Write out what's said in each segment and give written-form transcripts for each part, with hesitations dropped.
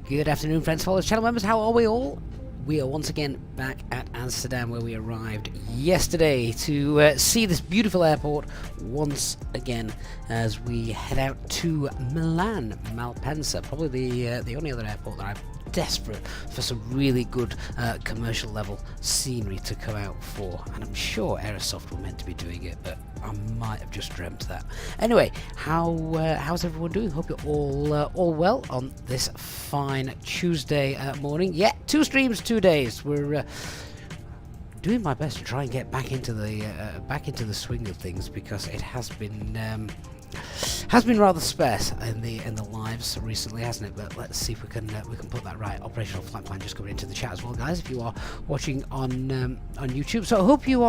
Good afternoon, friends, followers, channel members. How are we all? We are once again back at Amsterdam, where we arrived yesterday to see this beautiful airport once again as we head out to Milan, Malpensa. Probably the only other airport that I'm desperate for some really good commercial level scenery to come out for, and I'm sure Aerosoft were meant to be doing it, but I might have just dreamt that. Anyway, how's everyone doing? Hope you're all well on this fine Tuesday morning. Yeah, 2 streams, 2 days. We're doing my best to try and get back into the swing of things, because it has been rather sparse in the lives recently, hasn't it? But let's see if we can put that right. Operational flight plan just coming into the chat as well, guys, if you are watching on YouTube. So I hope you're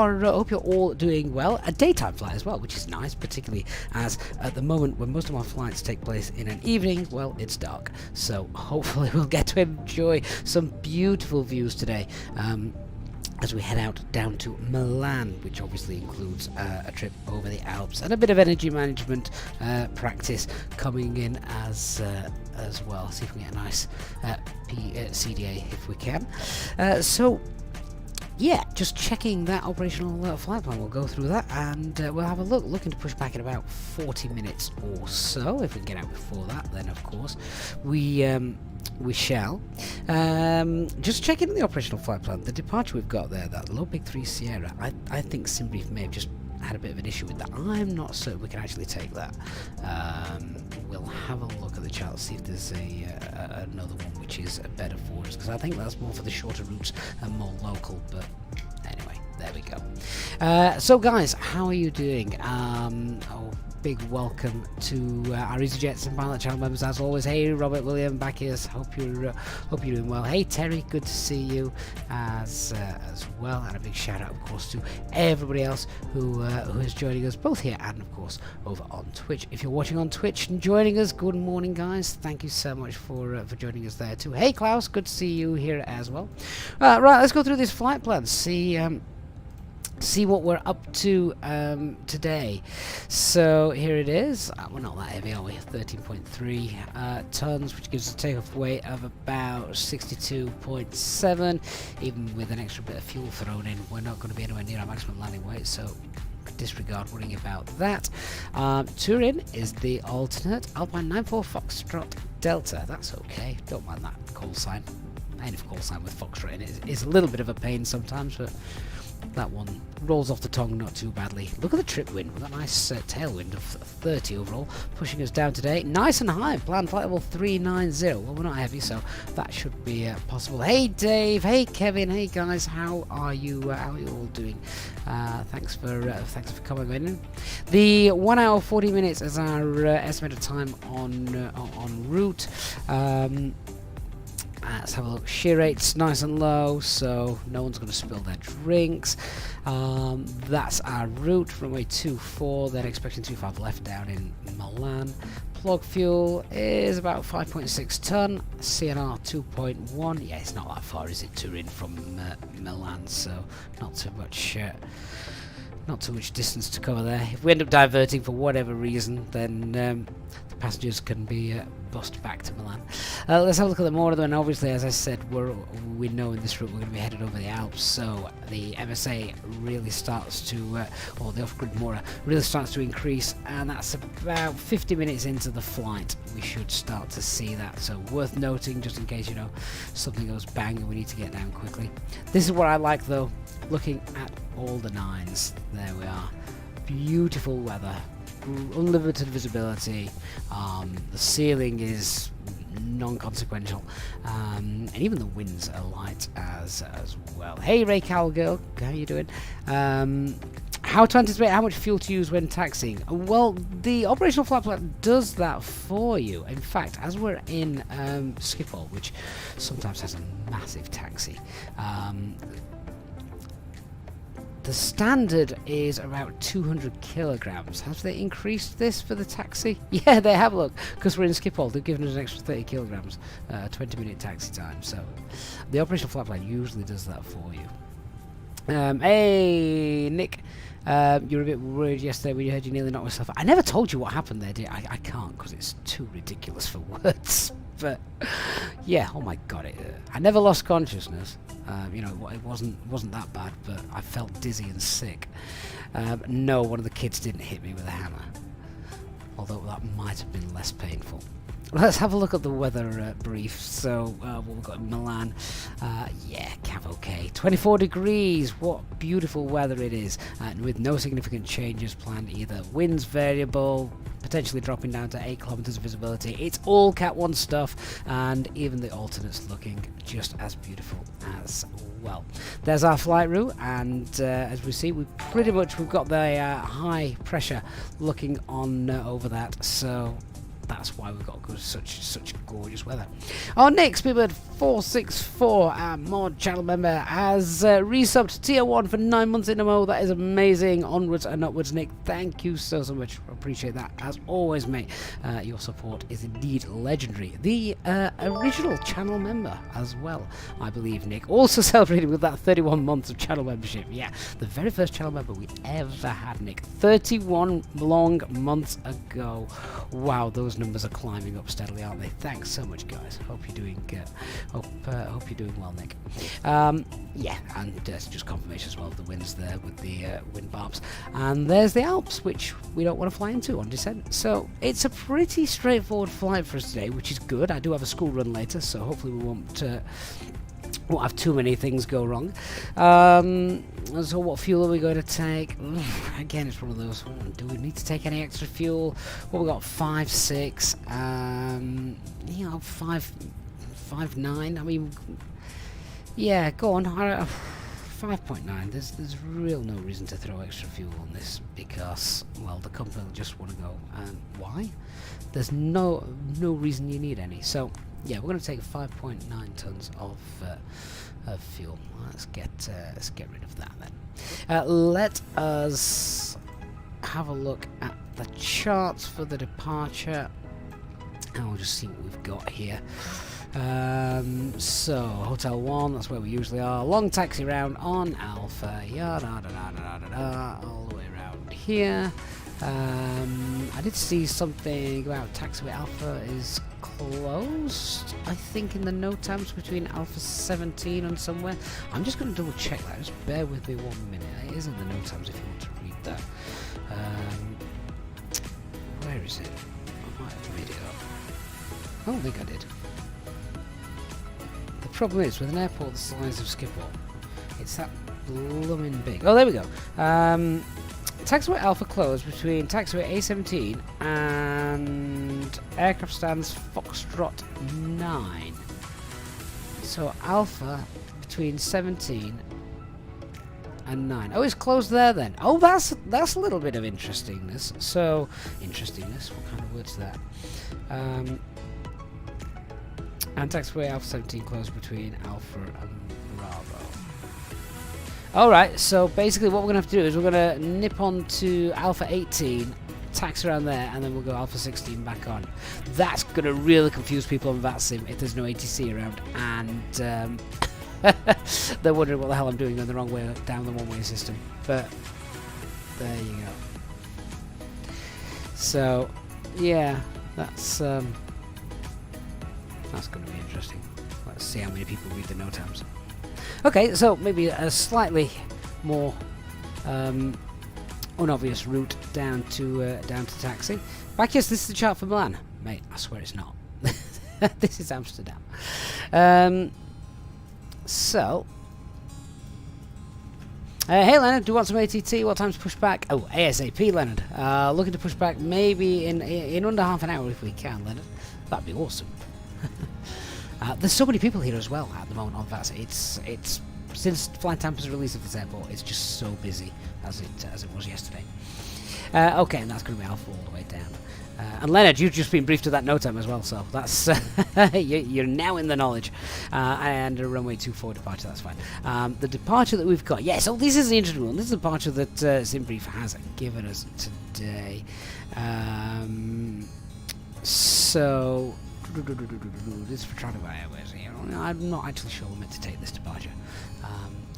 all doing well. A daytime flight as well, which is nice, particularly as at the moment when most of our flights take place in an evening, well, it's dark. So hopefully we'll get to enjoy some beautiful views today. As we head out down to Milan, which obviously includes a trip over the Alps and a bit of energy management practice coming in as well. See if we can get a nice CDA if we can. So yeah, just checking that operational flight plan. We'll go through that and we'll have a look. Looking to push back in about 40 minutes or so. If we can get out before that, then of course we shall. Just checking the operational flight plan. The departure we've got there, that low Big 3 Sierra, I think Simbrief may have just had a bit of an issue with that. I'm not certain we can actually take that. We'll have a look at the chart, see if there's another one which is better for us, because I think that's more for the shorter routes and more local. But anyway, there we go. So guys, how are you doing? Big welcome to our Easyjet and Pilot channel members as always. Hey Robert, William, back here. Hope you're doing well. Hey Terry, good to see you as well, and a big shout out of course to everybody else who is joining us both here and of course over on Twitch. If you're watching on Twitch and joining us, good morning guys. Thank you so much for joining us there too. Hey Klaus, good to see you here as well. Right, let's go through this flight plan. See what we're up to today. So here it is. We're not that heavy, are we? 13.3 tons, which gives us a takeoff weight of about 62.7. Even with an extra bit of fuel thrown in, we're not going to be anywhere near our maximum landing weight, so disregard worrying about that. Turin is the alternate. Alpine 94 Foxtrot Delta. That's okay. Don't mind that call sign. Any call sign with Foxtrot in it is a little bit of a pain sometimes, but that one rolls off the tongue not too badly. Look at the trip wind with a nice tailwind of 30 overall, pushing us down today. Nice and high. Planned flight level 390. Well, we're not heavy, so that should be possible. Hey Dave. Hey Kevin. Hey guys. How are you? How are you all doing? Thanks for coming in. The 1 hour 40 minutes is our estimated time on route. Let's have a look. Shear rate's nice and low, so no one's going to spill their drinks. That's our route. Runway 24, then expecting 25 left down in Milan. Plug fuel is about 5.6 ton. CNR 2.1. Yeah, it's not that far, is it? Turin from Milan, so not too much. Not too much distance to cover there. If we end up diverting for whatever reason, then the passengers can be bussed back to Milan. Let's have a look at the Mora, and obviously, as I said, we know in this route we're going to be headed over the Alps, so the MSA really starts to, or the off-grid Mora really starts to increase, and that's about 50 minutes into the flight. We should start to see that, so worth noting, just in case, something goes bang and we need to get down quickly. This is what I like, though, looking at all the nines. There we are. Beautiful weather. Unlimited visibility. The ceiling is non-consequential, and even the winds are light as well. Hey Ray Cowgirl, how you doing? How to anticipate how much fuel to use when taxiing? Well, the operational flight plan does that for you. In fact, as we're in Schiphol, which sometimes has a massive taxi, the standard is about 200 kilograms. Have they increased this for the taxi? Yeah, they have, look, because we're in Schiphol. They've given us an extra 30 kilograms, 20-minute taxi time. So the operational flight plan usually does that for you. Hey, Nick. You were a bit worried yesterday when you heard you nearly knocked yourself out. I never told you what happened there, did I? I can't, because it's too ridiculous for words. But yeah, oh my god, I never lost consciousness. You know, it wasn't that bad, but I felt dizzy and sick. No, one of the kids didn't hit me with a hammer, although that might have been less painful. Let's have a look at the weather brief. So what we've got in Milan, yeah, Cav okay. 24 degrees, what beautiful weather it is, and with no significant changes planned either. Winds variable, potentially dropping down to 8 kilometers of visibility. It's all Cat 1 stuff, and even the alternates looking just as beautiful as well. There's our flight route, and as we see, we've got the high pressure looking on over that, so that's why we've got such gorgeous weather. Our next Speedbird 464, our mod channel member, has resubbed tier 1 for 9 months in a row. That is amazing. Onwards and upwards, Nick. Thank you so much. Appreciate that as always, mate. Your support is indeed legendary. The original channel member as well, I believe, Nick, also celebrating with that 31 months of channel membership. Yeah, the very first channel member we ever had, Nick. 31 long months ago. Wow, those numbers are climbing up steadily, aren't they? Thanks so much, guys. Hope you're doing hope you're doing well, Nick. Yeah, and just confirmation as well of the winds there with the wind barbs. And there's the Alps, which we don't want to fly into on descent. So it's a pretty straightforward flight for us today, which is good. I do have a school run later, so hopefully we won't have too many things go wrong. So what fuel are we going to take? Again, it's one of those, do we need to take any extra fuel? Well, we've got 5, 6, you know, 5, 9. I mean, yeah, go on. 5.9. There's real no reason to throw extra fuel on this because, well, the company will just want to go. And why? There's no reason you need any. So yeah, we're going to take 5.9 tons of fuel. Let's get rid of that then. Let us have a look at the charts for the departure, and we'll just see what we've got here. So Hotel 1, that's where we usually are. Long taxi round on Alpha, all the way around here. I did see something about taxiway Alpha is closed, I think, in the NOTAMs between Alpha 17 and somewhere. I'm just going to double check that. Just bear with me 1 minute. It is in the NOTAMs if you want to read that. Where is it? I might have made it up. I don't think I did. The problem is, with an airport the size of Schiphol, it's that blooming big. Oh, there we go. Taxiway Alpha closed between taxiway A17 and aircraft stands Foxtrot 9. So Alpha between 17 and 9. Oh, it's closed there then. Oh, that's a little bit of interestingness. So, interestingness, what kind of word's that? And taxiway Alpha 17 closed between Alpha and Bravo. Alright, so basically what we're going to have to do is we're going to nip on to Alpha 18, taxi around there, and then we'll go Alpha 16 back on. That's going to really confuse people on VATSIM if there's no ATC around, and they're wondering what the hell I'm doing going the wrong way down the one-way system. But there you go. So, yeah, that's going to be interesting. Let's see how many people read the NOTAMs. Okay, so maybe a slightly more unobvious route down to taxi. Back, yes, this is the chart for Milan. Mate, I swear it's not. This is Amsterdam. So, hey Leonard, do you want some ATT? What time's pushback? Oh, ASAP, Leonard. Looking to push back maybe in under half an hour if we can, Leonard. That'd be awesome. There's so many people here as well at the moment on VATS. It's since Flight Tampa's release of this airport, it's just so busy as it was yesterday. Okay, and that's going to be Alpha all the way down. And Leonard, you've just been briefed to that NOTAM as well, so that's you're now in the knowledge. And a runway 24 departure, that's fine. The departure that we've got, yes, this is the interesting one. This is the departure that SimBrief has given us today. So this is for Travel Airways here. I'm not actually sure we're meant to take this departure.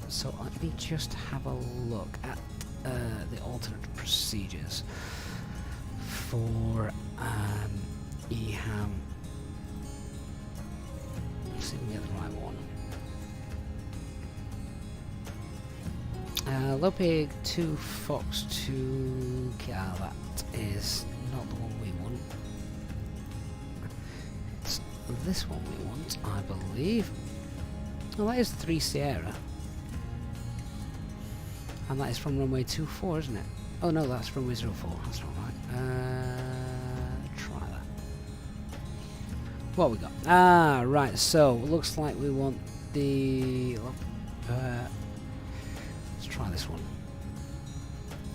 So let me just have a look at the alternate procedures for EHAM see if we get the right one. Lopig 2 Fox 2. Yeah, that is not the one we want. It's this one we want, I believe. Oh, that is 3 Sierra. And that is from runway 24, isn't it? Oh no, that's runway 04. That's not right. Try that. What we got? Ah, right. So looks like we want the. Let's try this one.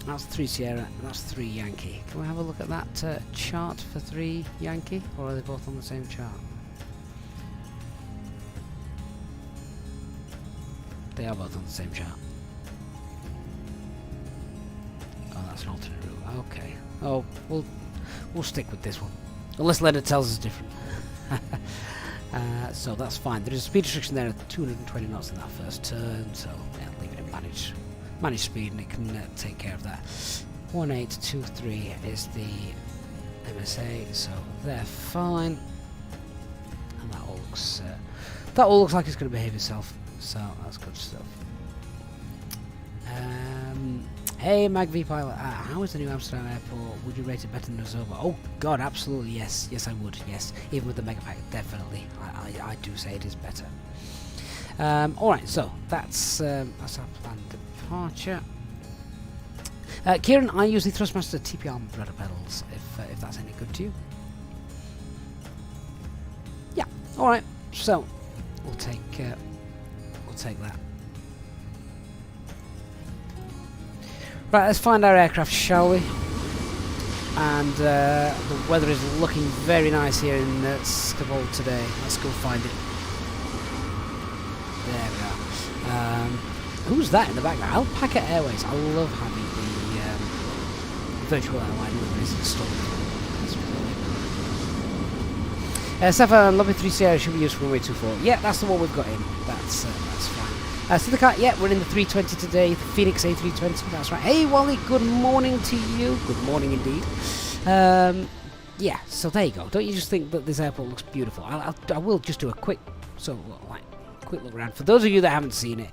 That's 3 Sierra. And that's 3 Yankee. Can we have a look at that chart for 3 Yankee, or are they both on the same chart? They are both on the same chart. Oh, that's an alternate route. Okay. Oh, we'll stick with this one, unless Leonard tells us different. So that's fine. There is a speed restriction there of 220 knots in that first turn, so yeah, leave it in manage speed, and it can take care of that. 1823 is the MSA, so they're fine, and that all looks like it's going to behave itself. So that's good stuff. Hey, MagV pilot, how is the new Amsterdam airport? Would you rate it better than Azoba? Oh God, absolutely yes. Yes, I would. Yes, even with the Megapack, definitely. I do say it is better. All right, so that's our planned departure. Kieran, I use the Thrustmaster TP arm rudder pedals. If that's any good to you. Yeah. All right. So we'll take that. Right, let's find our aircraft, shall we? And the weather is looking very nice here in Schiphol today. Let's go find it. There we are. Who's that in the background? Alpaca Airways. I love having the virtual airline liveries installed. That's brilliant. Sapphire Lobby 3 Sierra should be used for runway 24. Yeah, that's the one we've got in. That's fine. So the car, yeah, we're in the 320 today, the Fenix A320, that's right. Hey Wally, good morning to you. Good morning indeed. Yeah, so there you go. Don't you just think that this airport looks beautiful? I will just do a quick look around. For those of you that haven't seen it,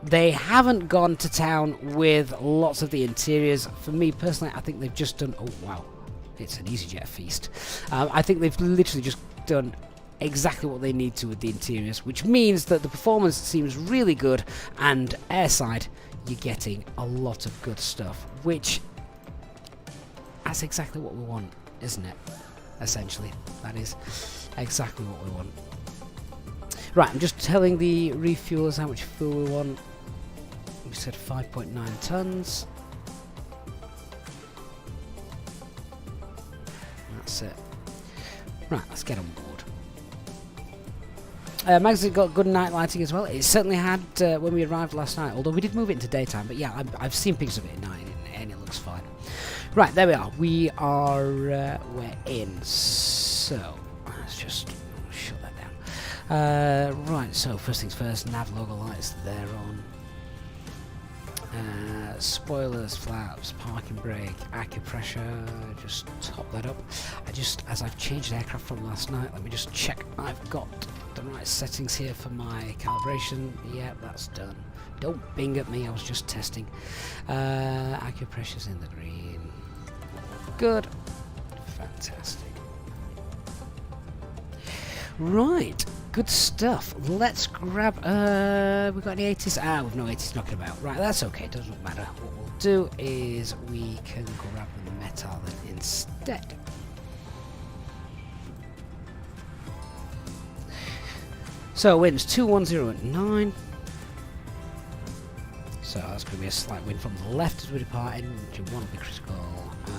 they haven't gone to town with lots of the interiors. For me personally, I think they've just done, oh wow, it's an Easyjet feast. I think they've literally just done exactly what they need to with the interiors, which means that the performance seems really good, and airside you're getting a lot of good stuff, which that's exactly what we want, isn't it? Essentially, that is exactly what we want. Right, I'm just telling the refuelers how much fuel we want. We said 5.9 tons. That's it. Right, let's get on board. Magazine got good night lighting as well. It certainly had when we arrived last night, although we did move it into daytime. But yeah, I've seen pictures of it at night, and it looks fine. Right, there we are. We're in. So let's just shut that down. Right, so first things first, nav logo lights, they're on. Spoilers, flaps, parking brake, acupressure, just top that up. As I've changed the aircraft from last night, let me just check I've got the right settings here for my calibration. Yeah, that's done. Don't bing at me, I was just testing. Acupressure's in the green. Good. Fantastic. Right. Good stuff. Let's grab. We got any 80s? We've no 80s knocking about. Right, that's okay. Doesn't matter. What we'll do is we can grab the metal instead. So winds 210 at 9. So that's going to be a slight wind from the left as we depart. Engine 1 will be critical.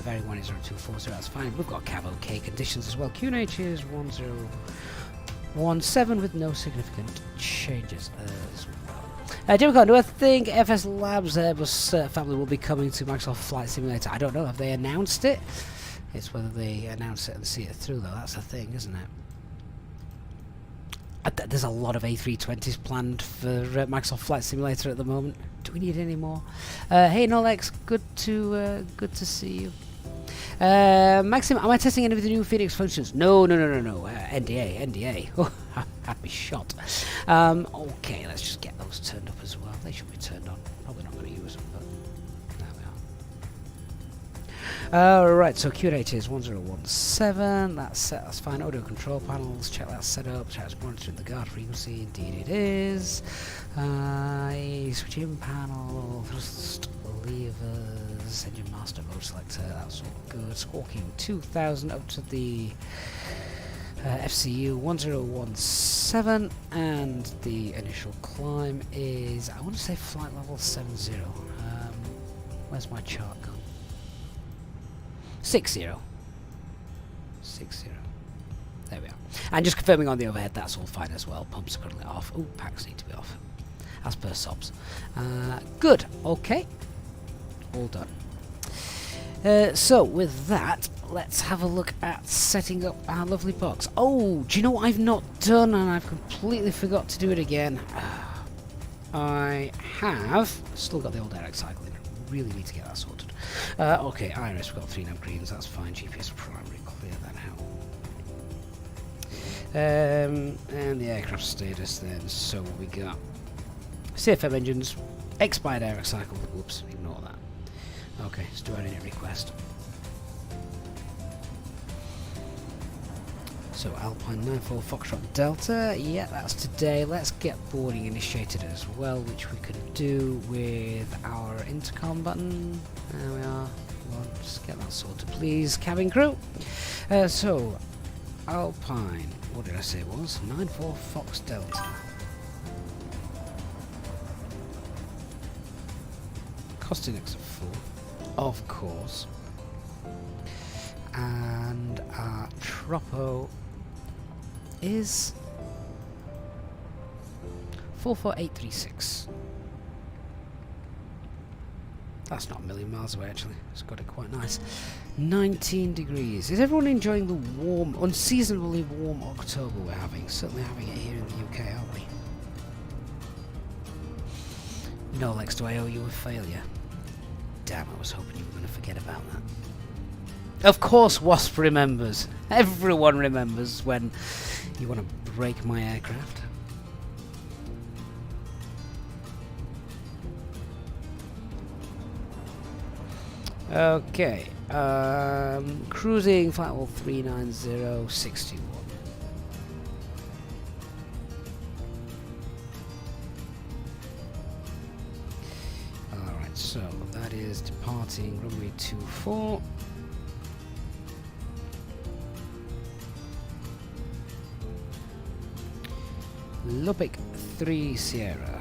Bearing 18040. That's fine. We've got cab OK conditions as well. QNH is 1017 with no significant changes as well. Jimmy Cotton, do I think FS Labs Airbus family will be coming to Microsoft Flight Simulator? I don't know. Have they announced it? It's whether they announce it and see it through, though. That's the thing, isn't it? There's a lot of A320s planned for Microsoft Flight Simulator at the moment. Do we need any more? Hey Nolex, good to see you. Maxim, am I testing any of the new Fenix functions? No. NDA. Oh, had me shot. Okay, let's just get those turned up as well. They should be turned on. Probably not going to use them, but there we are. Right, so QNH is 1017. That's set. That's fine. Audio control panels. Check that's set up. Check it's monitoring the guard frequency. Indeed, it is. Switch in panel. Thrust levers. Engine master mode selector. That's all good. Squawking 2000 up to the FCU 1017, and the initial climb is, I want to say, flight level 70. Where's my chart gone? 60. There we are. And just confirming on the overhead, that's all fine as well. Pumps are currently off. Oh, packs need to be off, as per SOPs. Good. Okay. All done. So with that, let's have a look at setting up our lovely box. Oh, do you know what I've not done, and I've completely forgot to do it again? I have still got the old direct cycling. Really need to get that sorted. Okay, IRS, we've got 3 nav greens, that's fine. GPS primary, clear that out. And the aircraft status then, so what we got? CFM engines, expired direct cycle, whoops, ignore that. Okay, let's do our init request. So Alpine 94 Foxtrot Delta, yeah, that's today. Let's get boarding initiated as well, which we could do with our intercom button. There we are. Well, just get that sorted, please, cabin crew. So Alpine, what did I say it was? 94 Fox Delta. Cost index of 4, of course. And our tropo is 44836. That's not a million miles away, actually. It's got it quite nice. 19 degrees. Is everyone enjoying the warm, unseasonably warm October we're having? Certainly having it here in the UK, aren't we? No, Lex, do I owe you a failure? Damn, I was hoping you were going to forget about that. Of course Wasp remembers. Everyone remembers when you want to break my aircraft. Okay. Cruising flight level 39061. Alright, so that is departing runway 24. Lubbock 3 Sierra.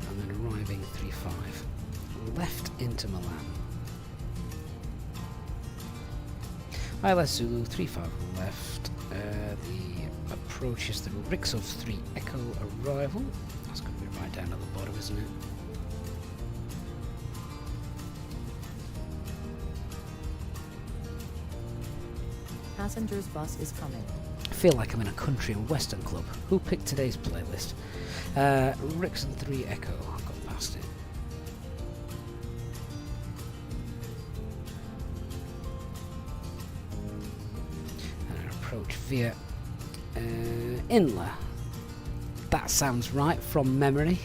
And then arriving 35. Left into Milan. ILS Zulu 35 left. The approach is the Rix of 3 Echo arrival. That's going to be right down at the bottom, isn't it? Passengers bus is coming. I feel like I'm in a country and western club. Who picked today's playlist? Rix and 3 Echo. I've got past it. And approach via Inla. That sounds right from memory.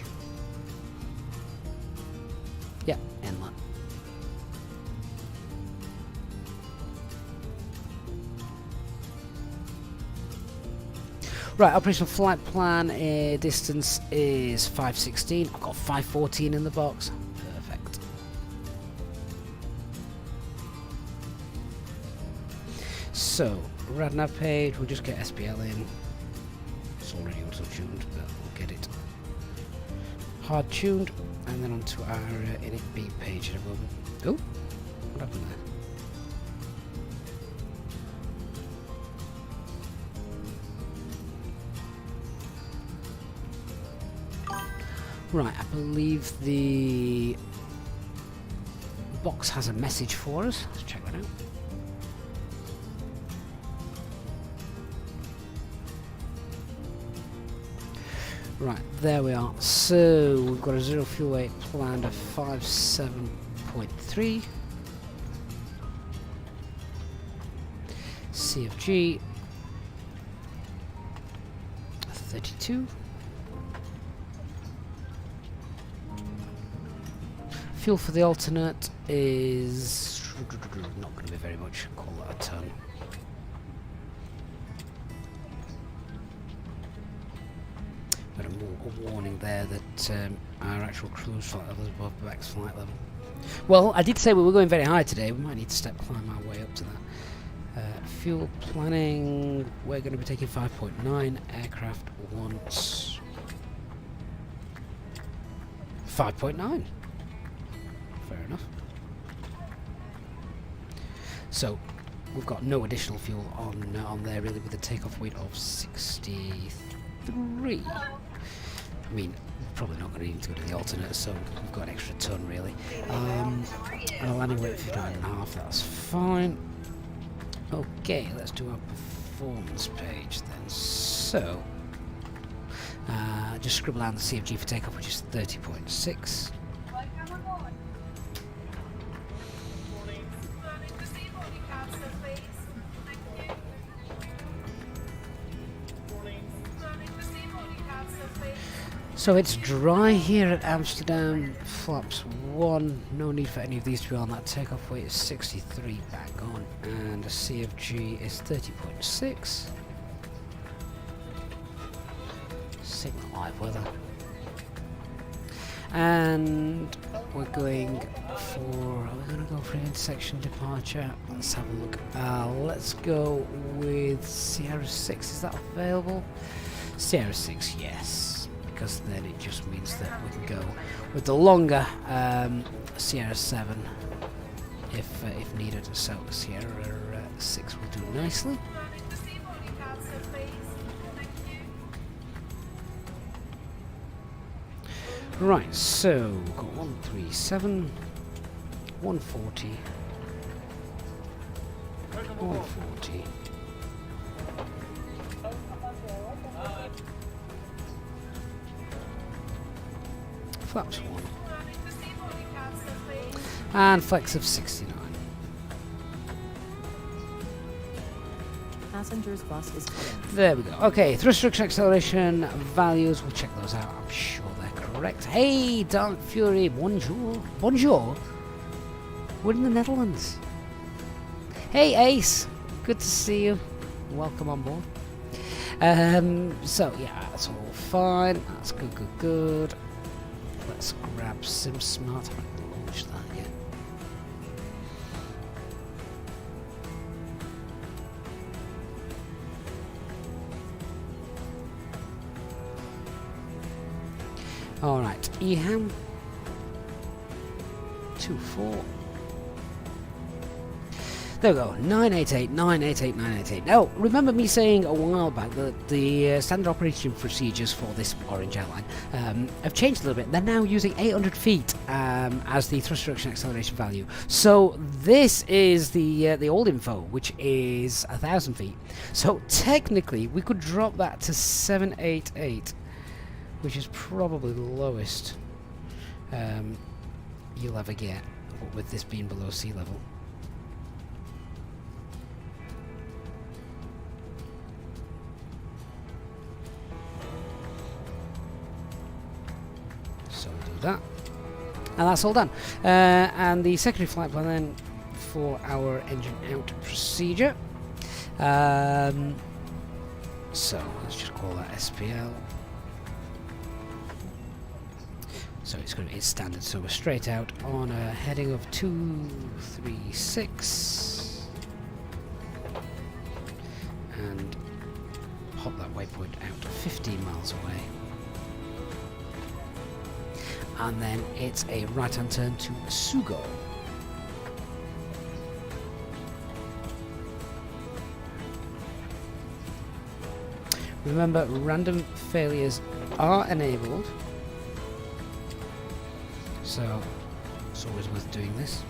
Yeah, inlet. Right, operational flight plan distance is 516. I've got 514 in the box. Perfect. So, RadNav page, we'll just get SPL in. It's already auto-tuned, but we'll get it hard-tuned, and then onto our init B page in a moment. Oh, what happened there? Right, I believe the box has a message for us. Let's check that out. Right, there we are. So we've got a 0 fuel weight planned of 57.3. CFG 32. Fuel for the alternate is not going to be very much. Call that a ton. But a warning there that our actual cruise flight level is above max flight level. Well, I did say we were going very high today. We might need to climb our way up to that. Fuel planning, we're going to be taking 5.9. Aircraft wants 5.9. Fair enough. So we've got no additional fuel on there really, with a takeoff weight of 63. I mean, probably not going to need to go to the alternate, so we've got an extra ton really. And a landing weight of 59.5, that's fine. Okay, let's do our performance page then. So, just scribble down the CFG for takeoff, which is 30.6. So it's dry here at Amsterdam, flaps 1, no need for any of these to be on. That takeoff weight is 63 back on, and the CFG is 30.6. Signal live weather. And we're going for, are we going to go for an intersection departure? Let's have a look. Let's go with Sierra 6, is that available? Sierra 6, yes. Because then it just means that we can go with the longer Sierra 7 if needed. So Sierra 6 will do nicely. Right, so we've got 137, 140, 140. Flaps 1. And flex of 69. Passengers bus is coming. There we go. Okay, thrust reduction acceleration values. We'll check those out. I'm sure they're correct. Hey, Dark Fury. Bonjour. Bonjour. We're in the Netherlands. Hey, Ace. Good to see you. Welcome on board. So, yeah, that's all fine. That's good, good, good. Let's grab SimSmart. I haven't launched that yet. Alright, EHAM 24. There we go, 988, 988, 988. Now, remember me saying a while back that the standard operating procedures for this orange airline have changed a little bit. They're now using 800 feet as the thrust reduction acceleration value. So this is the old info, which is 1,000 feet. So technically, we could drop that to 788, which is probably the lowest you'll ever get, with this being below sea level. So we'll do that, and that's all done. And the secondary flight plan then for our engine out procedure. So let's just call that SPL. So it's going to be standard, so we're straight out on a heading of 236 and pop that waypoint out 15 miles away, and then it's a right hand turn to Sugo. Remember, random failures are enabled, so it's always worth doing this.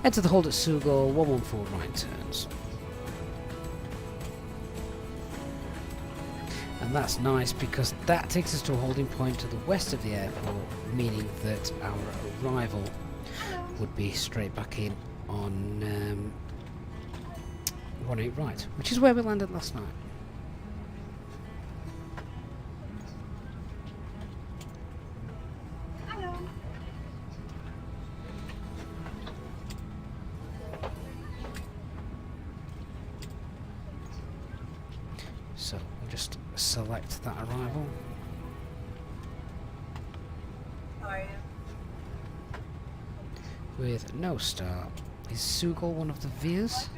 Enter the hold at Sugo, 114 right turns. And that's nice because that takes us to a holding point to the west of the airport, meaning that our arrival would be straight back in on 18 right, which is where we landed last night. So we'll just select that arrival. With no star. Is Sugal one of the Vias?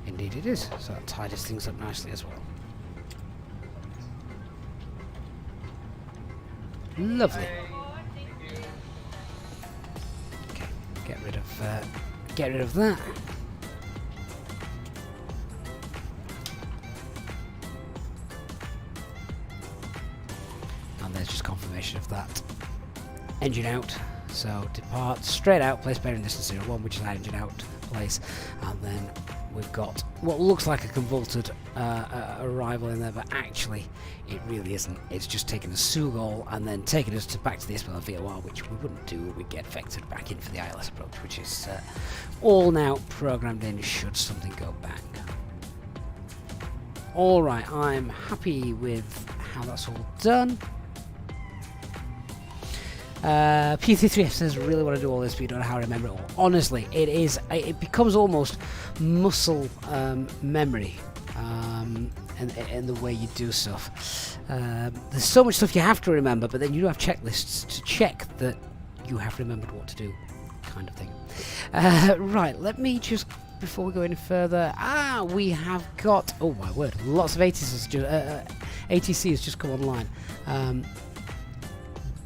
Indeed it is, so that tidies things up nicely as well. Lovely. Okay, get rid of that. And there's just confirmation of that. Engine out, so depart straight out, place bearing distance 01, which is our engine out place, and then we've got what looks like a convoluted arrival in there, but actually it really isn't. It's just taking a Sugal and then taking us back to the SPL VOR, which we wouldn't do. We'd get vectored back in for the ILS approach, which is all now programmed in should something go bang. Alright, I'm happy with how that's all done. P33F says, really want to do all this, but you don't know how to remember it all. Honestly, it becomes almost muscle memory in the way you do stuff. There's so much stuff you have to remember, but then you do have checklists to check that you have remembered what to do, kind of thing. Right, let me just, before we go any further, we have got, oh my word, lots of ATC has just come online.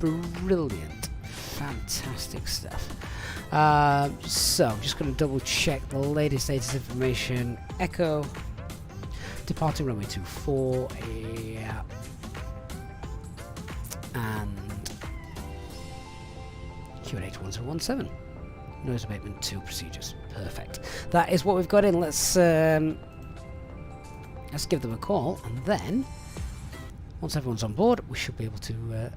Brilliant, fantastic stuff. So I'm just going to double check the latest status information. Echo, departing runway 24, yeah, and QNH 1017. Noise abatement 2 procedures. Perfect. That is what we've got in. Let's give them a call, and then once everyone's on board, we should be able to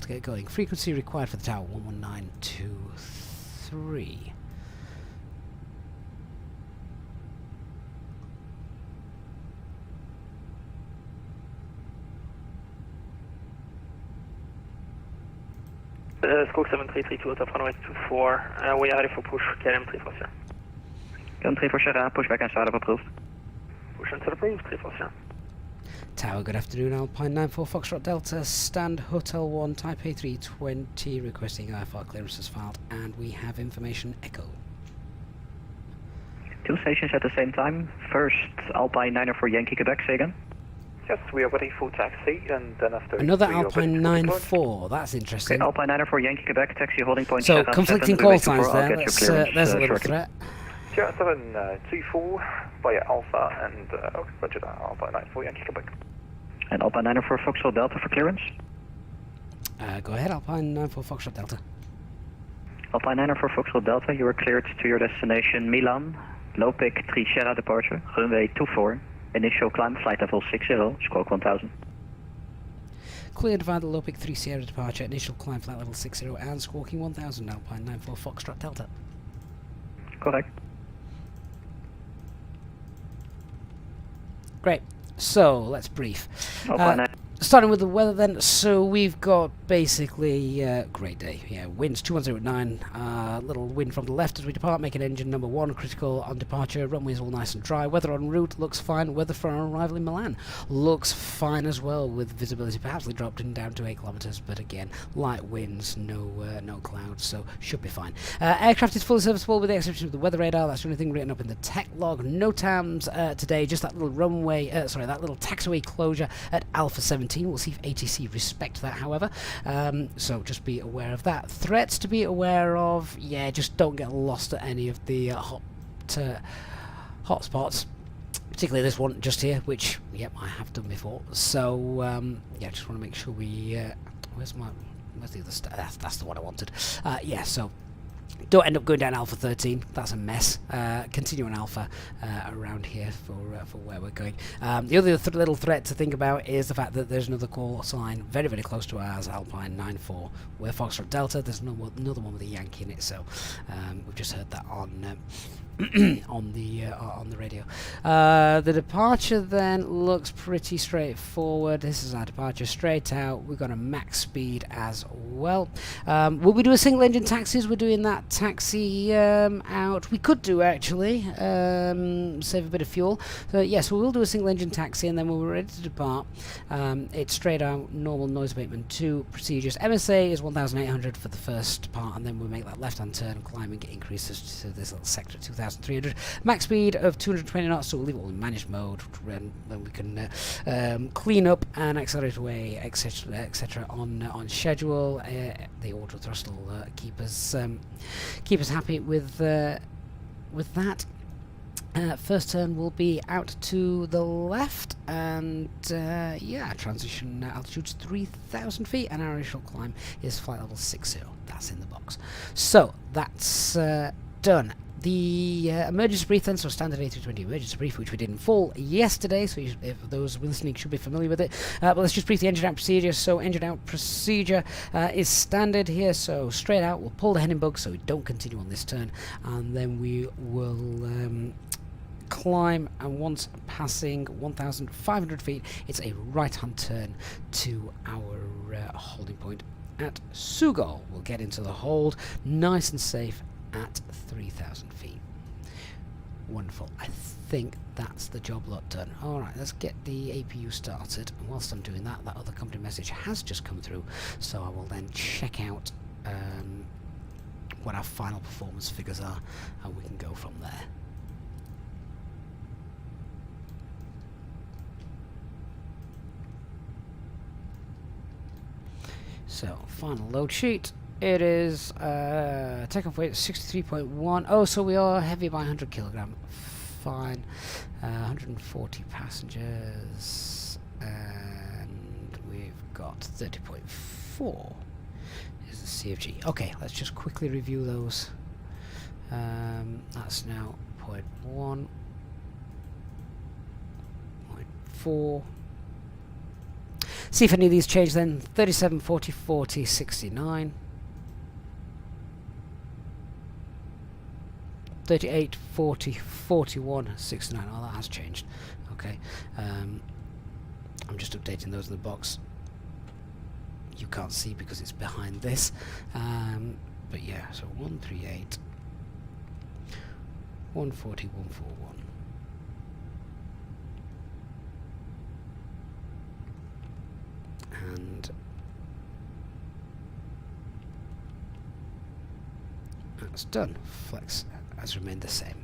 get going. Frequency required for the tower 11923. Squawk 7332 out of runway 24. We are ready for push, KLM 340. KLM 340, pushback and startup approved. Push and start approved, 340. Tower, good afternoon. Alpine 94 Foxtrot Delta, stand Hotel 1, Type A320, requesting IFR clearances filed, and we have information Echo. 2 stations at the same time. First, Alpine 904 Yankee Quebec, say again. Yes, we are ready for taxi, and then after... Another Alpine 94, that's interesting. Okay, Alpine 904 Yankee Quebec, taxi holding point. So, conflicting call signs there. There's a little threat. Sierra 724 via Alpha and Roger that, Alpine 94 Yankee Quebec. And Alpine 904 Foxtrot Delta for clearance? Go ahead, Alpine 94 Foxtrot Delta. Alpine 904 Foxtrot Delta, you are cleared to your destination Milan, low pick 3 Sierra departure, runway 24, initial climb, flight level 60, squawk 1000. Cleared via the low pick 3 Sierra departure, initial climb, flight level 60 and squawking 1000, Alpine 94 Foxtrot Delta. Correct. Great. So, let's brief. Alpine Starting with the weather then, so we've got basically great day. Yeah, winds 2109, little wind from the left as we depart, making engine number 1 critical on departure. Runways all nice and dry. Weather en route looks fine. Weather for our arrival in Milan looks fine as well, with visibility perhaps dropped in down to 8 kilometers, but again, light winds, no clouds, so should be fine. Aircraft is fully serviceable with the exception of the weather radar. That's the only thing written up in the tech log. No TAMs today, just that little runway, that little taxiway closure at Alpha 17. We'll see if ATC respect that, however. So just be aware of that. Threats to be aware of, yeah, just don't get lost at any of the hot spots. Particularly this one just here, which, yep, I have done before. So, yeah, just want to make sure we... where's the other stuff? That's the one I wanted. Yeah, so Don't end up going down Alpha 13. That's a mess. Continue on Alpha around here for where we're going. The other little threat to think about is the fact that there's another call sign very, very close to ours, Alpine 94. We're Foxtrot Delta. There's another one with a Yankee in it, so we've just heard that on on the radio. The departure then looks pretty straightforward. This is our departure straight out. We've got a max speed as well. Will we do a single engine taxi as we're doing that taxi out? We could do actually, save a bit of fuel. So yes, we will do a single engine taxi, and then when we're ready to depart, it's straight out normal noise abatement 2 procedures. MSA is 1,800 for the first part, and then we'll make that left hand turn and climbing increases to this little sector 2,300. Max speed of 220 knots, so we'll leave it all in managed mode, and then we can clean up and accelerate away, etc. on schedule. The auto thrust will keep us happy with that. First turn will be out to the left, and yeah, transition altitude's 3,000 feet, and our initial climb is flight level 60. That's in the box. So that's done. The emergency brief then, so standard A320 emergency brief, which we did in full yesterday, so if those listening should be familiar with it. But let's just brief the engine out procedure. So engine out procedure is standard here, so straight out, we'll pull the heading bug so we don't continue on this turn, and then we will climb, and once passing 1,500 feet, it's a right-hand turn to our holding point at Sugol. We'll get into the hold, nice and safe, at 3,000 feet. Wonderful. I think that's the job lot done. Alright, let's get the APU started. And whilst I'm doing that, that other company message has just come through, so I will then check out what our final performance figures are, and we can go from there. So, final load sheet. It is takeoff weight 63.1. Oh, so we are heavy by 100 kilogram. Fine. 140 passengers, and we've got 30.4 is the CFG. Okay, let's just quickly review those. That's now 0.1, 0.4. See if any of these change then. 37, 40, 40, 69. 38, 40, 41, 69. Oh, that has changed. Okay. I'm just updating those in the box. You can't see because it's behind this. But yeah, so 138, 140, 141. And that's done. Flex has remained the same.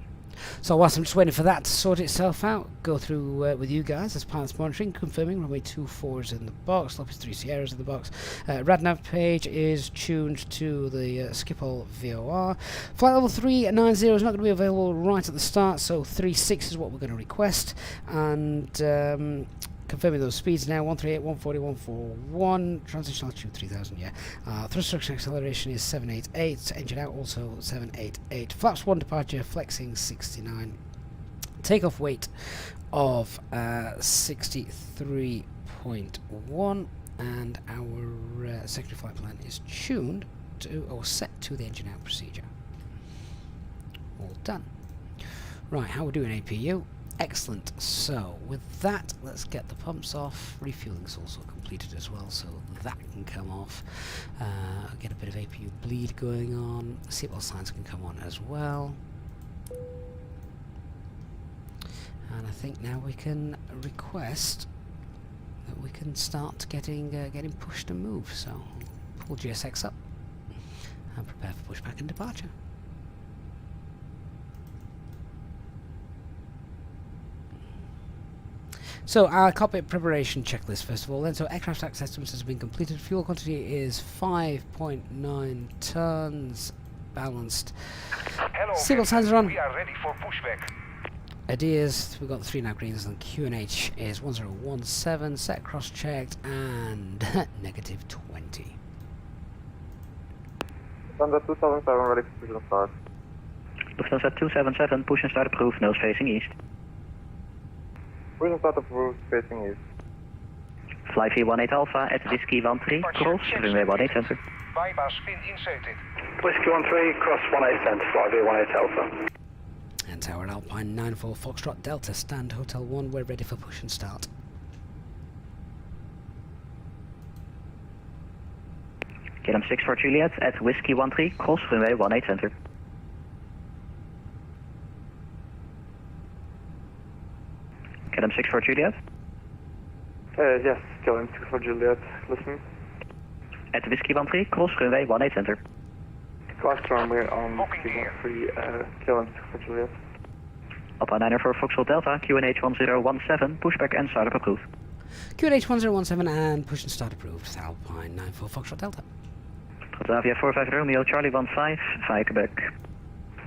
So whilst I'm just waiting for that to sort itself out, go through with you guys as pilots monitoring, confirming runway 24 is in the box, Lopez 3 Sierra is in the box. RadNav page is tuned to the Schiphol VOR. Flight level 390 is not going to be available right at the start, so 36 is what we're going to request. And confirming those speeds now, 138, 140, 141, transition altitude 3000, yeah. Thrust reduction acceleration is 788, engine out also 788, flaps 1 departure, flexing 69, takeoff weight of 63.1, and our secondary flight plan is tuned to, or set to the engine out procedure. All done. Right, how are we doing APU? Excellent. So with that, let's get the pumps off. Refueling is also completed as well, so that can come off. Get a bit of APU bleed going on. Seatbelt signs can come on as well. And I think now we can request that we can start getting pushed and moved. So pull GSX up and prepare for pushback and departure. So our cockpit preparation checklist first of all then. So aircraft access systems has been completed. Fuel quantity is 5.9 tons. Balanced. Hello, Seatbelt signs are on. we are ready for pushback. Ideas, we've got the 3 nav greens, and QNH is 1017, set cross-checked, and negative 20. Lufthansa 277, ready for push and start. Lufthansa 277, push and start approved, nose facing east. Push and start approved, facing east. Fly V18 Alpha at Whiskey 13, cross, runway 18 center. Bypass pin inserted. Whiskey 13, cross 18 center, fly V18 Alpha. And Tower Alpine 94 Foxtrot Delta, stand Hotel 1, we're ready for push and start. KLM 6 for Juliet at Whiskey 13, cross, runway 18 center. KLM 6 for Juliet. Yes, KLM 6 for Juliet, listening. At Whiskey 13, cross, runway 18 center. Cross runway on Booking here. KLM 6 for Juliet. Alpine 9 for Foxtrot Delta, QNH 1017, pushback and startup approved. QNH 1017 and push and start approved. Alpine 94 Foxtrot Delta. Transavia 45 Romeo, Charlie 15, via Quebec.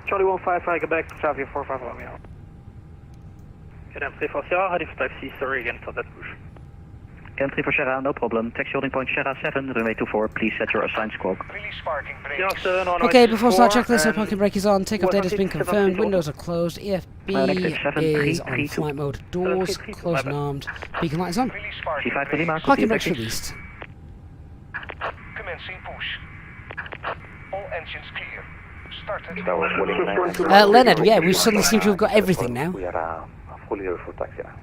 Charlie 15, via Quebec, Transavia 45 Romeo. KLM 3 for Sierra, ready for taxi, sorry again for that push. KLM 3 for Sierra, no problem. Taxi holding point Sierra 7, runway 24, please set your assigned squawk. Release parking brakes. Yes, sir, no, Okay, it's before start 4, checklist, the and parking brake is on, takeoff date has been 167 confirmed, people. windows are closed, EFB is on flight mode, doors closed and armed, beacon light is on, Release parking C5 to Lima, brakes. parking taxi. brakes released. Commencing push. All engines clear. Started. Leonard, yeah, we suddenly seem to have got everything now. We are fully ready for taxi now.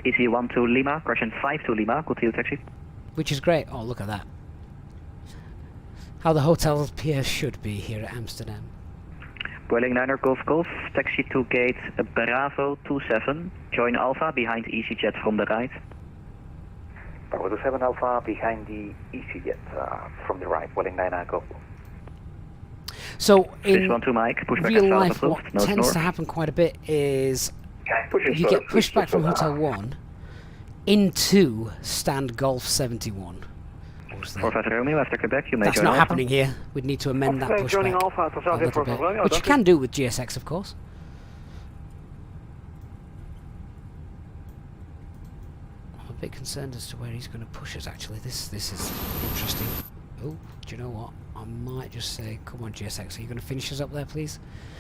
Easy 1 to Lima, correction 5 to Lima, continue taxi. Which is great. Oh, look at that. How the hotel pier should be here at Amsterdam. Boeing 9er Golf Golf, taxi to gate Bravo 27, join Alpha behind Easyjet from the right. Bravo 27 Alpha behind the Easyjet from the right, Welling 9 Golf. So, in 612 Mike, pushback real and life, startup what approved, nose tends north. to happen quite a bit is you get pushed back from Hotel 1 into stand Golf 71. What was that? 45 Romeo after Quebec, you may That's join not Alpha. happening here. We'd need to amend that Joining pushback Alpha, a Transavia little 45 bit, Romeo, which you can do with GSX, of course. I'm a bit concerned as to where he's going to push us. Actually, this is interesting. Oh, do you know what? I might just say, come on, GSX, are you going to finish us up there, please,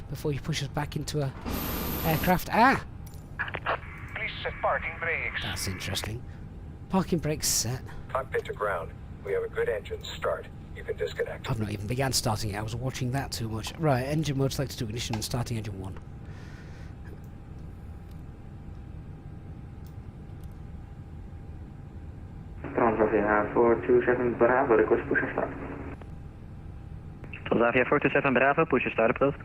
before you push us back into a aircraft? Ah, Please set parking brakes. that's interesting. Parking brakes set. Cockpit to ground. We have a good engine start. You can disconnect. I've not even began starting it. I was watching that too much. Right, engine mode selected to ignition and starting engine 1. Transavia 427 Bravo, request push and start. Transavia 427 Bravo, push and start approved.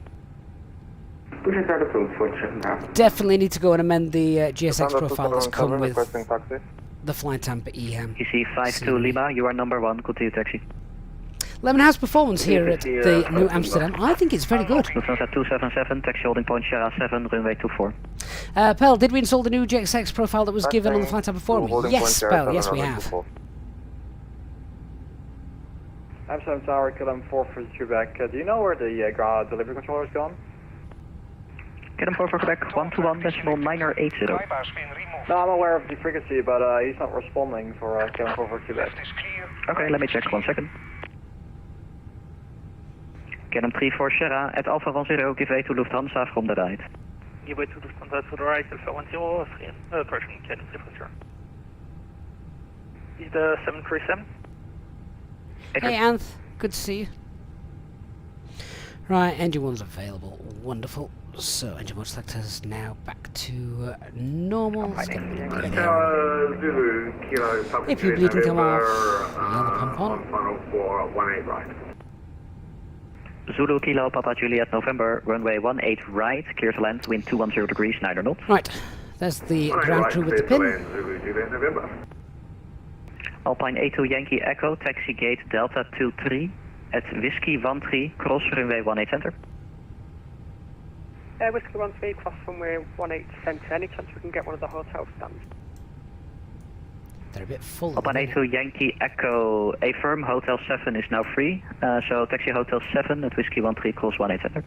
Push and start approved, 427 Bravo. Definitely need to go and amend the GSX Lufthansa profile that's come 277 with requesting taxi. the Flight Tampa EHAM. EC 5 to Lima, you are number 1, continue taxi. Lemon House performance here at the New Amsterdam. I think it's very good. Lufthansa 277, taxi holding point Sierra 7, runway 24. Pell, did we install the new GSX profile that was given on the Flight Tampa forum? Yes, Pell, yes we have. Amsterdam Tower, KLM 4 for Quebec. Do you know where the ground delivery controller is gone? KLM 4 for Quebec, 121.980. Bypass pin removed. No, I'm aware of the frequency, but he's not responding for KLM 4 for Quebec. Left is clear. Okay, let me check, 1 second. KLM 3 for Sierra, at Alpha 10, give way to Lufthansa from the right. Give way to Lufthansa to the right, Alpha 10, approaching KLM 3 for Sierra. Is the 737? Hey Anth, good to see you. Right, engine 1's available. Wonderful. So, engine mode selector is now back to normal. Let's get a bit of bleed here. If you bleed can come off, yell the pump on. Zulu Kilo Papa Juliet November, runway 18 right, clear to land, wind 210 degrees, 9 knots. Right, there's the ground crew with the pin. Alpine A2 Yankee Echo, taxi gate Delta 23 at Whiskey 13, cross runway 18 center. Whiskey 13, cross runway 18 center. Any chance we can get one of the hotel stands? They're a bit full. Alpine A2 Yankee Echo, a firm Hotel 7 is now free, so taxi Hotel 7 at Whiskey 13, cross 18 center.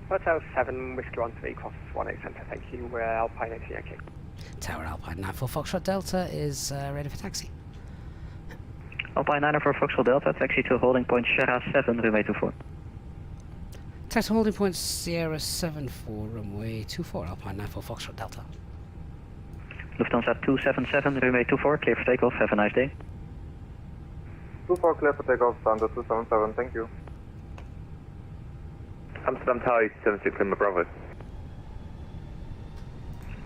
Hotel 7, Whiskey 13, cross 18 center. Thank you. Alpine A2 Yankee. Tower Alpine 94 Foxtrot Delta is ready for taxi. Alpine 9 for Foxtrot Delta, taxi to holding point Sierra 7, runway 24. Taxi holding point Sierra 74, runway 24, Alpine 9 for Foxtrot Delta. Lufthansa 277, runway 24, clear for takeoff, have a nice day. 24 clear for takeoff, Thunder 277, thank you. Amsterdam Tower 76 Lima Bravo.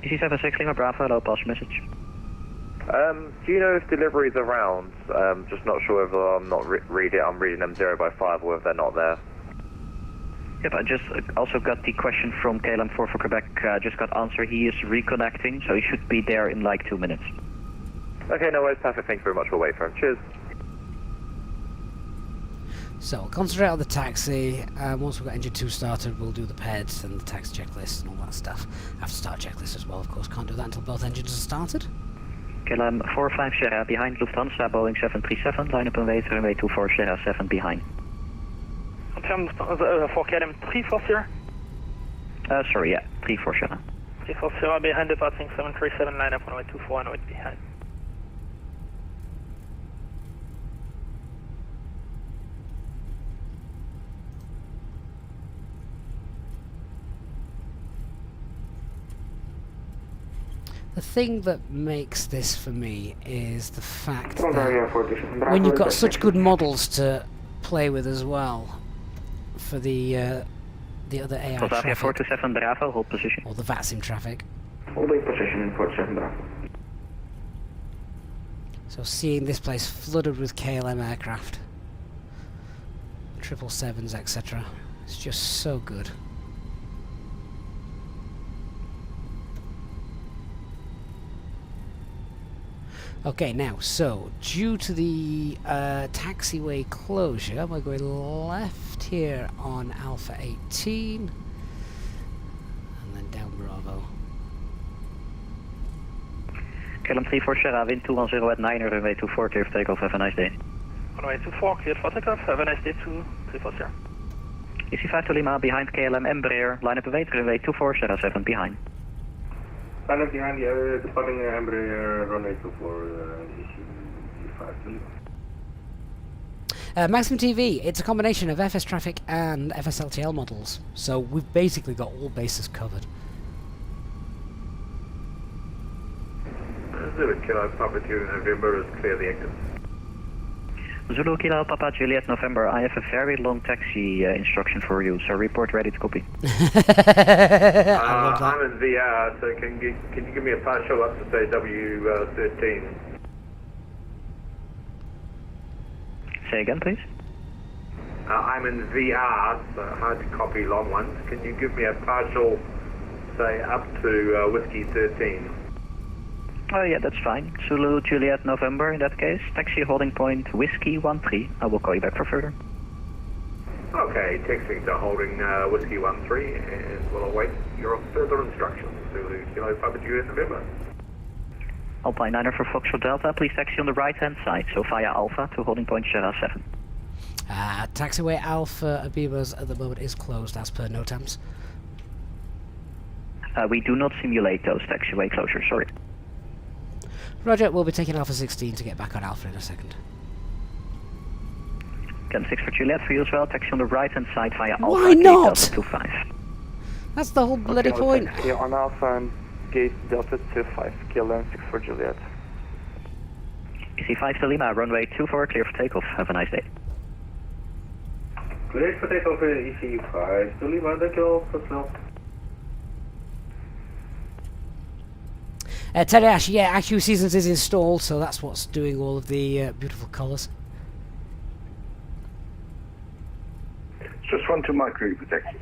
EC76 Lima Bravo, hello, pass message. Do you know if delivery's around? Just not sure whether I'm not I'm reading them 0 by 5 or if they're not there. Yep, I just also got the question from KLM4 for Quebec, just got answer. He is reconnecting, so he should be there in like 2 minutes. Okay, no worries, perfect, thank you very much, we'll wait for him. Cheers. So, concentrate on the taxi. Once we've got engine 2 started, we'll do the PEDs and the tax checklist and all that stuff. Have to start checklist as well, of course. Can't do that until both engines are started. KLM 45 Sierra behind Lufthansa, Boeing 737, line up and wait, runway 24 Sierra 7 behind. Confirm for KLM 340. Sorry, yeah, 34 Sierra. 340 behind departing 737, line up runway 24 and wait behind. The thing that makes this for me is the fact that when you've got such good models to play with as well for the other AI traffic, 427 Bravo, hold position. or the VATSIM traffic. Holding position in 47 Bravo. So seeing this place flooded with KLM aircraft, 777s, etc., it's just so good. Okay, now, so, due to the taxiway closure, we're going left here on Alpha 18, and then down Bravo. KLM 34 Sierra, wind 210 at 9, runway 24, clear for takeoff, have a nice day. Runway 24, cleared for takeoff, have a nice day to 340. EC5 to Lima, behind KLM Embraer, line up and wait, runway 24 Sierra 7 behind. Line up behind the departing Embraer runway 24, EC5 to Lima. Maximum TV, it's a combination of FSTraffic and FSLTL models, so we've basically got all bases covered. Zulu Kilo Papa Juliet November is clear the exit. Zulu Kilo Papa Juliet November, I have a very long taxi instruction for you, so report ready to copy. I love that. I'm in VR, so can you give me a partial up to say W13? Say again, please. I'm in VR, so hard to copy long ones. Can you give me a partial, say, up to Whiskey 13? Oh yeah, that's fine. Zulu Juliet November in that case. Taxi holding point Whiskey 13. I will call you back for further. Okay, taxiing to holding Whiskey 13, and we'll await your further instructions. Zulu Kilo Papa Juliet November. Alpine 9 for Foxtrot Delta, please taxi on the right hand side, so via Alpha to holding point Sierra 7. Taxiway Alpha Abibas at the moment is closed as per NOTAMs. We do not simulate those taxiway closures, sorry. Roger, we'll be taking Alpha 16 to get back on Alpha in a second. Can 6 for Juliet for you as well, taxi on the right hand side via Alpha. Why not? 25. That's the whole bloody point. Here on Alpha and gate Delta 25, KLM 6 for Juliet. EC5 to Lima, runway 24, clear for takeoff. Have a nice day. Clear for takeoff EC5 to Lima, dankjewel, tot snel. Terry Ash, yeah, AccuSeasons Seasons is installed, so that's what's doing all of the beautiful colours. Swiss 1 to Mike, ready for taxi.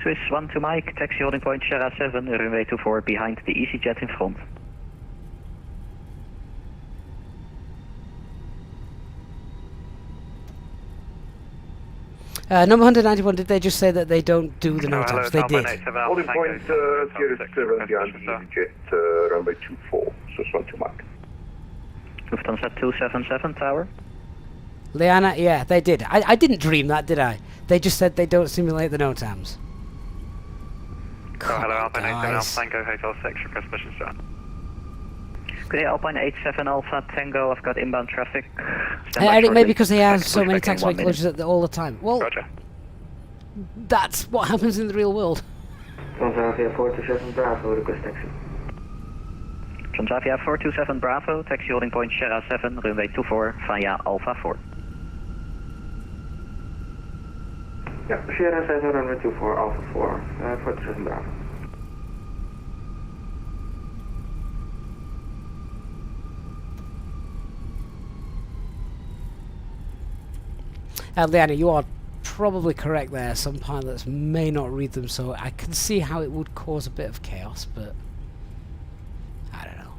Swiss 1 to Mike, taxi holding point Sierra 7, runway 24, behind the Easyjet in front. Number 191, did they just say that they don't do the NOTAMs? They did. Holding point Sierra 7 behind Easyjet, runway 24, Swiss 1 to Mike. Lufthansa 277 tower. Liana, yeah, they did. I didn't dream that, did I? They just said they don't simulate the NOTAMs. Hello, Alpha 97, guys. Tango Hotel 6, request mission start. Good day, Alpine 87 Alpha Tango, I've got inbound traffic. I think maybe because they have so many taxiway closures all the time. Well, Roger. that's what happens in the real world. Transavia 427 Bravo, request taxi. Transavia 427 Bravo, taxi holding point Sierra 7, runway 24 via Alpha 4. Ja, Sierra 7, runway 24, Alpha 4, 427 Bravo. Leanna, you are probably correct there. Some pilots may not read them, so I can see how it would cause a bit of chaos, but I don't know.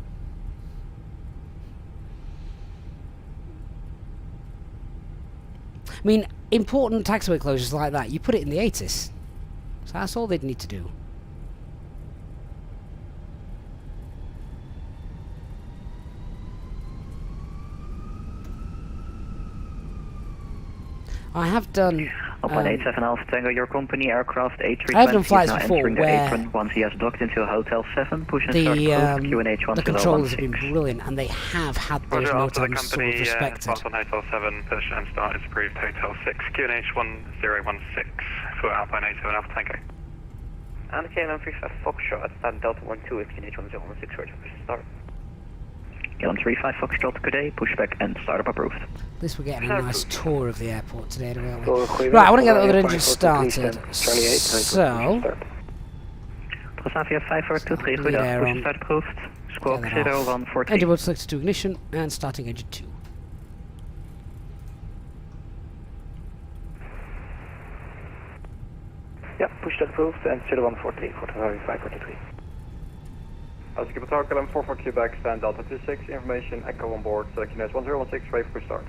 I mean, important taxiway closures like that, you put it in the ATIS. So that's all they'd need to do. I have done. Alpine 87 Alpha Tango, your company aircraft A320 I have done flights is now before entering the where apron once he has docked into Hotel 7, push and the start cruise, QNH the controllers have been 1016. brilliant, and they have had those Roger, after the NOTAMs sort of company, respected. start on Hotel 7, push and start is approved Hotel 6, QNH 1016 for Alpine 87 Alpha Tango. And KLM 35 Foxtrot, stand Delta 12 with QNH 1016, ready for start. KLM 35 Foxtrot, good day, pushback and startup approved. At least we're getting a nice tour of the airport today, aren't we? Right, I want to get the other engine started. So, Transavia 5423, Lead good air push on. and start approved. Squawk Get that off. 0143. engine mode selected to ignition and starting engine 2. Ja, push that approved and 0143 for Transavia 543. As you can talk, KLM 44 Quebec, stand Delta 26, information, echo on board, QNH 1016, ready for start.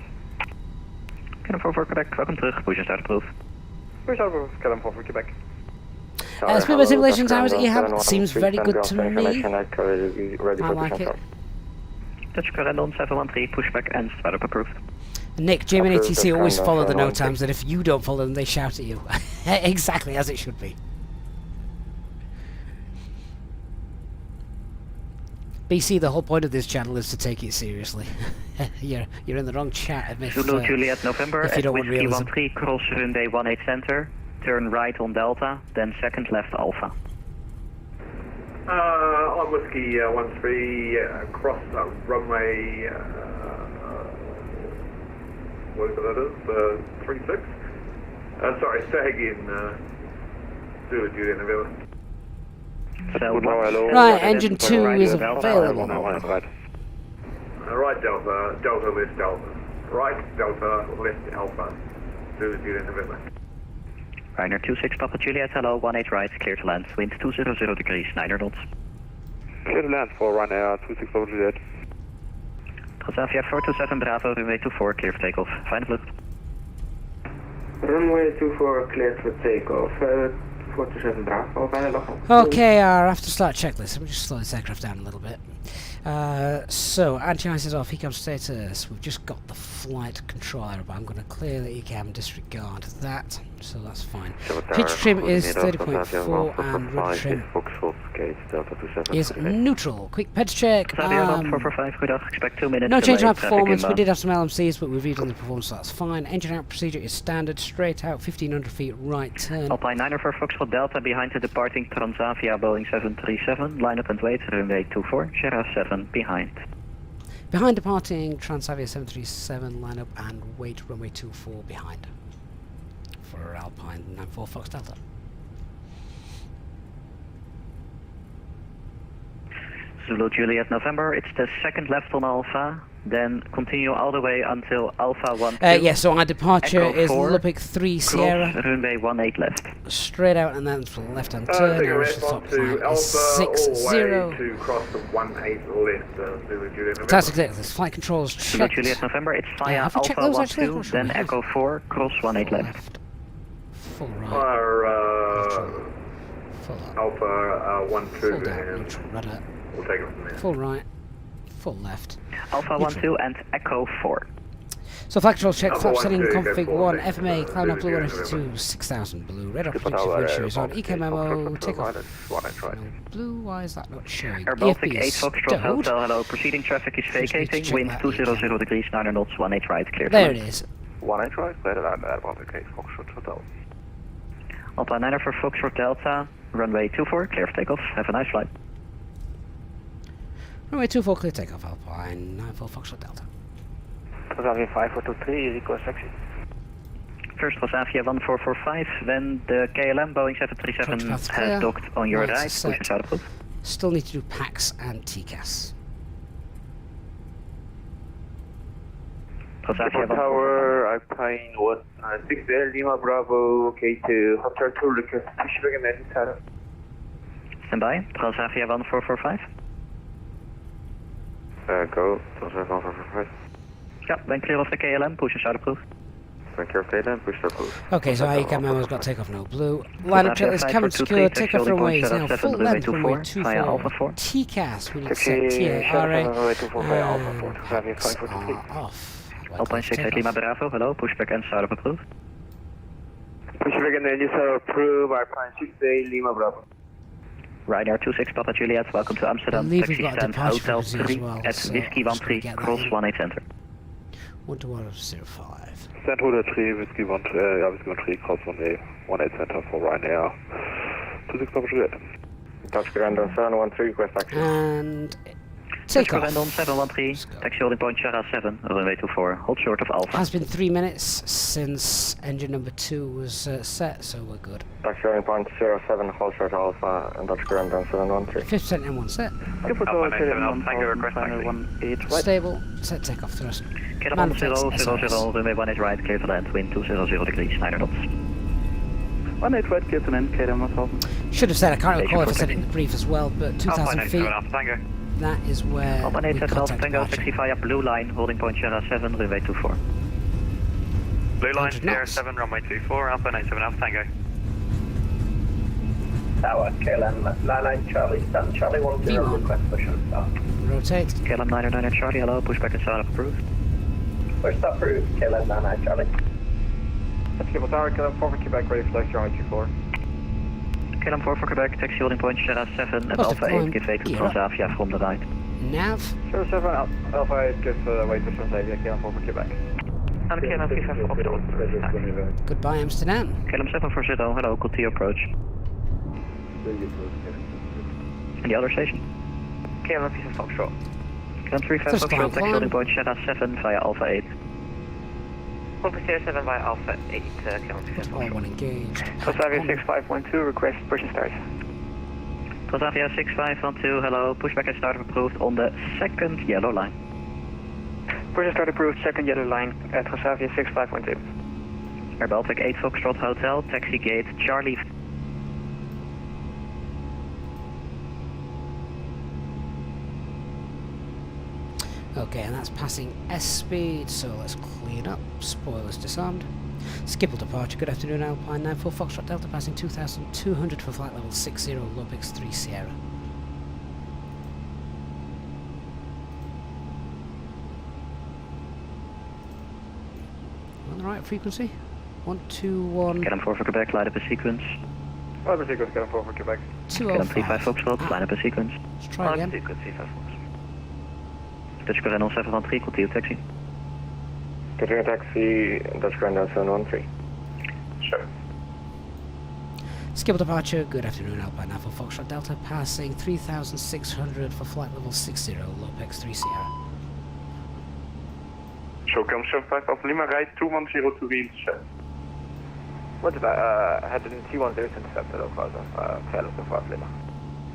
KLM 44 Quebec, welcome terug, push and start approved. Push out approved, KLM 44 Quebec. Speedboat simulations hours that you have seems very good to me. I like it. Dutch Corendon 713, pushback and startup approved. Nick, Jim and ATC always follow the NOTAMs, and if you don't follow them, they shout at you. Exactly as it should be. BC, the whole point of this channel is to take it seriously. you're in the wrong chat if, Zulu Juliet November if you at don't want Whiskey realism. 13, cross runway 18 center, turn right on Delta, then second left Alpha. On Whiskey 13, cross runway, whatever that is, 36. Sorry, say again, Zulu Juliet November. Right, engine 2 is available. Right Delta, Delta left Delta. Right Delta, left Alpha. Zulu Juliet November. Ryanair 26 Papa Juliet, hello, 18 right, clear to land, wind 200 degrees, 9 knots. Clear to land for Ryanair 26 Papa Juliet. Transavia 427 Bravo, runway 24, clear for takeoff, fijne vlucht. Runway 24 cleared for takeoff. 427 Bravo, fijne dag. Okay, our after start checklist. Let me just slow this aircraft down a little bit. So, anti-ice is off, ECAM status. We've just got the flight controller, but I'm going to clear the ECAM, disregard that, so that's fine. Pitch trim is 30.4 and rudder trim is neutral. Quick pitch check. Transavia 445, goedendag, expect 2 minutes. No change in delay, our traffic performance. We inbound. did have some LMCs, but we've reviewed on the performance, so that's fine. Engine out procedure is standard, straight out, 1500 feet, right turn. Alpine 9 for Foxtrot Delta behind the departing Transavia Boeing 737, line up and wait, runway 24, Sierra 7 behind. Behind departing Transavia 737, line up and wait, runway 24 behind. For Alpine 94 Fox Delta. Zulu Juliet November, it's the second left on Alpha, then continue all the way until Alpha 1. Yeah, so our departure Echo is 4, Lubbock 3 Sierra. Cross runway 18 left. Straight out and then for the left hand turn. Take a Our left top onto line Alpha, is all the way 60. to cross the 18 left, Zulu Juliet November. Fantastic, this flight controls Zulu checked. Juliet November, it's via have we checked Alpha those 1 actually? 2, I'm sure then we have. Echo 4, cross 18 left. Full right. Full up. Alpha 1 2 Full down, and neutral rudder. we'll take it from there. Full right. Full left. Alpha 1 2 and Echo 4. So flight control check, flap setting, 12, config 1, FMA, climb up blue Zulu, 182, 6000 blue, red off Skipper frequency Tower, pressure is on, Baltic eco 8 memo, Foxtrot take off. Hotel, 183. No blue, why is that not showing? Air Baltic EFB 8 is Foxtrot stowed. Hotel, hello. Proceeding traffic is Just need to vacating. check Wind that 200 degrees, 9 knots, 18 right, clear. There it is. 183 right, clear to land Air Baltic 8 Foxtrot Hotel. Alpine 9 for Foxtrot Delta, runway 24, clear for takeoff. Have a nice flight. Runway 24, clear takeoff, Alpine 94 Foxtrot Delta. Transavia 5423, request taxi. First Transavia 1445, when the KLM Boeing 737 Approach path clear. has docked on your Lights right, set. push and start approved. Still need to do PAX and TCAS. Transavia Tower, Alpine 160 Lima Bravo, K2, Hotel 2, request pushback and engine setup. Stand by, Transavia 1445. Go, Transavia 145. Yeah, when clear of the KLM, push and start approved. When clear of KLM, push start approved. Okay, so ICAM memo's got takeoff no blue. Line up checklist, cabin secure, takeoff runway is now full length, runway 24. TCAS, we need to set TARA and PAX are off. Alpine 68 Lima Bravo, hello, pushback and startup approved. Pushback and engine setup approved, Alpine 68 Lima Bravo. Ryanair 26 Papa Juliet, welcome to Amsterdam. believe we've Taxi got a stand departure Hotel frequency as 3 well, at so Whiskey just gonna 13, get that cross in. 18 center. 12105. Stand Hotel 3, Whiskey 13, cross 18 center for Ryanair. 26 Papa Juliet. Touch ground on 713, request taxi. And Touch takeoff. ground on 713, taxi holding point Sierra 7, runway 24, hold short of Alpha. Has been 3 minutes since engine number 2 was set, so we're good. Touch ground point 07, hold short Alpha, and touch ground on 713. 50% M1 set. Skipper Tower, Tango request taxi. 18 right. Stable. Set takeoff thrust. Caravan Manifest 000, SRS. runway 18 right, clear to land, wind 200 degrees, 9 knots. 18 right, clear to land, KLM 1000. Should have said, I can't recall if I said it in the brief as well, but 2,000 feet, Alpha Tango. that is where Alpine we 87 contact Tango, departure. taxi via Blue Line, holding point Sierra 7, runway 24. Blue line, 100 Sierra knots. 7, runway 24, Alpha 87 Alpha Tango. Tower, KLM, Line Charlie, stand Charlie 10, V1. request push and start. Rotate. KLM 909 Charlie, hello, pushback and startup approved. Push start approved, KLM 99 Charlie. Skipper Tower, KLM 4 for Quebec, ready for taxi, runway 24. KLM 4 for Quebec, taxi holding point Sierra 7 at Positive Alpha 8, climb, give way to gear up. Transavia from the right. Nav. 07, Alpha 8, give way to Transavia, KLM 4 for Quebec. And KLM 35 Foxtrot. Goodbye, Amsterdam. KLM 740, hello, continue approach. And the other station? KLM 35 Foxtrot. KLM 35 First Foxtrot, climb, taxi climb. holding point Sierra 7 via Alpha 8. 1 for Sierra 7 by Alpha 8, KLM 35 All Foxtrot. one engaged. Transavia 6512, request push and start. Transavia 6512, hello, pushback and startup approved on the second yellow line. Push and start approved, second yellow line at Transavia 6512. Air Baltic 8 Foxtrot Hotel, taxi gate Charlie. Okay, and that's passing S speed, so let's clean up. Spoilers disarmed. Skipper departure. Good afternoon, Alpine 94 Foxtrot Delta, passing 2,200 for flight level 60, Lopix 3 Sierra. On the right frequency? 121. KLM 4 for Quebec, line up a sequence. Line up a sequence, KLM 4 for Quebec. KLM 35 Foxtrot, line up a sequence. Let's try again. Sequence 35 Foxtrot. Dutch Grand on 713, continue taxi. Continue taxi, Dutch Grand on 713. Sure. Skipper departure. Good afternoon, Alpine 94 Foxtrot Delta, passing 3,600 for flight level 60, Lopix 3 Sierra. Show come 75 of Lima, right 2102 intercept. What did I had in T10 intercept at Oklahoma, KLM 5 Lima.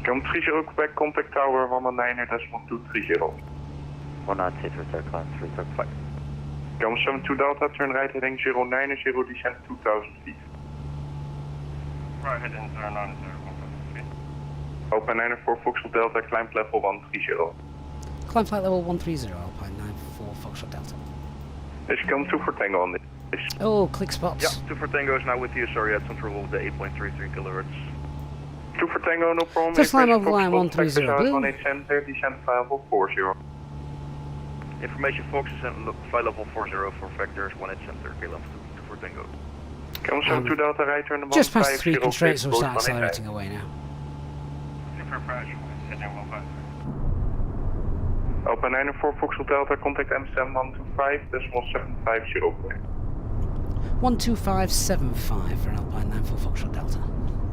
Come 30 Quebec, contact tower 109.230. 196, return climb 335. Come 72 Delta, turn right heading 090, descent 2000 feet. Right heading 090, Open 94 Foxtrot Delta, climb level 130. Climb flight level 130, Alpine 94 Foxtrot Delta. Is come 2 for Tango on this. Oh, click spots. Yeah, 2 for Tango is now with you. Sorry, I had some trouble with the 8.33 kilohertz. 2 for Tango, no problem. First climb over Foxtrot, line 130 Foxtrot, blue. 18 center, descent 5040. Information Fox is on flight level 40 for vectors 1 at center, KLM 2 for Tango. Come 72 Delta, right turn the Just past 3 constraints, so we'll start accelerating away now. Alpine 94 Foxtrot Delta, contact Amsterdam 125.750. 12575 for an Alpine 94 Foxtrot Delta.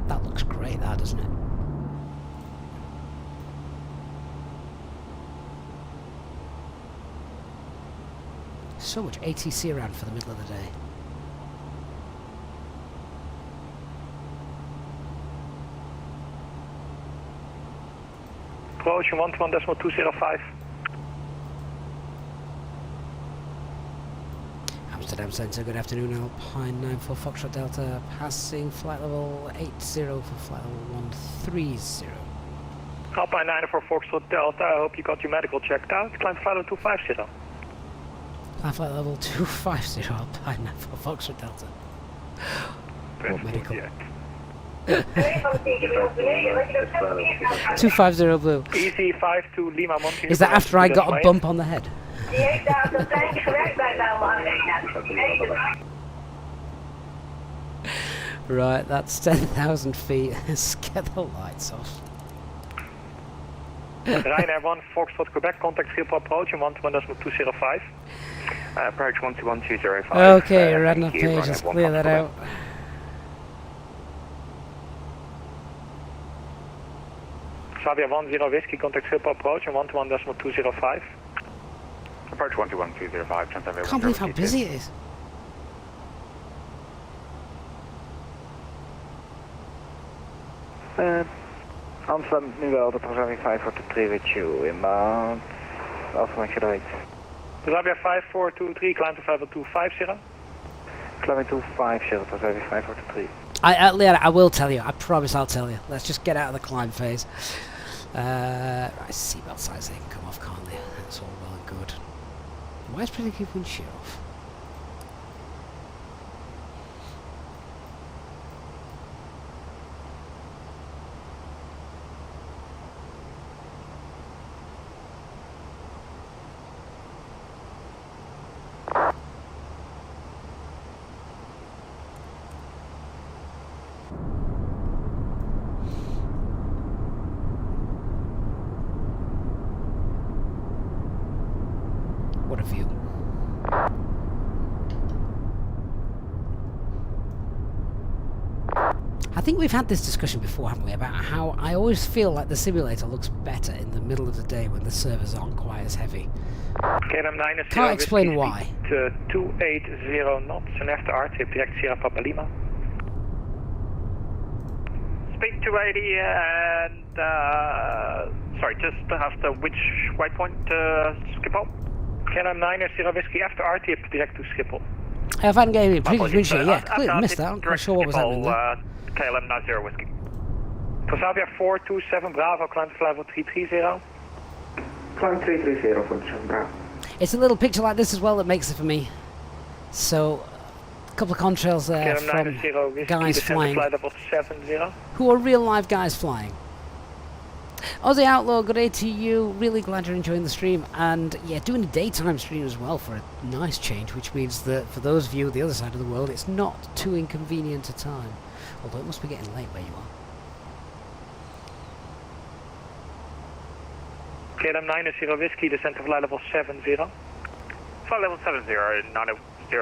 That looks great, that, doesn't it? So much ATC around for the middle of the day. Approaching 121.205. Amsterdam Centre, good afternoon, Alpine 94 Foxtrot Delta, passing flight level 80 for flight level 130. Alpine 94 Foxtrot Delta, I hope you got your medical checked out. Climb flight level 250. Climb flight level 250, Alpine 94 Foxtrot Delta. What medical? 250 blue. Easy 52 Lima Montana. Is that after I got a bump on the head? Right, that's 10,000 feet. Let's get the lights off. Ryanair 1 Foxtrot Quebec, contact Schiphol approaching 121.205. Approach 121.205. Okay, red enough page, let's clear that out. Xavier 10 Whiskey, contact Schiphol approaching 121.205. Approach 121.205. Can't believe how busy it is. Amsterdam nu wel, dat Xavier 543 with you inbound. Afgemaakt gedraaid. Xavier 5423, climb to 5250. Climbing 250, Xavier 543. Leon, I will tell you. I promise I'll tell you. Let's just get out of the climb phase. Right, seatbelt signs, they can come off, can't they? That's all well and good. Why is pretty keep wind shear off? What a view. I think we've had this discussion before, haven't we, about how I always feel like the simulator looks better in the middle of the day when the servers aren't quite as heavy. Can't explain why. 280 knots and after RTP direct Sierra Papa Lima. Speak 280 and sorry, just after which waypoint, Schiphol? KLM 9 Sierra Whiskey after RTP direct to Schiphol. I've had a game in previous wind shear, yeah, completely missed that. I'm not sure what was happening there. KLM 90 Whiskey. For Xavier 427 Bravo, climb to flight level 330. Climb 330 for Bravo. It's a little picture like this as well that makes it for me. So, a couple of contrails there from guys flying, who are real live guys flying. Aussie Outlaw, good day to you. Really glad you're enjoying the stream, and yeah, doing a daytime stream as well for a nice change, which means that for those of you at the other side of the world, it's not too inconvenient a time. Although it must be getting late where you are. KLM 90 Whiskey, descent to flight level 70. Flight level 70, 90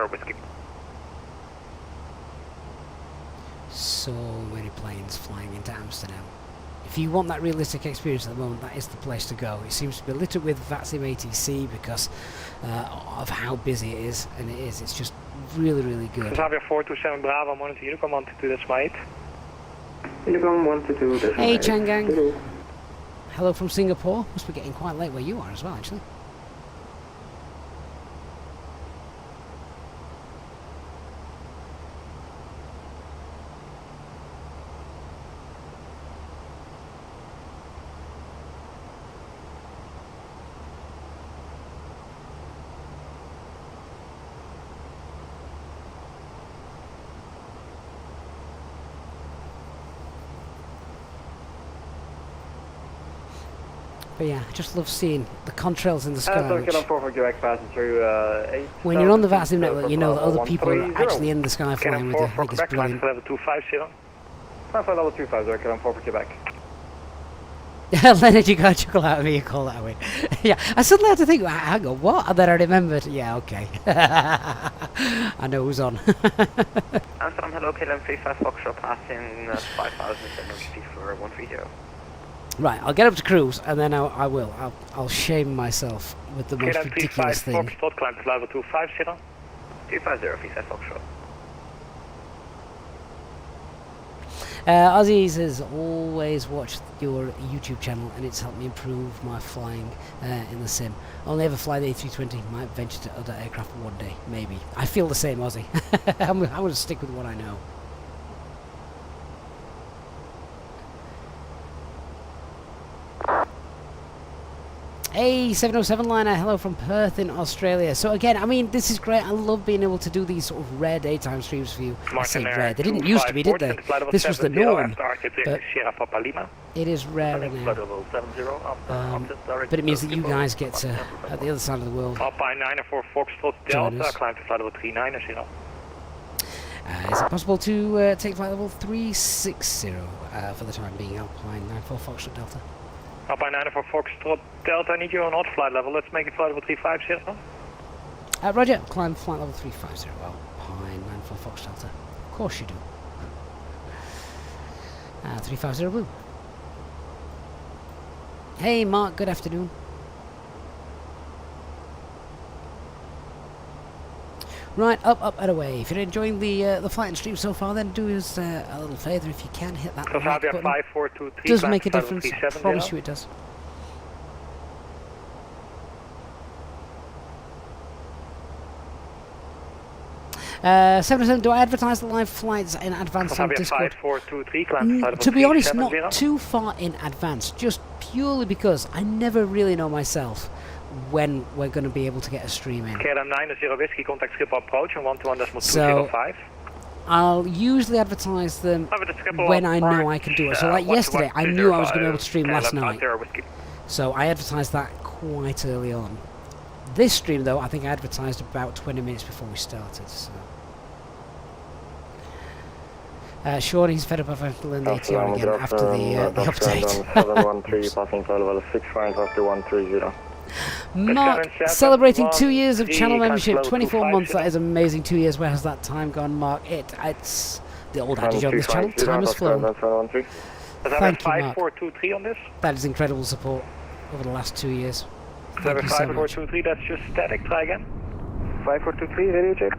Whiskey. So many planes flying into Amsterdam. If you want that realistic experience at the moment, that is the place to go. It seems to be littered with VATSIM ATC because of how busy it is, and it is. It's just really, really good. Xavier 427 Bravo, monitor Unicom 122.8. Unicom 122.8. Hey Changang. Hello from Singapore. Must be getting quite late where you are as well, actually. But yeah, I just love seeing the contrails in the sky. Kilo 4 for Quebec passenger 8. When you're on the VATSIM network, you know that other people are actually in the sky flying with you. I think it's brilliant. Level 250. Climb level 250, Kilo 4 for Quebec. Leonard, you got a chuckle out of me, you call that away. Yeah, I suddenly had to think, hang on, what? And then I remembered, yeah, okay. I know who's on. Amsterdam, hello, KLM 35 Foxtrot passing 5,000 for 130. Right, I'll get up to cruise, and then I will. I'll shame myself with the most ridiculous thing. Foxtrot, climb to level 250. 250, 35 Foxtrot. Aussies has always watched your YouTube channel, and it's helped me improve my flying in the sim. I'll never fly the A320, might venture to other aircraft one day, maybe. I feel the same, Aussie. I'm going to stick with what I know. Hey, 707 liner, hello from Perth in Australia. So again, I mean, this is great. I love being able to do these sort of rare daytime streams for you. I say rare. They didn't used to be, did they? This was the norm. But it is rare now. But it means that you guys get to, at the other side of the world, Alpine 94 Foxtrot Delta, climb to flight level 390. Is it possible to take flight level 360 for the time being, Alpine 94 Foxtrot Delta? Alpine 94 Foxtrot Delta, I need you on hot flight level. Let's make it flight level 350. Roger, climb flight level 350. Alpine 94 Foxtrot Delta. Of course you do. 350 blue. Hey Mark, good afternoon. Right, up and away. If you're enjoying the flight and stream so far, then do us a little favour if you can hit that like button. 5423, it does make a difference, I promise you it does. Do I advertise the live flights in advance on Discord? 5423, to be honest, not too far in advance, just purely because I never really know myself when we're going to be able to get a stream in. KLM 90 Whiskey, contact Schiphol approach and 121.205. So I'll usually advertise them when I know I can do it. So like yesterday, I knew I was going to be able to stream last night. So I advertised that quite early on. This stream though, I think I advertised about 20 minutes before we started. So. Sean, he's fed up of handling the ATR again after the update. 713, passing flight level 65 after 130. Mark, celebrating 2 years of channel membership, 24 months, that is amazing. 2 years, where has that time gone, Mark? It's the old adage on this channel, time has flown. Thank you, Mark. 5423 on this. That is incredible support over the last 2 years. Thank you so much. 5423, that's just static, try again. 5423, radio check.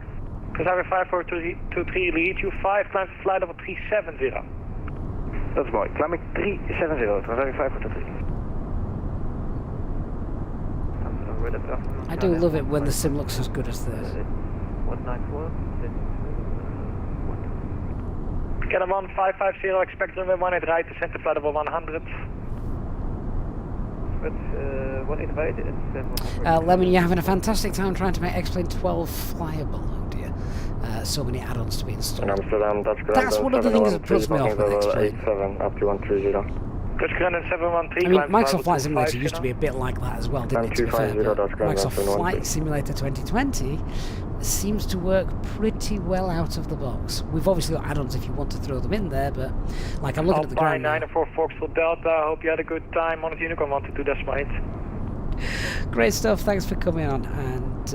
Desire 5423, lead you 5, climb to flight level 370. That's mooi, climbing 370, Desire 5423. I do love it when the sim looks as good as this. 194. Get him on 550, expect runway 18 right, descent to flight level 100. Lemon, you're having a fantastic time trying to make X-Plane 12 flyable. Oh dear. So many add-ons to be installed. Amsterdam, that's one of the things that puts me off with X-Plane. 87 up to 130. I mean, Microsoft Flight Simulator used to be a bit like that as well, didn't it, to be fair? Microsoft Flight Simulator 2020 seems to work pretty well out of the box. We've obviously got add-ons if you want to throw them in there, but like I'm looking at the ground now. 94 Foxtrot Delta, hope you had a good time on the Unicorn 122.8. Great stuff, thanks for coming on, and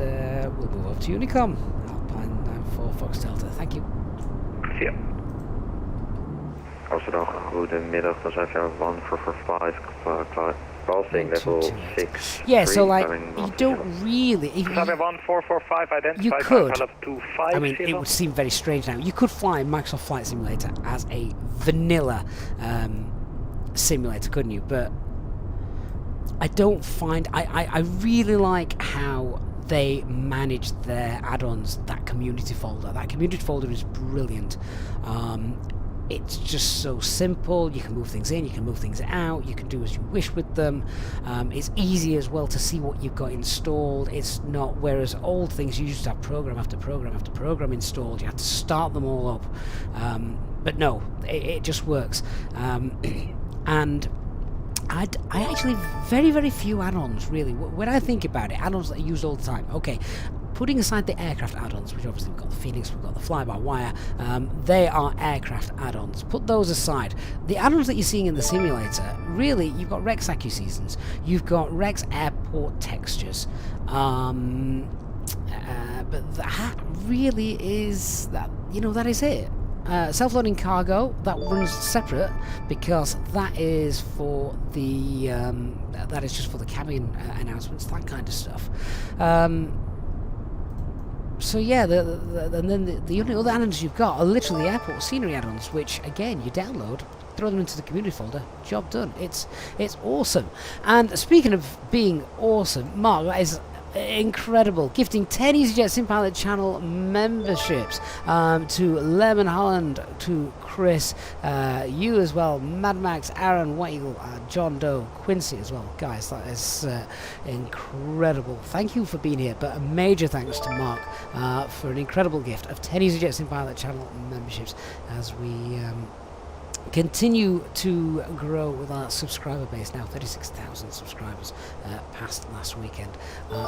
we'll move over to Unicom. Alpine 94 Fox Delta, thank you. See ya. Amsterdam, goedemiddag, dan zijn we 145 crossing level 6. Yeah, so like, you don't really... You could, I mean, it would seem very strange now, you could fly Microsoft Flight Simulator as a vanilla simulator, couldn't you? But I don't find... I really like how they manage their add-ons, that community folder. That community folder is brilliant. It's just so simple. You can move things in, you can move things out, you can do as you wish with them. It's easy as well to see what you've got installed. It's not, whereas old things you used to have program after program after program installed, you have to start them all up. But no, it just works. And I actually very few add-ons really. When I think about it, add-ons that I use all the time. Okay, putting aside the aircraft add-ons, which obviously we've got the Phoenix, we've got the fly-by-wire, they are aircraft add-ons. Put those aside. The add-ons that you're seeing in the simulator, really, you've got Rex Accu-Seasons, you've got Rex Airport Textures, but that really is that. You know, that is it. Self-loading cargo, that runs separate because that is for the that is just for the cabin announcements, that kind of stuff. So yeah, and then the only other add-ons you've got are literally airport scenery add-ons, which again you download, throw them into the community folder, job done. It's awesome. And speaking of being awesome, Mark, that is incredible, gifting 10 Easyjet Sim Pilot channel memberships to Lemon Holland, to Chris, you as well, Mad Max, Aaron, White Eagle, John Doe, Quincy as well. Guys, that is incredible. Thank you for being here, but a major thanks to Mark for an incredible gift of 10 Easyjet Sim Pilot channel memberships as we continue to grow with our subscriber base. Now 36,000 subscribers past last weekend,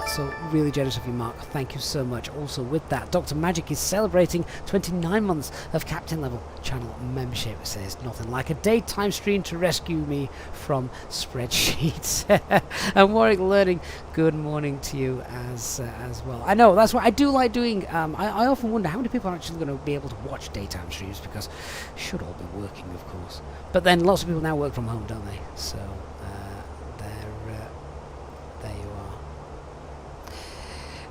so really generous of you, Mark. Thank you so much. Also with that, Dr. Magic is celebrating 29 months of captain level channel membership. It says nothing like a daytime stream to rescue me from spreadsheets. And Warwick Learning, good morning to you as well. I know that's what I do like doing. I often wonder how many people are actually going to be able to watch daytime streams, because should all be working, of course. But then lots of people now work from home, don't they? So there you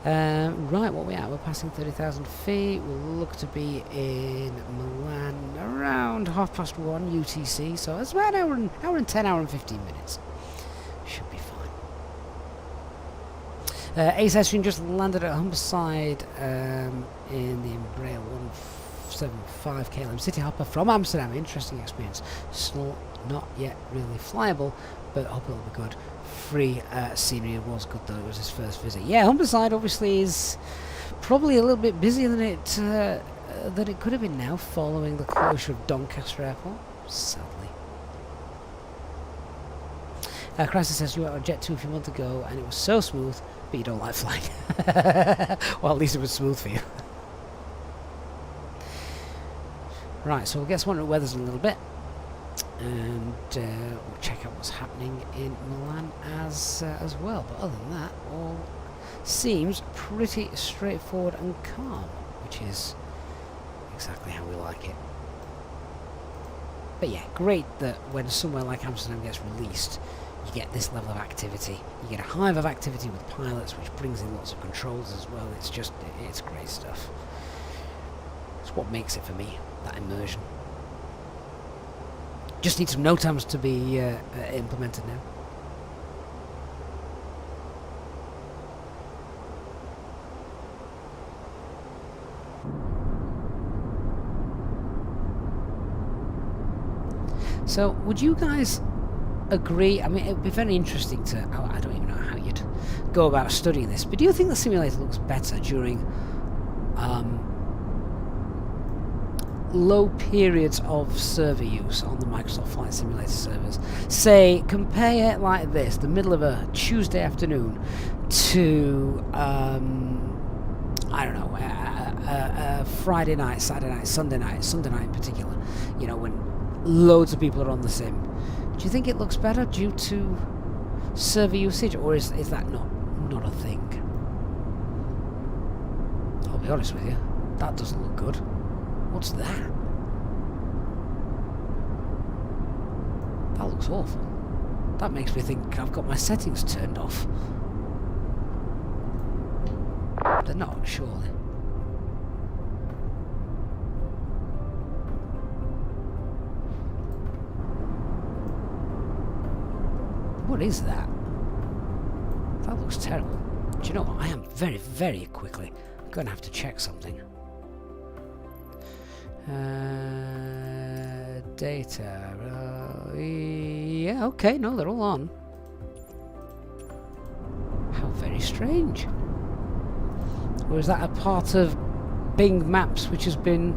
are. Right, what we at? We're passing 30,000 feet. We'll look to be in Milan around 1:30 UTC. So it's about an hour and 10, hour and 15 minutes. Should be fine. Ace Stream just landed at Humberside in the Embraer 175 KLM City Hopper from Amsterdam. Interesting experience. Still not yet really flyable, but I hope it'll be good. Free scenery. It was good though. It was his first visit. Yeah, Humberside obviously is probably a little bit busier than it could have been now, following the closure of Doncaster Airport, sadly. Crisis says you were on Jet 2 a few months ago and it was so smooth, but you don't like flying. Well, at least it was smooth for you. Right, so we'll get some weathers in a little bit, and we'll check out what's happening in Milan as well. But other than that, all seems pretty straightforward and calm, which is exactly how we like it. But yeah, great that when somewhere like Amsterdam gets released, you get this level of activity. You get a hive of activity with pilots, which brings in lots of controls as well. It's great stuff. It's what makes it for me, that immersion. Just need some NOTAMs to be implemented now. So, would you guys agree? I mean, it would be very interesting to... I don't even know how you'd go about studying this, but do you think the simulator looks better during low periods of server use on the Microsoft Flight Simulator servers? Say, compare it like this, the middle of a Tuesday afternoon to, I don't know, Friday night, Saturday night, Sunday night in particular, you know, when loads of people are on the sim. Do you think it looks better due to server usage, or is that not a thing? I'll be honest with you, that doesn't look good. What's that? That looks awful. That makes me think I've got my settings turned off. They're not, surely. What is that? That looks terrible. Do you know what? I am very, very quickly going to have to check something. Data. Yeah, okay, no, they're all on. How very strange. Or is that a part of Bing Maps which has been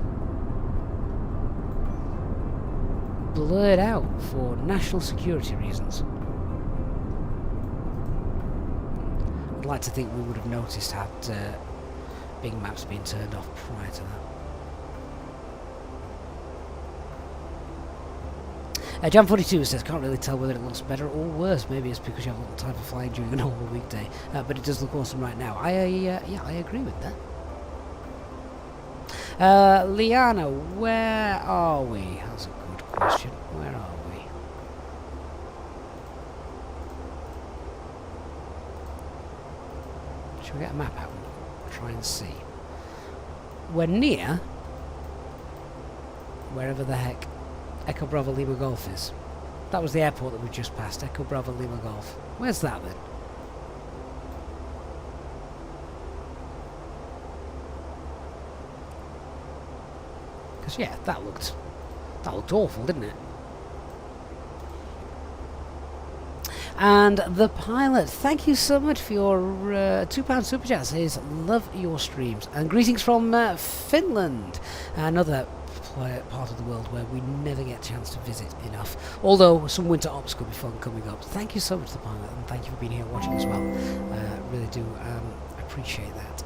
blurred out for national security reasons? I'd like to think we would have noticed had Bing Maps been turned off prior to that. Jam 42 says, can't really tell whether it looks better or worse. Maybe it's because you have a little time for flying during a normal weekday, but it does look awesome right now. Yeah, I agree with that. Liana, where are we? That's a good question. Where are we? Should we get a map out and try and see? We're near wherever the heck Echo Bravo Lima Golf is. That was the airport that we just passed, Echo Bravo Lima Golf. Where's that then? Because yeah, that looked awful, didn't it? And the pilot, thank you so much for your £2 super chat. Says, love your streams. And greetings from Finland, another part of the world where we never get a chance to visit enough. Although some winter ops could be fun coming up. Thank you so much, the pilot, and thank you for being here watching as well. Really do appreciate that.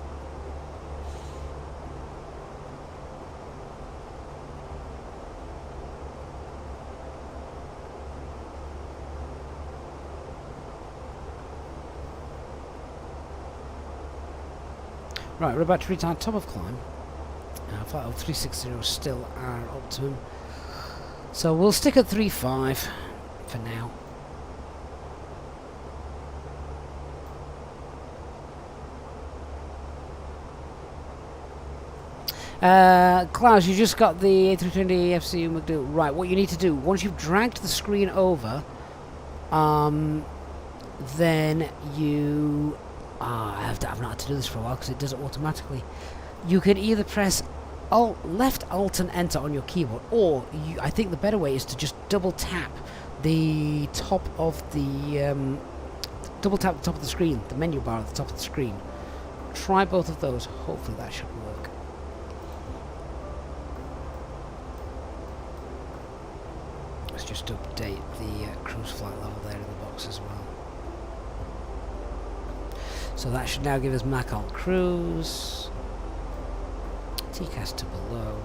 Right, we're about to reach our top of climb. Flight of 360 is still our optimum. So we'll stick at 3.5 for now. Klaus, you just got the A320 FCU McDo. Right, what you need to do, once you've dragged the screen over, then you... I've not had to do this for a while because it does it automatically. You can either press left Alt and Enter on your keyboard, or I think the better way is to just double tap the top of the screen, the menu bar at the top of the screen. Try both of those. Hopefully that should work. Let's just update the cruise flight level there in the box as well. So that should now give us Mac Alt Cruise, TCAS to below,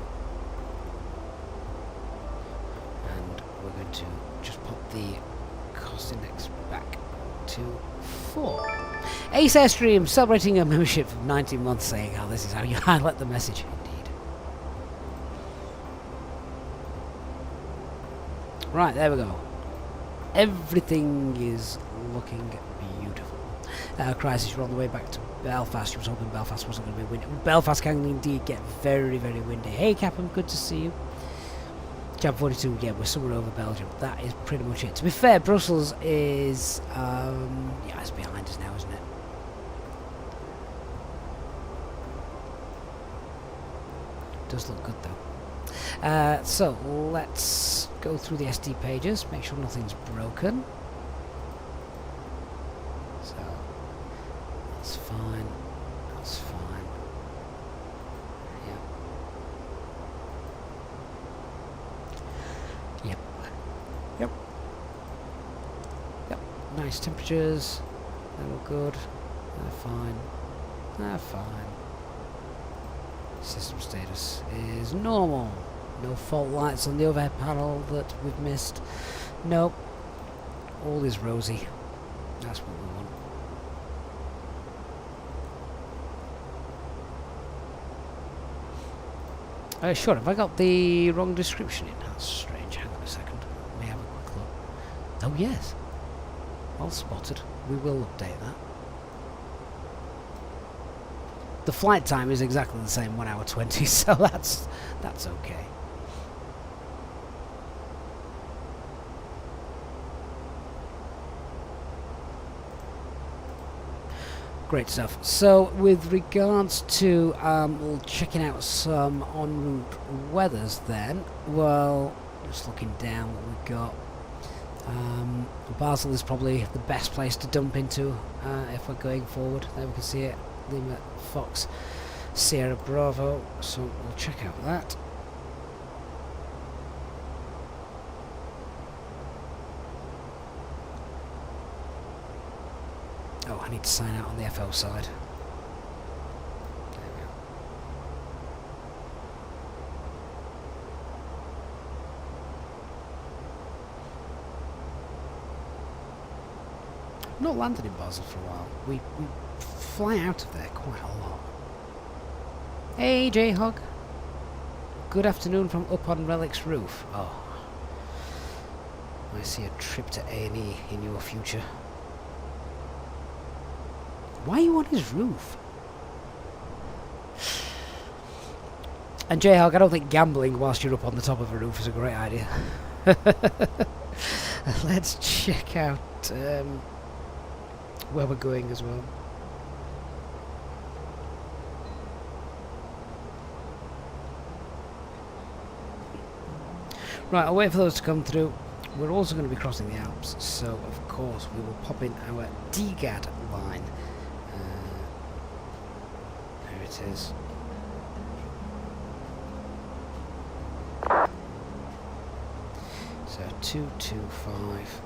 and we're going to just pop the cost index back to 4. Ace Airstream celebrating a membership of 19 months, saying how this is how you highlight the message. Indeed. Right, there we go. Everything is looking beautiful. Crisis, you're on the way back to Belfast. You was hoping Belfast wasn't going to be windy. Belfast can indeed get very, very windy. Hey, Captain, good to see you. Jam 42, yeah, we're somewhere over Belgium. That is pretty much it. To be fair, Brussels is, yeah, it's behind us now, isn't it? Does look good, though. So, let's go through the SD pages, make sure nothing's broken. That's fine. That's fine. Yep. Yep. Yep. Yep. Nice temperatures. They're all good. They're fine. They're fine. System status is normal. No fault lights on the overhead panel that we've missed. Nope. All is rosy. That's what we want. Sure, have I got the wrong description in? That's strange. Hang on a second. Let me have a quick look. Oh, yes. Well spotted. We will update that. The flight time is exactly the same, 1 hour 20, so that's okay. Great stuff. So with regards to checking out some en route weathers then, well, just looking down what we've got. Basel is probably the best place to dump into if we're going forward. There we can see it. Lima Fox Sierra Bravo. So we'll check out that. Oh, I need to sign out on the FO side. Not landed in Basel for a while. We fly out of there quite a lot. Hey J-Hog. Good afternoon from up on Relic's roof. Oh. I see a trip to A&E in your future. Why are you on his roof? And J-Hog, I don't think gambling whilst you're up on the top of a roof is a great idea. Let's check out where we're going as well. Right, I'll wait for those to come through. We're also going to be crossing the Alps, so of course we will pop in our DGAD line. There it is. So 225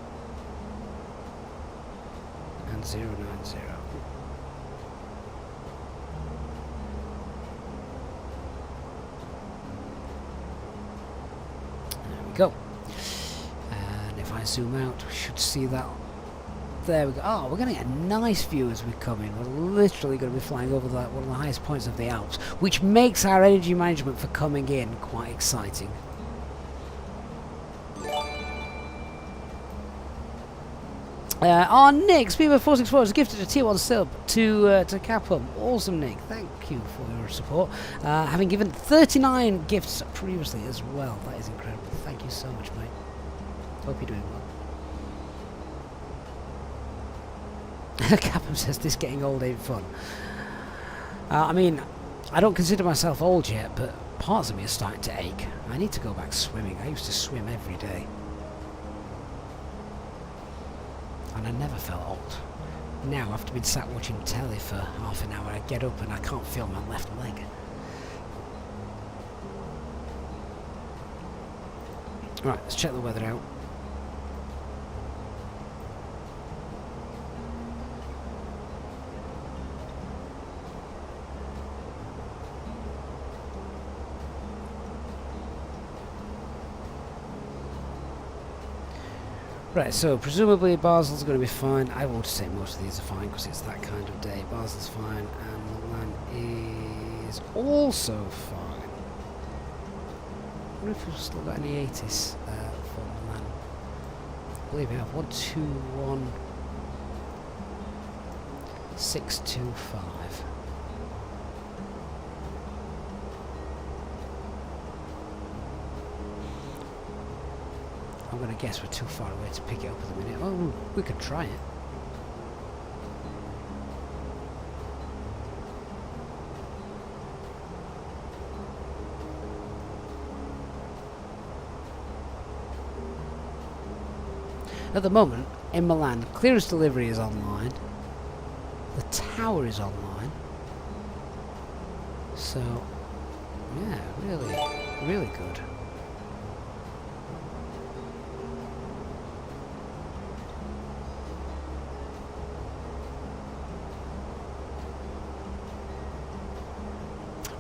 and 090. Go. And if I zoom out, we should see that. There we go. Oh, we're going to get a nice view as we come in. We're literally going to be flying over one of the highest points of the Alps, which makes our energy management for coming in quite exciting. Nick, Speedbird464 has gifted a tier 1 sub to Capcom. Awesome, Nick. Thank you for your support. Having given 39 gifts previously as well. That is incredible. Thank you so much, mate. Hope you're doing well. Capcom says this getting old ain't fun. I mean, I don't consider myself old yet, but parts of me are starting to ache. I need to go back swimming. I used to swim every day. And I never felt old. Now, after being sat watching telly for half an hour, I get up and I can't feel my left leg. Right, let's check the weather out. Right, so presumably Basel's going to be fine. I would say most of these are fine because it's that kind of day. Basel's fine and Milan is also fine. I wonder if we've still got any 80s for Milan. I believe we have 121 625. I'm going to guess we're too far away to pick it up at the minute. Oh, we could try it. At the moment, in Milan, clearance delivery is online. The tower is online. So, yeah, really good.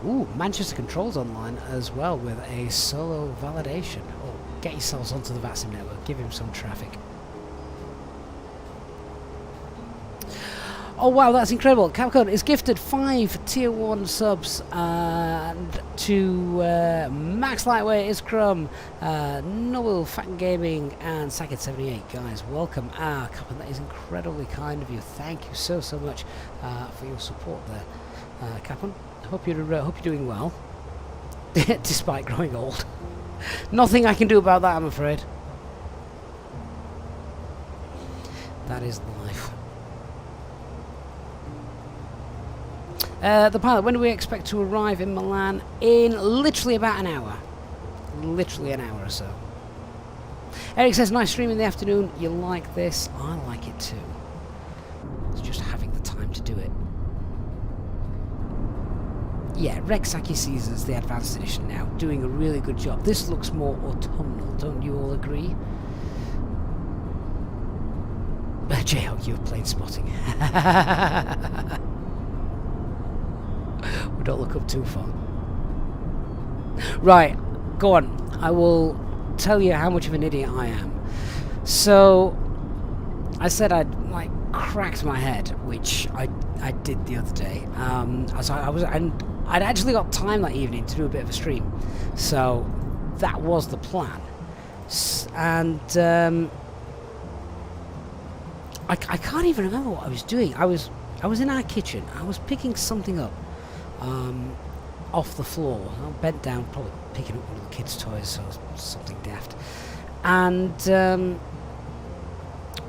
Ooh, Manchester Control's online as well with a solo validation. Oh, get yourselves onto the VATSIM network, give him some traffic. Oh wow, that's incredible. Capcom is gifted 5 tier 1 subs and to Max Lightweight, Iskrum, Noel, Fat Gaming and Sackett78. Guys, welcome. Capcom, that is incredibly kind of you. Thank you so much for your support there. Capcom, hope you're doing well, despite growing old. Nothing I can do about that, I'm afraid. That is life. The pilot, when do we expect to arrive in Milan? In literally about an hour. Literally an hour or so. Eric says, nice stream in the afternoon. You like this? I like it too. It's just having the time to do it. Yeah, Rexaki Caesar's the advanced edition now, doing a really good job. This looks more autumnal, don't you all agree? J-Hawk, you were plane spotting. We don't look up too far. Right, go on. I will tell you how much of an idiot I am. So, I said I'd like cracked my head, which I did the other day. I'd actually got time that evening to do a bit of a stream, so that was the plan. And I can't even remember what I was doing. I was in our kitchen. I was picking something up off the floor. I bent down, probably picking up one of the kids' toys or something daft. And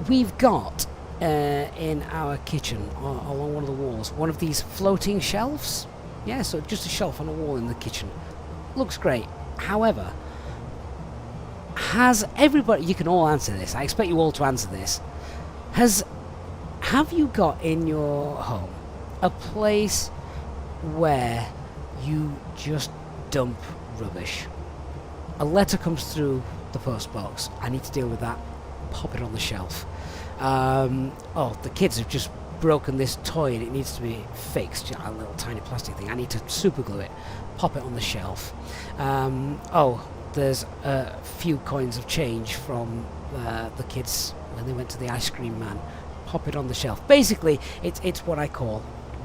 we've got in our kitchen, along one of the walls, one of these floating shelves. Yeah, so just a shelf on a wall in the kitchen. Looks great. However, has everybody... You can all answer this. I expect you all to answer this. Have you got in your home a place where you just dump rubbish? A letter comes through the post box. I need to deal with that. Pop it on the shelf. Oh, the kids have just broken this toy and it needs to be fixed. A little tiny plastic thing. I need to super glue it. Pop it on the shelf. Oh, there's a few coins of change from the kids when they went to the ice cream man. Pop it on the shelf. Basically, it's what I call,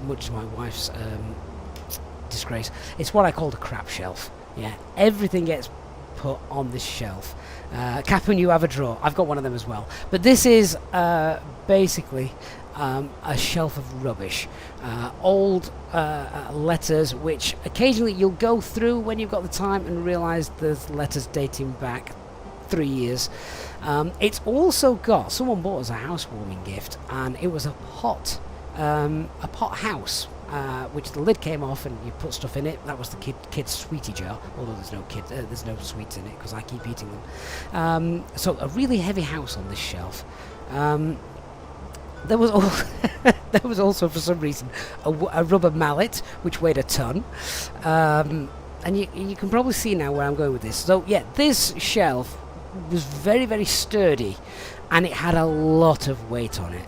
much to my wife's disgrace, it's what I call the crap shelf. Yeah, everything gets put on this shelf. Captain, you have a drawer. I've got one of them as well. But this is basically a shelf of rubbish. Old letters, which occasionally you'll go through when you've got the time and realise there's letters dating back 3 years. It's also got, someone bought us a housewarming gift, and it was a pot house, which the lid came off and you put stuff in it. That was the kid's sweetie jar, although there's no sweets in it because I keep eating them. So a really heavy house on this shelf. There was also, for some reason, a rubber mallet which weighed a ton. And you can probably see now where I'm going with this. So yeah, this shelf was very, very sturdy, and it had a lot of weight on it.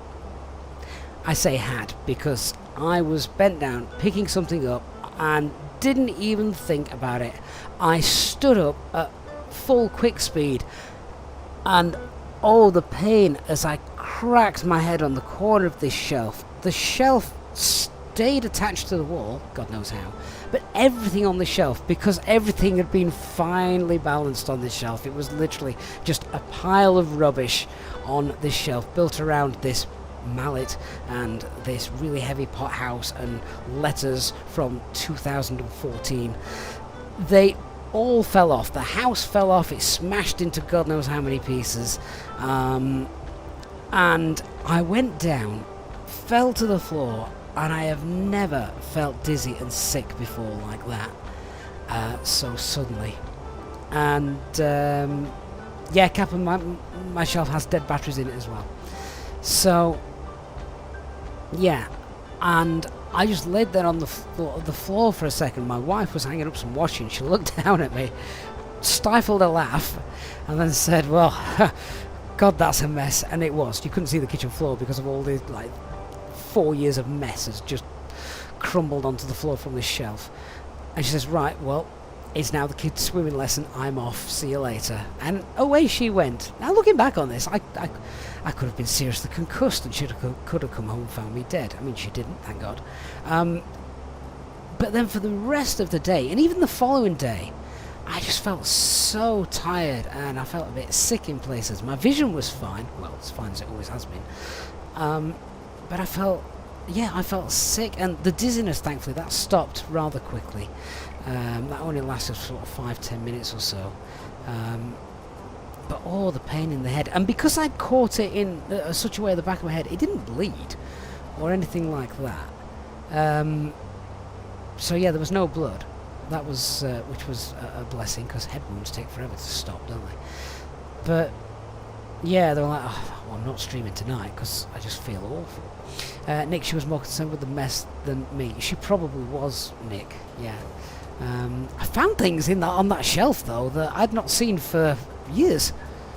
I say had because I was bent down picking something up and didn't even think about it. I stood up at full quick speed, and oh, the pain as I cracked my head on the corner of this shelf. The shelf stayed attached to the wall, God knows how, but everything on the shelf, because everything had been finely balanced on this shelf. It was literally just a pile of rubbish on this shelf built around this mallet and this really heavy pot house and letters from 2014. They all fell off. The house fell off. It smashed into God knows how many pieces. And I went down, fell to the floor, and I have never felt dizzy and sick before like that, so suddenly. And yeah, Captain, my shelf has dead batteries in it as well. So yeah, and I just laid there on the floor for a second. My wife was hanging up some washing. She looked down at me, stifled a laugh, and then said, well, God, that's a mess. And it was. You couldn't see the kitchen floor because of all the, like, 4 years of mess has just crumbled onto the floor from this shelf. And she says, right, well, it's now the kids' swimming lesson. I'm off. See you later. And away she went. Now, looking back on this, I could have been seriously concussed and she could have come home and found me dead. I mean, she didn't, thank God. But then for the rest of the day, and even the following day, I just felt so tired and I felt a bit sick in places. My vision was fine. Well, as fine as it always has been. But I felt sick, and the dizziness, thankfully, that stopped rather quickly. That only lasted sort of 5-10 minutes or so. But oh, the pain in the head. And because I'd caught it in such a way at the back of my head, it didn't bleed or anything like that. So yeah, there was no blood. That was, which was a blessing, because head wounds take forever to stop, don't they? But yeah, they were like, oh, well, I'm not streaming tonight because I just feel awful. Nick, she was more concerned with the mess than me. She probably was, Nick, yeah. I found things on that shelf, though, that I'd not seen for years.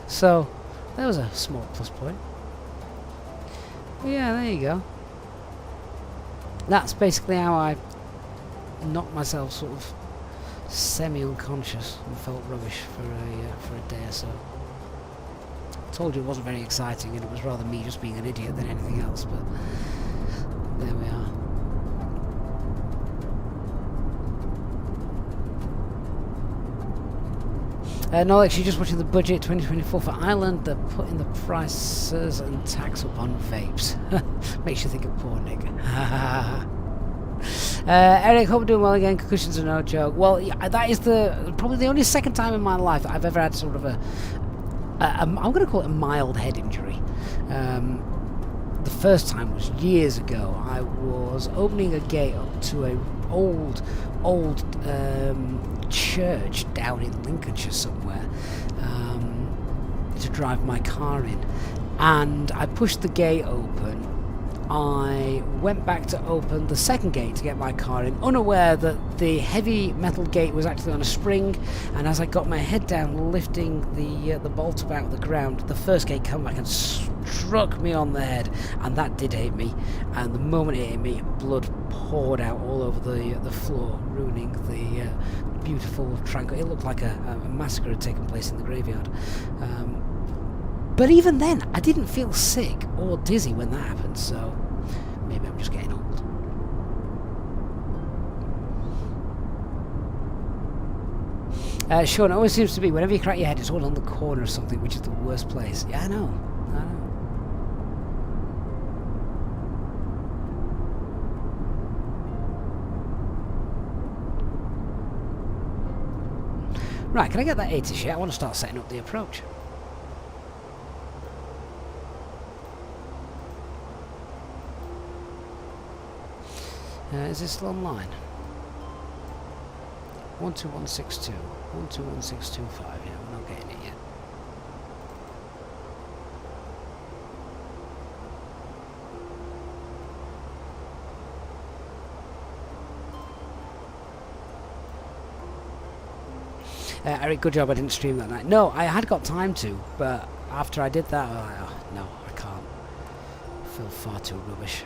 So, that was a small plus point. Yeah, there you go. That's basically how I knocked myself sort of semi-unconscious and felt rubbish for a day or so. Told you it wasn't very exciting, and it was rather me just being an idiot than anything else, but there we are. No, actually, just watching the budget 2024 for Ireland. They're putting the prices and tax up on vapes. Makes you think of poor Nick. Eric, hope you're doing well again. Concussions are no joke. Well, yeah, that is probably the only second time in my life that I've ever had sort of I'm going to call it a mild head injury. The first time was years ago. I was opening a gate up to a old church down in Lincolnshire somewhere to drive my car in, and I pushed the gate open. I went back to open the second gate to get my car in, unaware that the heavy metal gate was actually on a spring, and as I got my head down lifting the bolt up out of the ground, the first gate came back and struck me on the head, and that did hit me, and the moment it hit me, blood poured out all over the floor, ruining the beautiful tranquil. It looked like a massacre had taken place in the graveyard. But even then, I didn't feel sick or dizzy when that happened, so maybe I'm just getting old. Sean, it always seems to be, whenever you crack your head, it's all on the corner of something, which is the worst place. Yeah, I know. Right, can I get that 80 shit? I want to start setting up the approach. Is this still online? 12162. 12162.5. Yeah, we're not getting it yet. Eric, good job I didn't stream that night. No, I had got time to, but after I did that, I was like, oh, no, I can't. I feel far too rubbish.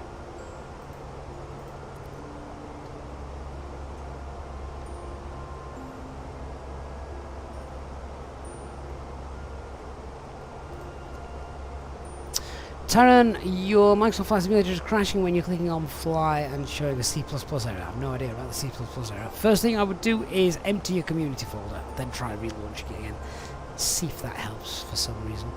Taran, your Microsoft Flight Simulator is crashing when you're clicking on fly and showing a C++ error. I have no idea about the C++ error. First thing I would do is empty your community folder, then try relaunching it again. See if that helps for some reason.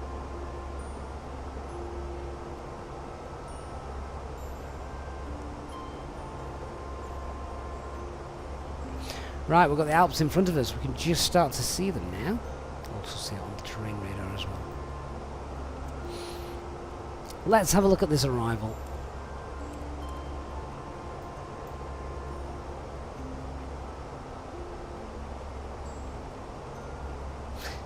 Right, we've got the Alps in front of us. We can just start to see them now. Also see it on the terrain radar as well. Let's have a look at this arrival.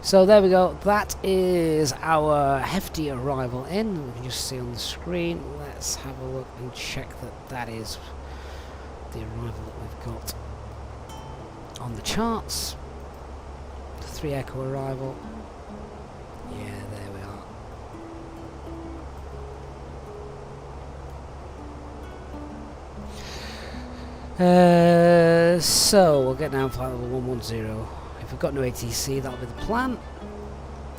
So there we go. That is our hefty arrival in. We can just see on the screen. Let's have a look and check that that is the arrival that we've got on the charts. The 3 Echo arrival. Yeah, there we are. So we'll get down flight level 110. If we've got no ATC, that'll be the plan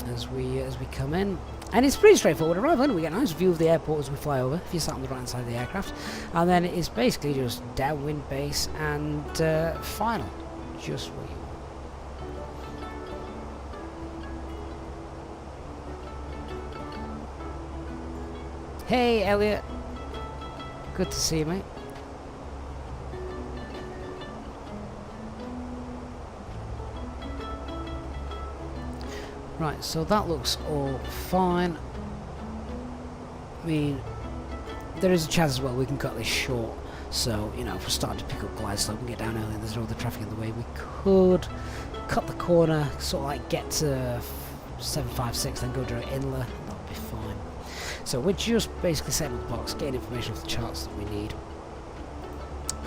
as we come in. And it's pretty straightforward arrival, isn't it? We get a nice view of the airport as we fly over, if you're sat on the right hand side of the aircraft. And then it is basically just downwind base and final. Just what you want. Hey Elliot, good to see you, mate. Right, so that looks all fine. I mean, there is a chance as well we can cut this short. So, you know, if we're starting to pick up glide slope and get down early and there's no other traffic in the way, we could cut the corner, sort of like get to 756, then go direct inlet. That'll be fine. So we're just basically setting up the box, getting information off the charts that we need.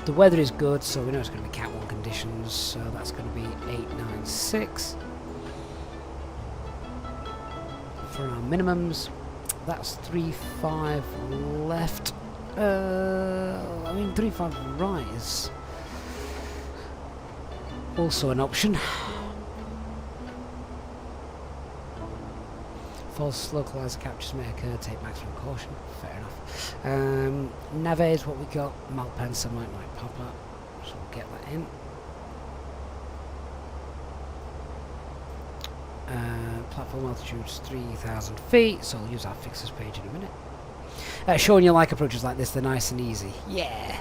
The weather is good, so we know it's going to be Cat 1 conditions, so that's going to be 896 for our minimums. that's 35 left. I mean 35 right is also an option. False localizer captures may occur, take maximum caution. Fair enough. Nave is what we got. Malpensa might pop up, so we'll get that in. Platform altitude is 3,000 feet, so I'll use our fixes page in a minute. Showing you like approaches like this, they're nice and easy. Yeah!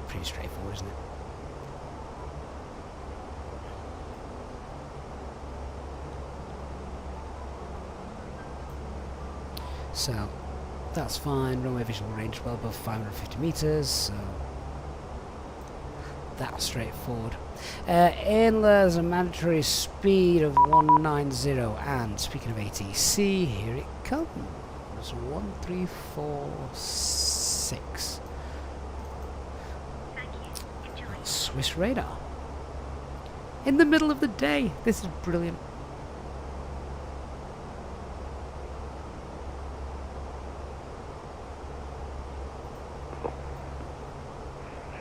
Pretty straightforward, isn't it? So, that's fine. Runway visual range well above 550 meters, so that's straightforward. There's a mandatory speed of 190, and speaking of ATC, here it comes. 1346. Swiss radar. In the middle of the day. This is brilliant.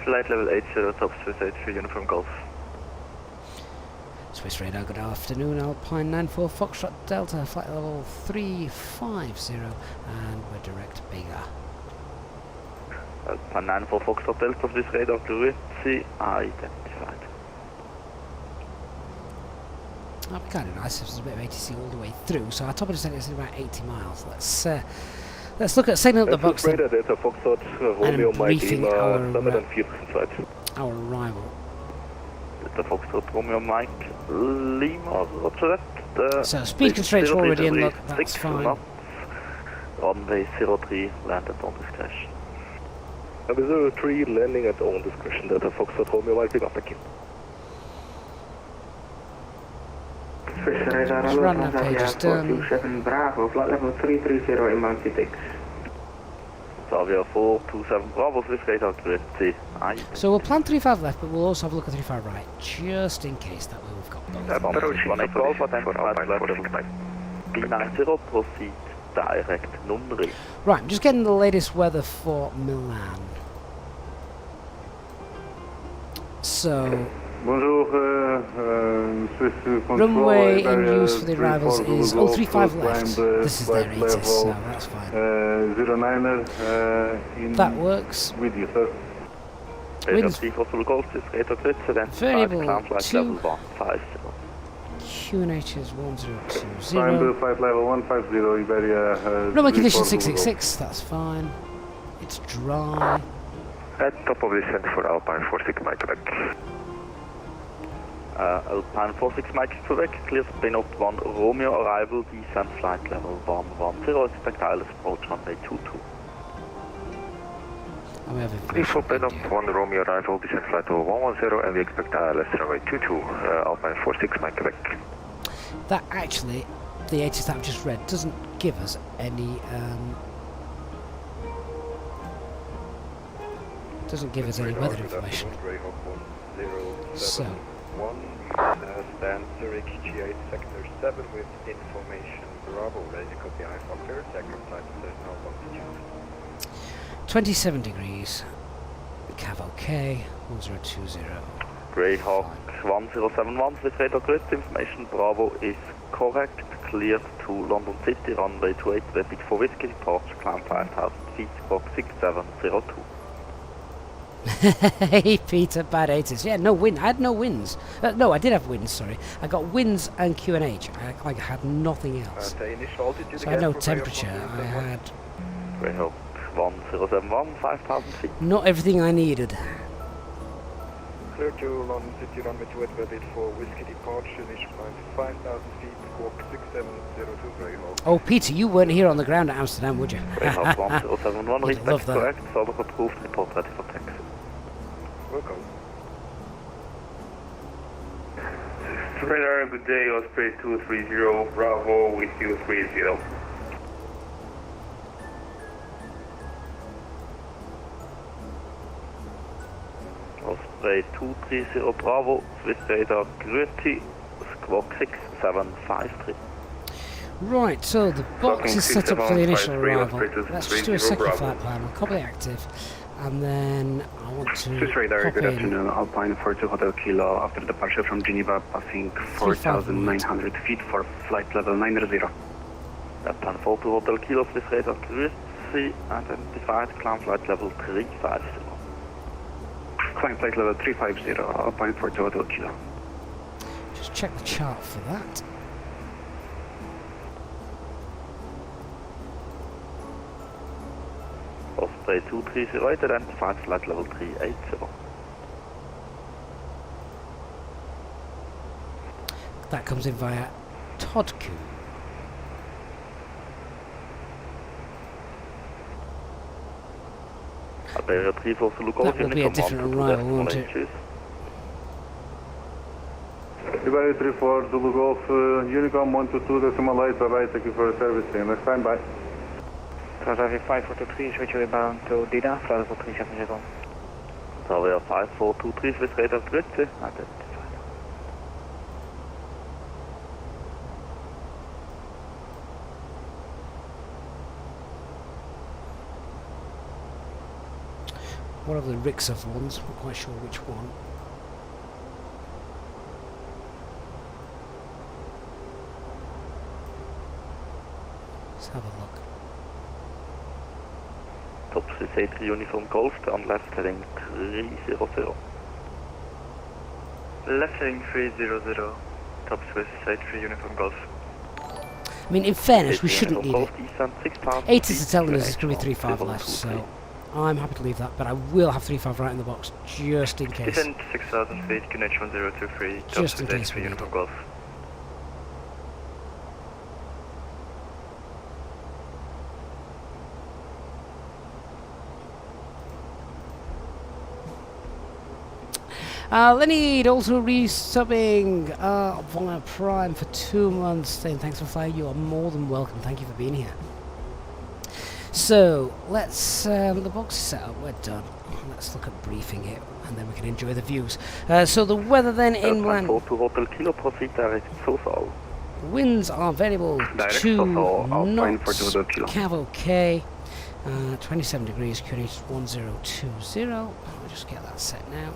Flight level 80, top Swiss 84 Uniform Golf. Swiss radar, good afternoon. Alpine 94 Foxtrot Delta, flight level 350, and we're direct bigger. Alpine 94 Foxtrot Delta, Swiss radar, Grüezi, identified. That'd be kind of nice if there's a bit of ATC all the way through. So our top of descent is about 80 miles. Let's look at setting up the box then, and briefing our arrival. Delta Foxtrot Romeo Mike Lima, roger that. So speed constraints are already in, look, that's fine. Runway 03 landed on discretion. Runway 03 landing at own discretion, Delta Foxtrot Romeo Mike Lima, thank you. Run that page is done. 7 Bravo, flight level 330 inbound T6. Xavier 427 Bravo, Swiss radar, Grüezi. So we'll plan 35 left, but we'll also have a look at 35 right, just in case that way we've got both. B90, proceed direct Nunri. Right, I'm just getting the latest weather for Milan. So, runway in use for the arrivals is 035 left. This is their ATIS, so that's fine. 09er that works. With you, sir. Winds variable 2. QNH is 1020. Flight level 150, Iberia. Runway condition 666, that's fine. It's dry. At top of descent for Alpine 46 Mike Quebec. Alpine 46 Mike Quebec, clear spin up 1 Romeo arrival, descent flight level 110, expect ILS approach runway 22. Please for pin up 1 Romeo arrival, descent flight level 110, and we expect ILS runway 22, Alpine 46 Mike Quebec. That actually, the ATIS that I've just read, doesn't give us any weather information. So, stand Zurich G8 sector 7 with information Bravo, ready to copy I Fokker, second flight is now altitude. 27 degrees, Cav OK, 1020. Greyhawk 1071, Swiss radar grid, information Bravo is correct, cleared to London City, runway 28, rapid for whiskey, departure, climb 5,000 feet, squawk 6702. Hey Peter, bad ATIS. Yeah, no wind. I had no winds. No, I did have winds, sorry. I got winds and QNH. I had nothing else. So I had no temperature. I had... Greyhawk 1071, 5,000 feet. Not everything I needed. Clear to London City, runway 28, rapid for whiskey, departure, initial climb 5,000 feet, squawk 6702, Greyhawk. Oh, Peter, you weren't here on the ground at Amsterdam, would you? Greyhawk 1071, respect that. Correct, solid approved, report ready for taxi. Welcome. Radar, good day, Osprey 230, Bravo with you 30. Osprey 230, Bravo, Swiss radar, Grüezi, squawk 6753. Right, so the box is set up for the initial arrival. Let's just do a second flight plan. I'll copy active, and then I want to Radar, pop good in afternoon. Alpine 42 Hotel Kilo after departure from Geneva, passing 4,900 feet for flight level 90. Alpine 42 Hotel Kilo, this radar accuracy identified, climb flight level 350. Climb flight level 350, Alpine 42 Hotel Kilo. just check the chart for that. Osprey 230 identified, flight level 380. That comes in via Todku. That will be a different arrival, won't it? Dubai 34 Zulu Golf, Unicom 122.8, bye-bye, thank you for the service, and stand by. Transavia 5423, switch your bound to Dida, flight level 370. Transavia 5423, Swiss radar accuracy identified. One of the Rixov ones, not quite sure which one. Let's have a look. Top Swiss A3 uniform Golf, turn left heading 300. Left heading 300, top Swiss A3 uniform Golf. I mean, in fairness, we shouldn't need it. 80 is telling us it's going to be 35 left, so I'm happy to leave that, but I will have 35 right in the box, just in case. Descent 6,000 feet, QNH 1023, top Just in Swiss case we A3 need uniform it. Golf. Lenny also resubbing via Prime for 2 months, saying thanks for flying. You are more than welcome. Thank you for being here. So let's the box is set up. We're done. Let's look at briefing it, and then we can enjoy the views. So the weather then inland. Winds are variable to knots. Cav OK. 27 degrees. QNH 1020. I'll just get that set now.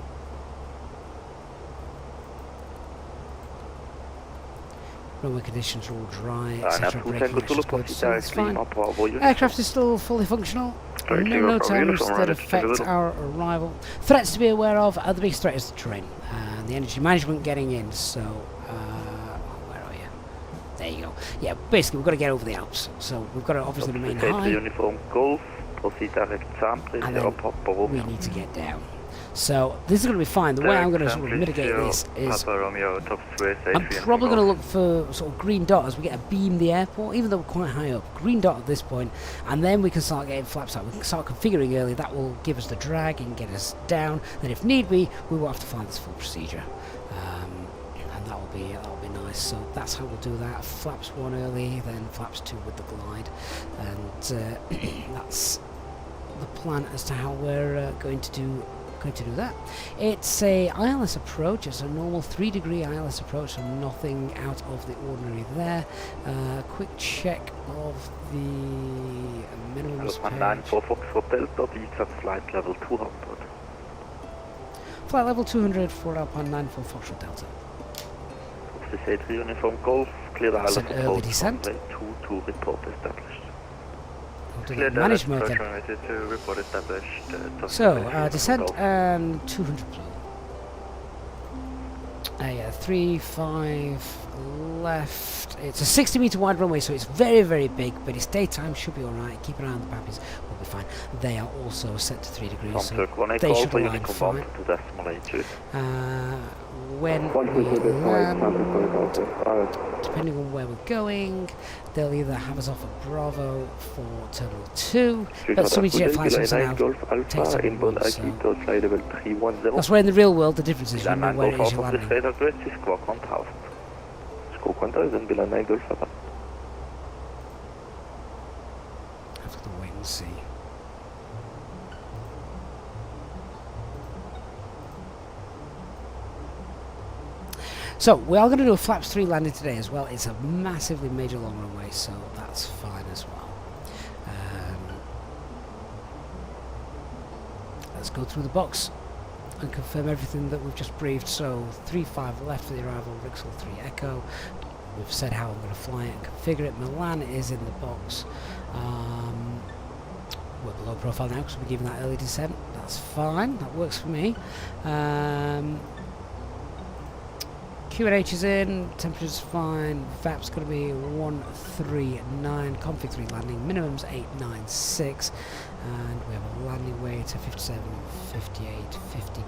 Runway conditions are all dry, etc. Braking action's good, so that's fine. Aircraft is still fully functional. No times that affect our arrival. Threats to be aware of. The biggest threat is the terrain. The energy management getting in, so... where are you? There you go. Yeah, basically we've got to get over the Alps. So we've got to obviously remain high. Uniform Golf, And then we need to get down. So this is going to be fine. The way I'm going to sort of mitigate this is I'm probably going to look for sort of green dot as we get a beam the airport, even though we're quite high up. Green dot at this point, and then we can start getting flaps out. We can start configuring early. That will give us the drag and get us down. Then if need be, we will have to fly this full procedure, and that'll be nice. So that's how we'll do that. Flaps 1 early, then flaps 2 with the glide, and that's the plan as to how we're going to do that. It's a ILS approach. It's a normal 3-degree ILS approach, so nothing out of the ordinary there. Quick check of the minimums page. Flight level 200. Flight level 200 for Alpine 94 Foxtrot Delta. This A3 uniform Golf, clear ILS It's an early descent. 2 report established. Manage mode then. So, descent and 200 blue. Yeah, 3-5 left. It's a 60-meter wide runway, so it's very, very big, but its daytime should be alright. Keep an eye on the pappies, we'll be fine. They are also set to 3 degrees, so they should align fine. When we land, depending on where we're going, they'll either have us off at Bravo for Terminal 2, but some Easyjet flights also now take Terminal 1, so that's where in the real world the difference is, you know where it is you're landing. I have to wait and see. So we are going to do a flaps 3 landing today as well. It's a massively major long runway, so that's fine as well. Let's go through the box and confirm everything that we've just briefed. So 35 left for the arrival, Rixel 3 Echo. We've said how I'm going to fly it and configure it. Milan is in the box. We're below profile now because we're giving that early descent. That's fine, that works for me. QNH is in, temperature's fine, VAP's going to be 139, config 3 landing, minimum's 896, and we have a landing weight of 57, 58, 59,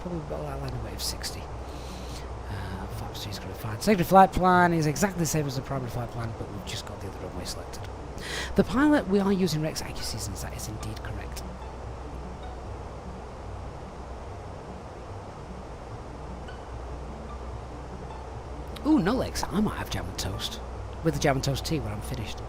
probably about a landing weight of 60. VAP's 3 is going to be fine. Secondary flight plan is exactly the same as the primary flight plan, but we've just got the other runway selected. The pilot, we are using Rex Accuseasons, that is indeed correct. Ooh, no legs. I might have jam and toast. With the jam and toast tea when I'm finished.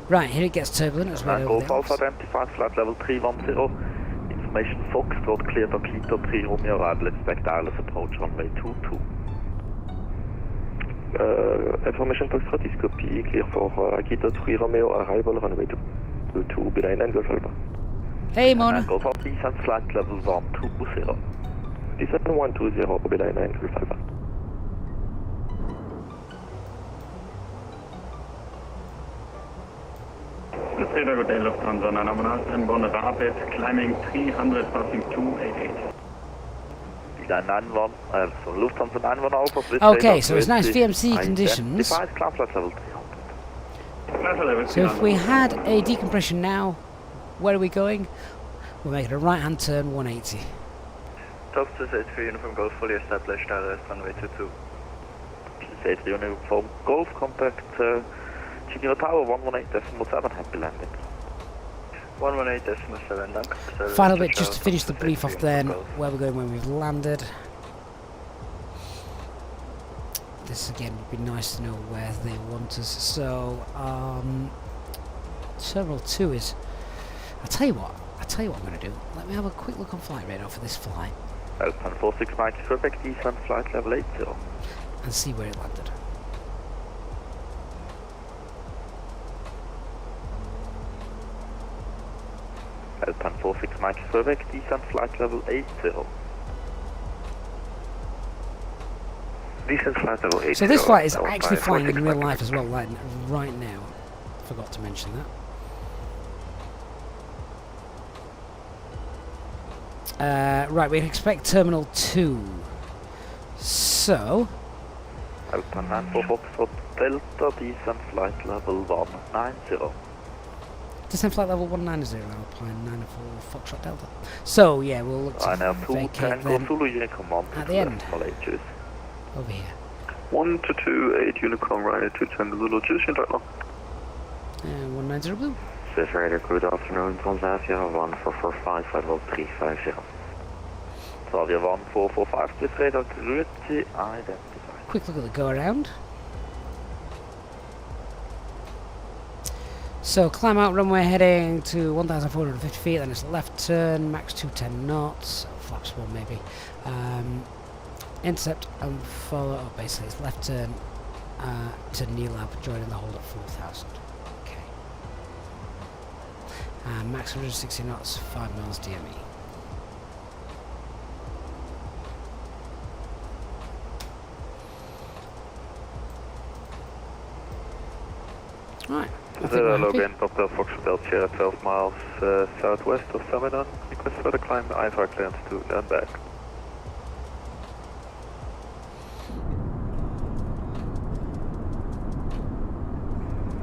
Right, here it gets turbulent as well. Golf Alpha identified, flight level 310. Information Foxtrot, clear Akita 3 Romeo arrival, expect wireless approach runway 22. Information Foxtrot is copy, clear for Akita 3 Romeo arrival, runway 22, behind Angle Alpha. Hey Mona. Golf Alpha descent flight level 120. Descent 120, behind Angle Alpha. Good day, Lufthansa 911, inbound rapid, climbing 300, passing 288. Okay, so it's nice VMC conditions. So if we had a decompression now, where are we going? We're making a right-hand turn, 180. Top 283 Uniform Golf, fully established, runway 22. 283 Uniform Golf, contact Junior Tower 118.7, happy landing. 118.7, dank. Final bit just to finish the brief off then, where we're going when we've landed. This again would be nice to know where they want us. So, Terminal 2 is... I'll tell you what I'm going to do. Let me have a quick look on flight radar for this flight. Alpine 46 Mike, Quebec, descent flight level 80. And see where it landed. Alpine 46 Mike, Quebec, descent flight level 80. Descent flight level 80. So this flight is actually flying in real life as well, like right now. Forgot to mention that. Right, we expect Terminal 2. So... Alpine 94 Foxtrot Delta, descent flight level 190. Descent flight level 190, Alpine 94 Foxtrot Delta. So, yeah, we'll look to vacate them at the end. Over here. 1228 Unicom, right to Tango Zulu, choose your title. And 190 blue. Swiss Rider, good afternoon, Transavia 1445, flight level 350. Transavia 1445, Swiss Rider, Grüezi, identified. Quick look at the go around. So climb out runway heading to 1,450 feet, then it's left turn, max 210 knots, flaps 1 maybe. Intercept and follow up, basically it's left turn to Nilab, joining the hold at 4,000. Okay. Max 160 knots, 5 miles DME. Right. Logan, Dr. Foxtrot Sierra 12 miles southwest of Samadan. Request for the climb, IFR clearance to land back.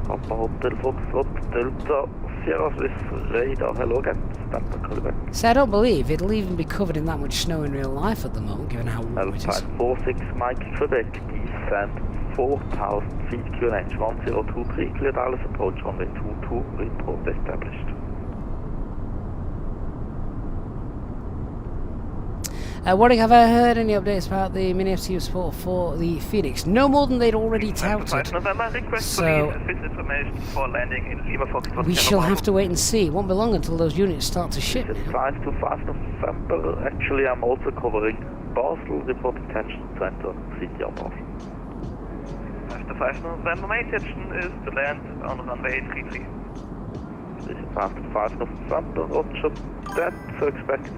Papa Hotel Foxtrot Delta Sierra Swiss radar, hello again, stand by, call back. So I don't believe it'll even be covered in that much snow in real life at the moment, given how warm it is. Alpine 46 Mike, Quebec, descent 4,000 feet, QNH 1023, cleared wireless approach runway 22, report established. Warning, have I heard any updates about the mini FCU support for the Phoenix? No more than they'd already touted. So we shall have to wait and see. It won't be long until those units start to ship now. 5 to 5 November, actually I'm also covering Basel, reporting attention to enter city of Basel. After 5 November, my intention is to land on runway 33. This is after 5 November, roger that, so expect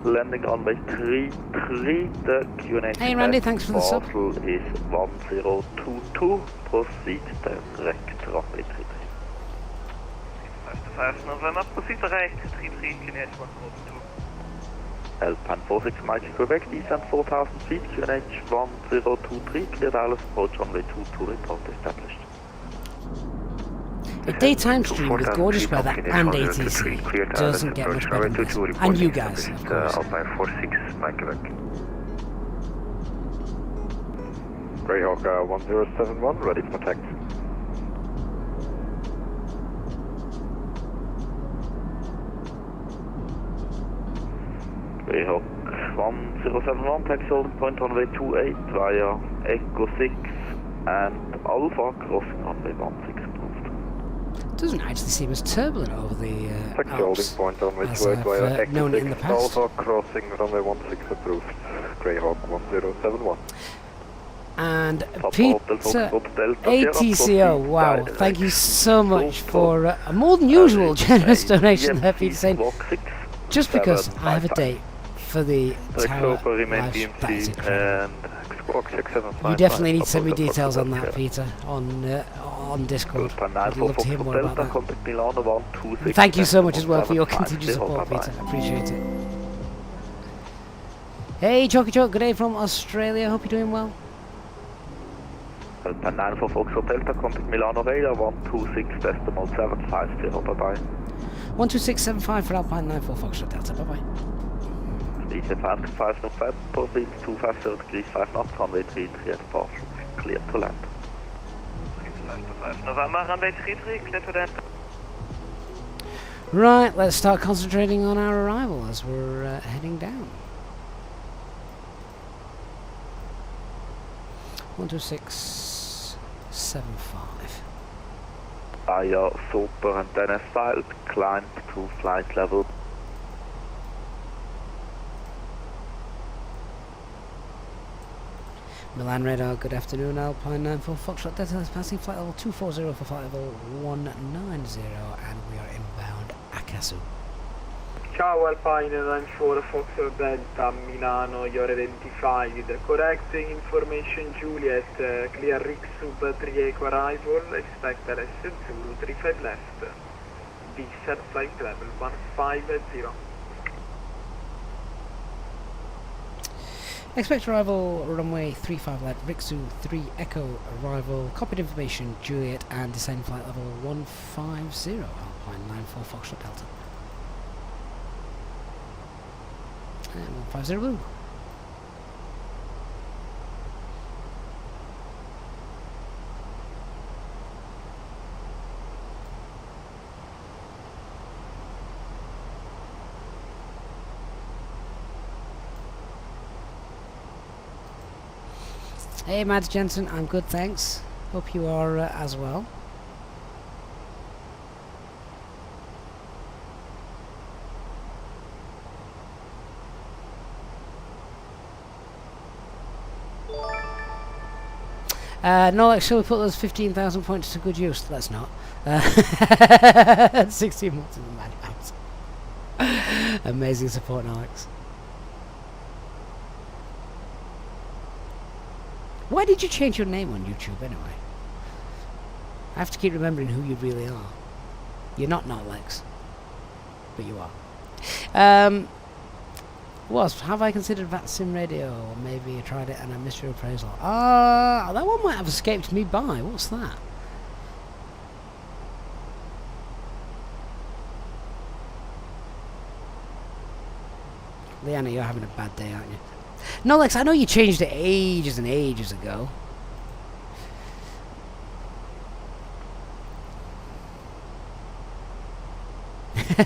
landing runway 33, the QNH Hey Randy, thanks for the sub. Basel is 1022, proceed direct runway 33. After 5 November, proceed direct 33, QNH 102. Alpine 46 Mike Quebec, descent 4000 feet, QNH 1023, cleared Alice, approach runway 22, report established. A daytime stream with gorgeous weather and ATC doesn't get much better than this. And you guys, of course. Alpine 46 Mike Quebec. Greyhawk 1071, ready for contact. Greyhawk 1071, taxi holding point runway 28 via Echo 6 and Alpha crossing runway 16 approved. Doesn't actually seem as turbulent over the Taxi holding Alps point runway as 28 via I've Echo known it in the 6, past. Alpha crossing runway 16 approved. Greyhawk 1071. And Peter ATCO, wow, thank you so much for a more than usual generous donation there, Peter, saying just because I have a date for the tower live, that is incredible. You definitely need to send me details on that, Peter, on Discord. I'd love to hear more about that. And thank you so much as well for your continued support, Peter. I appreciate it. Hey, Chalky Chalk, good day from Australia. Hope you're doing well. Alpine 9 for Foxtrot Delta, contact Milan Aurelia 126.750, bye-bye. 12675 for Alpine 9 for Foxtrot Delta, bye-bye. Easyjet 5 November, proceed 250 degrees 5 knots, runway 33 at Basel, clear to land. 5 November, runway 33, clear to land. Right, let's start concentrating on our arrival as we're heading down. 12675. Via Super and then filed, climb to flight level. Milan radar, good afternoon. Alpine 94 Foxtrot Delta is passing flight level 240 for flight level 190, and we are inbound Akasu. Ciao Alpine 94 Foxtrot Delta, Milano, you're identified. Correcting information Juliet, clear Rick Sub 3 Echo arrival, expect LS 035 left. Descent flight level 150. Expect arrival runway 35 left, Rixu 3 Echo arrival, copied information Juliet, and descend flight level 150, Alpine 94 Foxtrot Delta. And 150 blue. Hey Mads Jensen, I'm good, thanks. Hope you are as well. No, like, shall we put those 15,000 points to good use? Let's not. 16 months in the madhouse. Amazing support, Alex. Why did you change your name on YouTube anyway? I have to keep remembering who you really are. You're not Lex, but you are. Have I considered VATSIM radio? Or maybe I tried it and I missed your appraisal. That one might have escaped me by. What's that? Leanna, you're having a bad day, aren't you? No, Lex, I know you changed it ages and ages ago.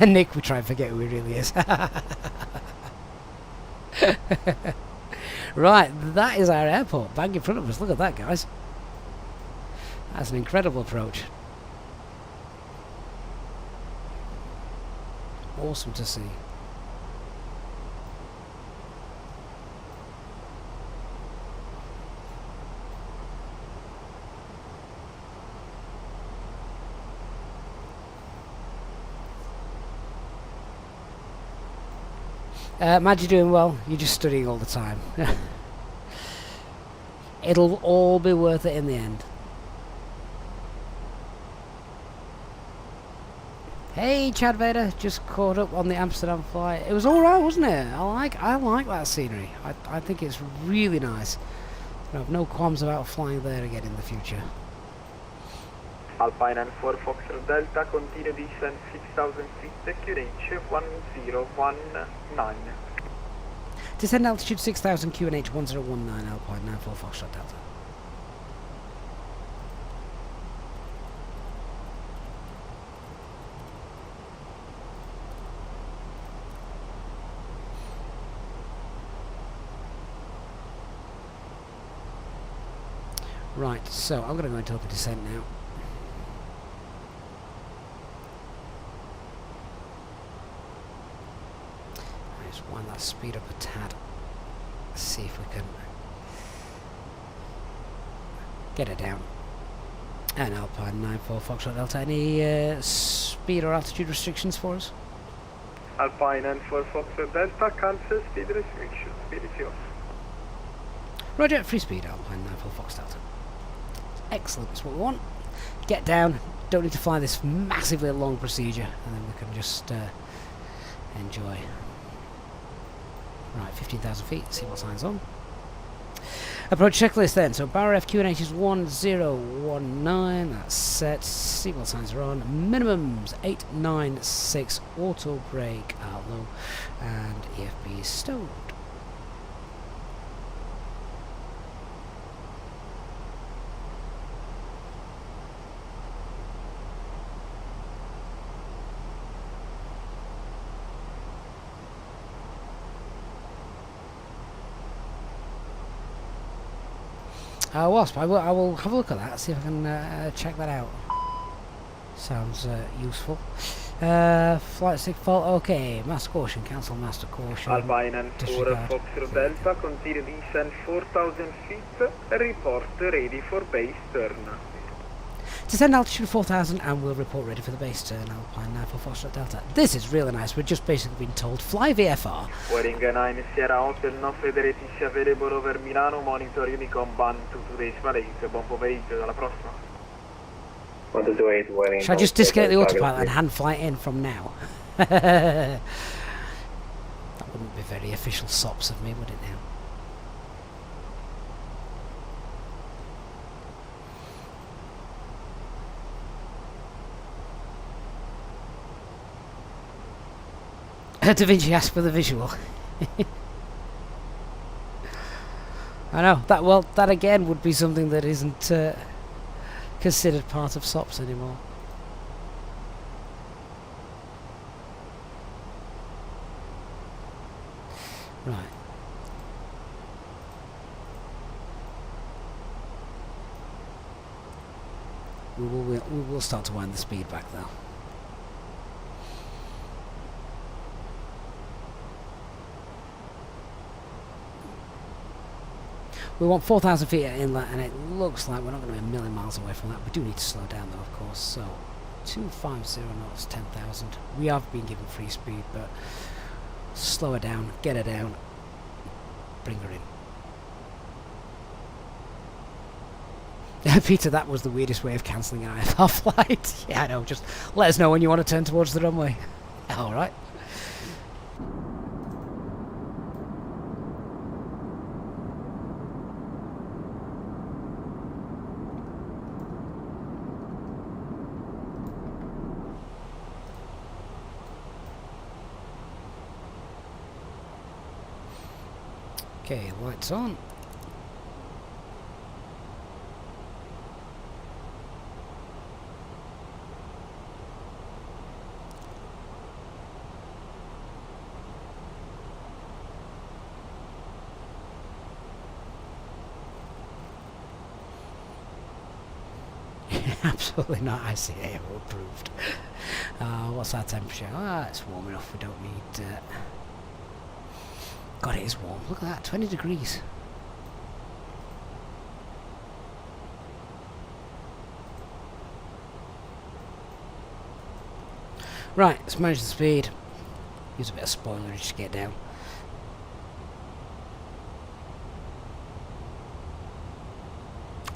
Nick, we try and forget who he really is. Right, that is our airport, bang in front of us. Look at that, guys. That's an incredible approach. Awesome to see. Mad, you're doing well. You're just studying all the time. It'll all be worth it in the end. Hey, Chad Vader, just caught up on the Amsterdam flight. It was all right, wasn't it? I like that scenery. I think it's really nice. I have no qualms about flying there again in the future. Alpine and 4 Foxtrot Delta, continue descent 6,000 feet, QNH 1019. Descend altitude 6,000, QNH 1019, Alpine 94 Foxtrot Delta. Right, so I'm going to go into open descent now. Just wind that speed up a tad. Let's see if we can get it down. And Alpine 94 Foxtrot Delta, any speed or altitude restrictions for us? Alpine and 4 Foxtrot Delta, cancel speed restrictions, speed is yours. Roger, free speed, Alpine 94 Fox Delta. Excellent, that's what we want. Get down, don't need to fly this massively long procedure, and then we can just enjoy. Right, 15,000 feet, see what signs on. Approach checklist then, so bar F QNH is 1019, that's set, see what signs are on. Minimums 896, auto brake out low, and EFB is stowed. Wasp, I will have a look at that, see if I can check that out. Sounds useful. Flight stick fault, okay. Master caution, cancel master caution. Alpine and 4 Foxtrot Delta, continue descent 4,000 feet, report ready for base turn. Descend altitude 4,000 and we'll report ready for the base turn, Alpine 94 Foxtrot Delta. This is really nice, we're just basically being told, fly VFR. Wearing 9 Sierra Hotel, no Federati available over Milano, monitor Unicom band to today's Malaysia. Buon pomeriggio, alla prossima. Should I just disconnect the autopilot and hand fly in from now? That wouldn't be very official sops of me, would it now? Da Vinci asked for the visual. I know that again would be something that isn't considered part of SOPs anymore. Right. We will start to wind the speed back though. We want 4,000 feet at inlet, and it looks like we're not going to be a million miles away from that. We do need to slow down, though, of course. So, 250 knots, 10,000. We have been given free speed, but slow her down, get her down, bring her in. Peter, that was the weirdest way of cancelling an IFR flight. Yeah, I know. Just let us know when you want to turn towards the runway. All right. Okay, lights on. Absolutely not. I see AO approved. What's our temperature? It's warm enough. We don't need... God, it is warm. Look at that, 20 degrees. Right, let's manage the speed. Use a bit of spoilerage to get down.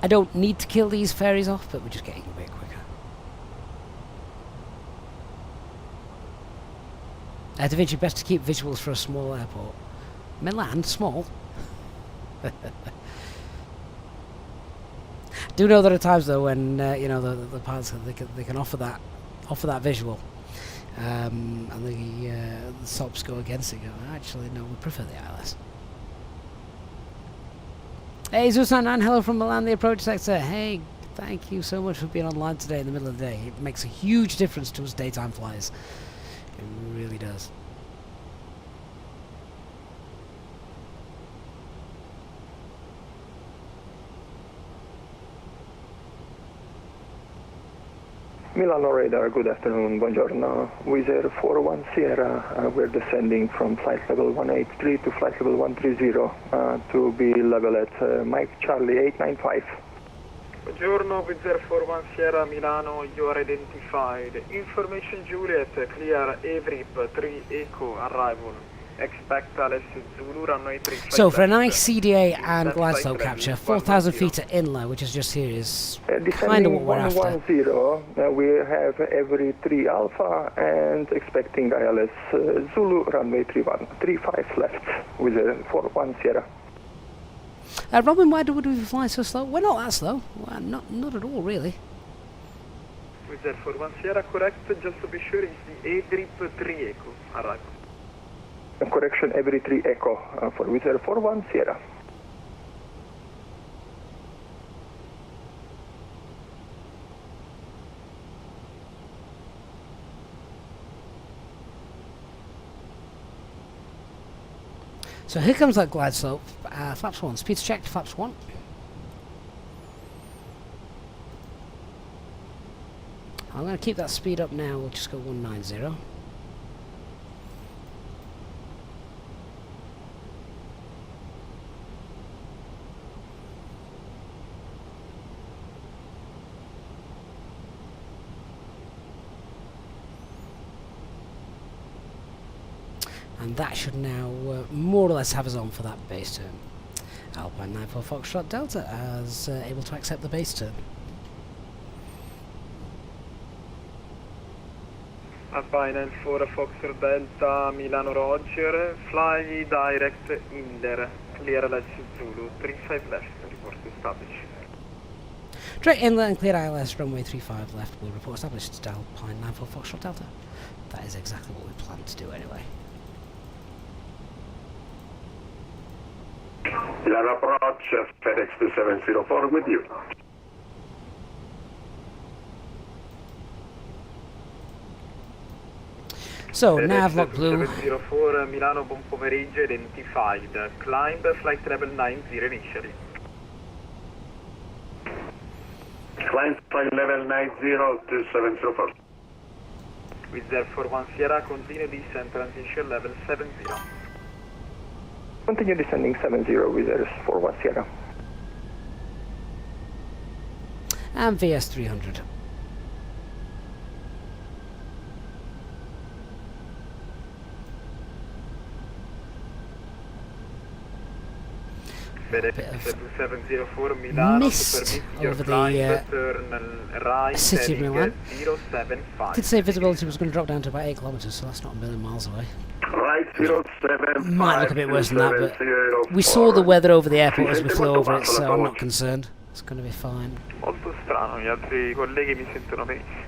I don't need to kill these ferries off, but we're just getting a bit quicker. Da Vinci, best to keep visuals for a small airport. Milan, small? Do know there are times though when you know the pilots they can offer that visual, and the SOPs go against it. Go, actually, no, we prefer the ILS. Hey, Zeus99, hello from Milan, the approach sector. Hey, thank you so much for being online today in the middle of the day. It makes a huge difference to us daytime flyers. It really does. Milano radar, good afternoon, buongiorno. Wizz Air 41 Sierra, we're descending from flight level 183 to flight level 130 to be level at Mike Charlie 895. Buongiorno, Wizz Air 41 Sierra, Milano, you are identified. Information Juliet, clear AVRIP 3 Echo, arrival. Expect Alice Zulu, runway 3. So for a nice CDA and glide slope capture, 4,000 feet at inlet, which is just here, is kind of what we're after. 110, we have every 3 Alpha and expecting ILS Zulu, runway 35 left with a 41 Sierra. Robin, why would we fly so slow? We're not that slow. Well, not at all, really. Wizz Air 41 Sierra, correct, just to be sure, it's the AVRIP 3 Echo, arrival. Correction, every 3 Echo for Wizz Air 41 Sierra. So here comes that glide slope. Flaps 1, speed check, flaps 1. I'm going to keep that speed up now, we'll just go 190. And that should now more or less have us on for that base turn. Alpine 94 Foxtrot Delta as able to accept the base turn. Alpine 94 Foxtrot Delta, Milano Roger, fly direct Inder, clear LS Zulu, 35 left, report established. Direct inlet and clear ILS runway 35 left, will report established to Alpine 94 Foxtrot Delta. That is exactly what we planned to do anyway. Milan approach, FedEx 2704 with you. So, Navlock Blue. 704 Milano, buon pomeriggio, identified. Climb flight level 90 initially. Climb flight level 90 to 704. Wizz Air 41 Sierra, continue descent, transition level 70. Continue descending 70 with Air 41 Sierra. And VS 300. FedEx 2704 Milano, mist over the city of Milan. Did say visibility was going to drop down to about 8 kilometers, so that's not a million miles away. Right, 07. Might look a bit worse than that, but we saw the weather over the airport as we flew over it, so I'm not concerned. It's going to be fine. Molto strano, gli altri colleghi mi sentono benissimo.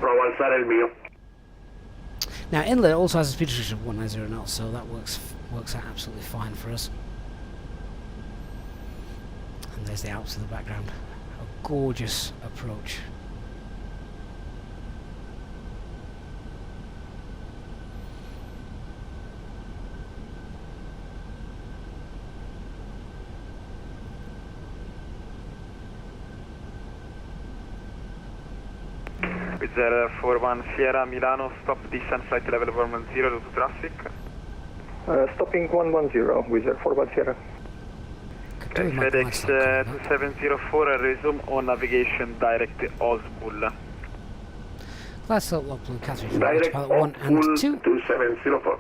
Provo a alzare il mio. Now, inlet also has a speed restriction of 190 knots, so that works out absolutely fine for us. And there's the Alps in the background. A gorgeous approach. Wizz Air 41 Sierra Milano, stop descent flight level 110 to traffic. Stopping 110 Wizz Air 41 Sierra. FedEx 2704, resume on navigation direct Osbull. Let's lock Blue Catherine. Direct Pilot 1 and 2. 2704.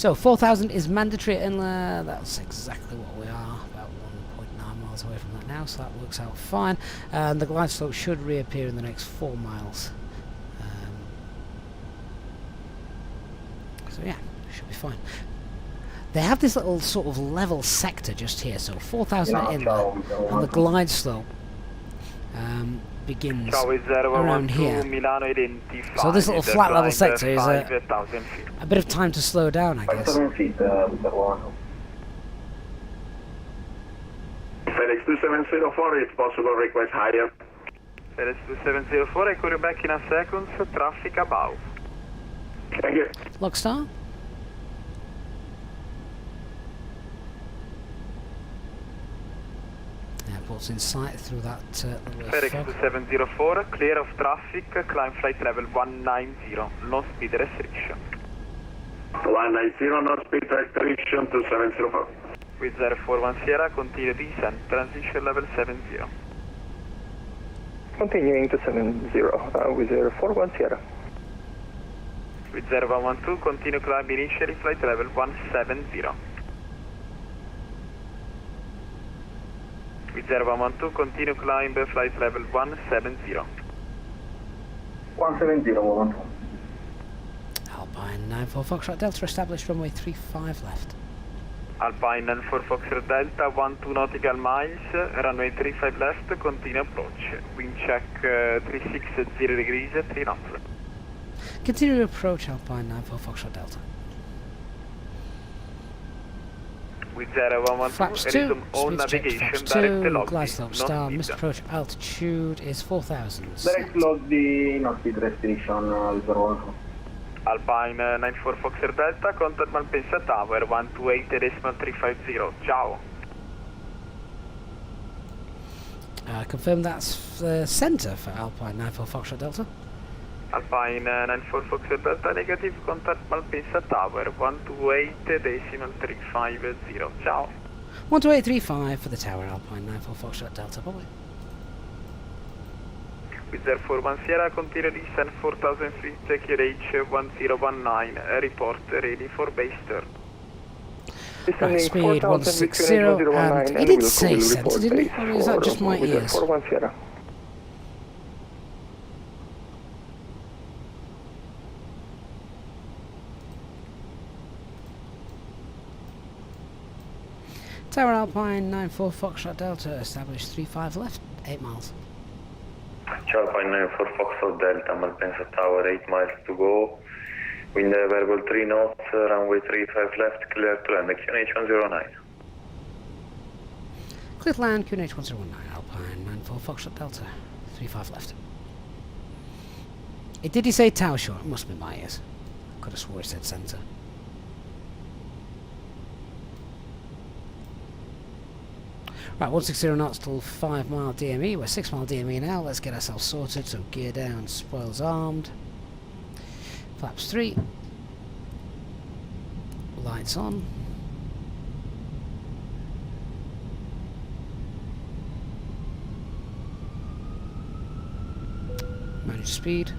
So 4,000 is mandatory at Inler. That's exactly what we are, about 1.9 miles away from that now, so that works out fine. And the glide slope should reappear in the next 4 miles. So yeah, should be fine. They have this little sort of level sector just here, so 4,000 at Inler, and the glide slope begins around here. So this little flat level sector is a bit of time to slow down, I guess. Fenix 2704, if possible, request higher. Fenix 2704, I call you back in a second, traffic above. Thank you. Lockstar? Airport's in sight through that Fenix 2704, clear of traffic, climb flight level 190, no speed restriction. 190, no speed restriction to 704. With 041 Sierra, continue descent, transition level 70. Continuing to 70 with 041 Sierra. With 0112, continue climb initially flight level 170. With 0112, continue climb flight level 170. 170, 112. Alpine 94 Foxtrot Delta established runway 35 left. Alpine 94 Foxtrot Delta, 12 nautical miles, runway 35 left, continue approach. Wind check 360 degrees, 3 knots. Continue to approach Alpine 94 Foxtrot Delta. With 0112, Flaps 2, speed check, flaps 2, glide slope star, missed approach altitude is 4,000. Direct log the no speed restriction 01. Alpine 94 Foxtrot Delta, contact Malpensa Tower 128.350. Ciao. Confirm that's the centre for Alpine 94 Foxtrot Delta. Alpine 94 Foxtrot Delta, negative, contact Malpensa Tower 128.350. Ciao. 12835 for the tower, Alpine 94 Foxtrot Delta, bye. With 041 Sierra, continue descent 4,000 feet, QRH 1019, report ready for base turn. Right, speed 160, and he did say centre, didn't he? Or is that just my ears? Tower Alpine 94 Foxtrot Delta, established 35 left, 8 miles. Alpine 94 Foxtrot Delta, Malpensa Tower, 8 miles to go. Wind variable 3 knots, runway 35 left, clear to land, QNH 109. Clear to land, QNH 109, Alpine 94 Foxtrot Delta, 35 left. Did he say tower short? It must have been my ears. Could have swore it said centre. Right, 160 knots till 5 mile DME. We're 6 mile DME now. Let's get ourselves sorted. So gear down, spoils armed. Flaps 3. Lights on. Manage speed.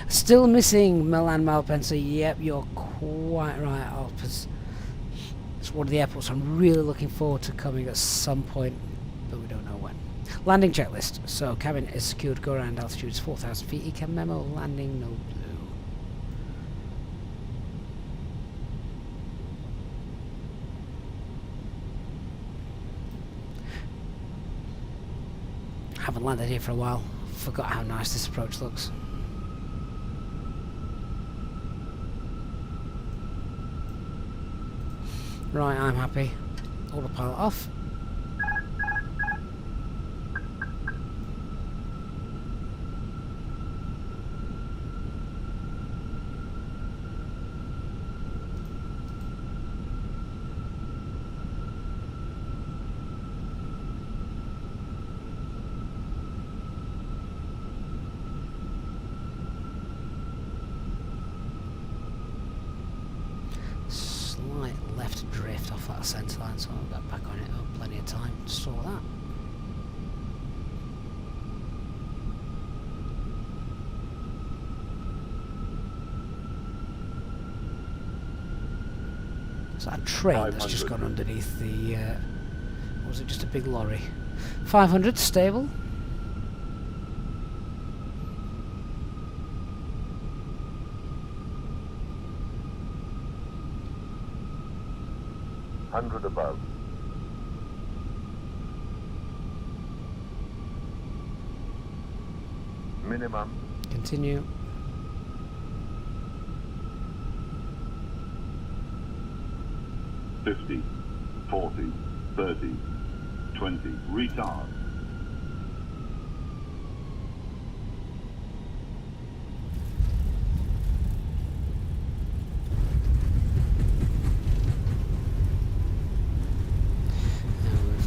Still missing Milan Malpensa. Yep, you're quite right, Alpes. It's one of the airports I'm really looking forward to coming at some point, but we don't know when. Landing checklist. So cabin is secured, go around, altitude is 4,000 feet, ECAM memo, landing no blue. Haven't landed here for a while. Forgot how nice this approach looks. Right, I'm happy. Autopilot off. Slight left drift off that centre line, so I'll get back on it. Oh, plenty of time to store that. Is that a train that's just gone underneath the... or was it just a big lorry? 500, stable. above. Minimum. Continue. $50, $40, $30, $20. Retard.